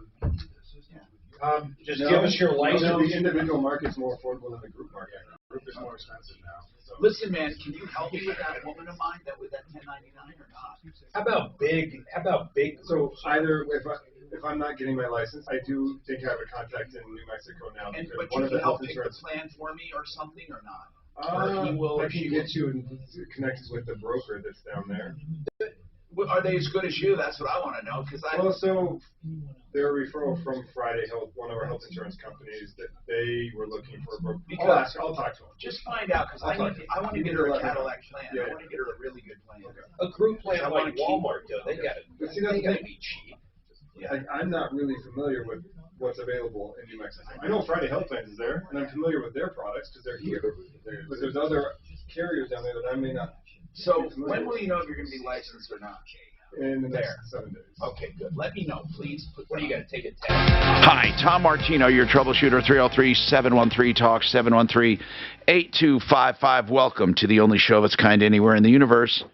Just give us your license. The individual market's more affordable than the group market. The group is more expensive now. So. Listen, man, can you help me with that woman of mine with that 1099 or not? How about big? So either if I'm not getting my license, I do think I have a contact in New Mexico now. And because but one you of the can help health pick the insurance. plan for me or something or not? Or he will I or can she get you connected with the broker that's down there. Are they as good as you? That's what I want to know. Because Well, so they're a referral from Friday Health, one of our health insurance companies, that they were looking for a broker. I'll talk to them. Just find out because I want to get her a Cadillac plan. Yeah. I want to get her a really good plan. A group plan I like wanna Walmart, though, they got it. But see, that's the They thing. be cheap. Like, I'm not really familiar with what's available in New Mexico. I know Friday Health Plans is there, and I'm familiar with their products because they're here. But there's other carriers down there that I may not. So when will you know if you're going to be licensed or not? In the next 7 days. Okay, good. Let me know, please. What do you got to take a test? Hi, Tom Martino, your troubleshooter, 303-713-TALK, 713-8255. Welcome to the only show of its kind anywhere in the universe.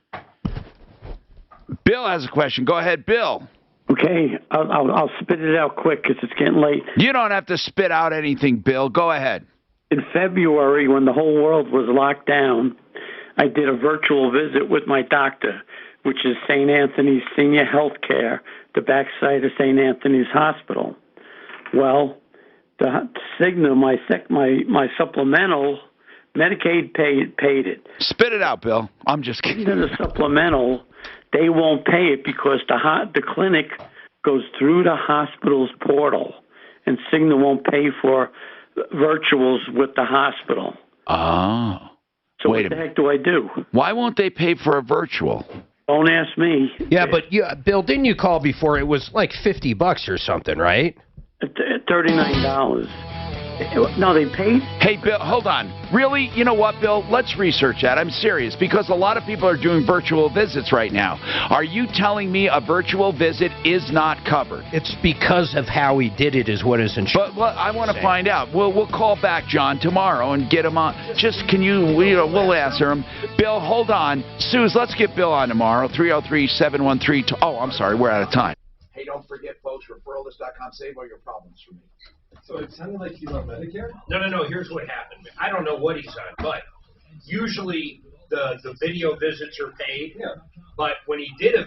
Bill has a question. Go ahead, Bill. Okay, I'll spit it out quick because it's getting late. You don't have to spit out anything, Bill. Go ahead. In February, when the whole world was locked down, I did a virtual visit with my doctor, which is St. Anthony's Senior Health Care, the backside of St. Anthony's Hospital. Well, the Cigna, my supplemental, Medicaid paid it. Spit it out, Bill. I'm just kidding. The supplemental, they won't pay it because the clinic goes through the hospital's portal, and Cigna won't pay for virtuals with the hospital. Oh. So Wait what the heck do I do? Why won't they pay for a virtual? Don't ask me. Yeah, but Bill, didn't you call before? It was like $50 or something, right? $39. No, they paid? Hey, Bill, hold on. Really? You know what, Bill? Let's research that. I'm serious because a lot of people are doing virtual visits right now. Are you telling me a virtual visit is not covered? It's because of how he did it is what his insurance. But I want to find out. We'll call back John tomorrow and get him on. Just can we'll answer him. Bill, hold on. Suze, let's get Bill on tomorrow. 303-713. Oh, I'm sorry. We're out of time. Hey, don't forget, folks, referralist.com. Save all your problems for me. So it sounded like he's on Medicare? No. Here's what happened. I don't know what he's on, but usually the video visits are paid. Yeah. But when he did a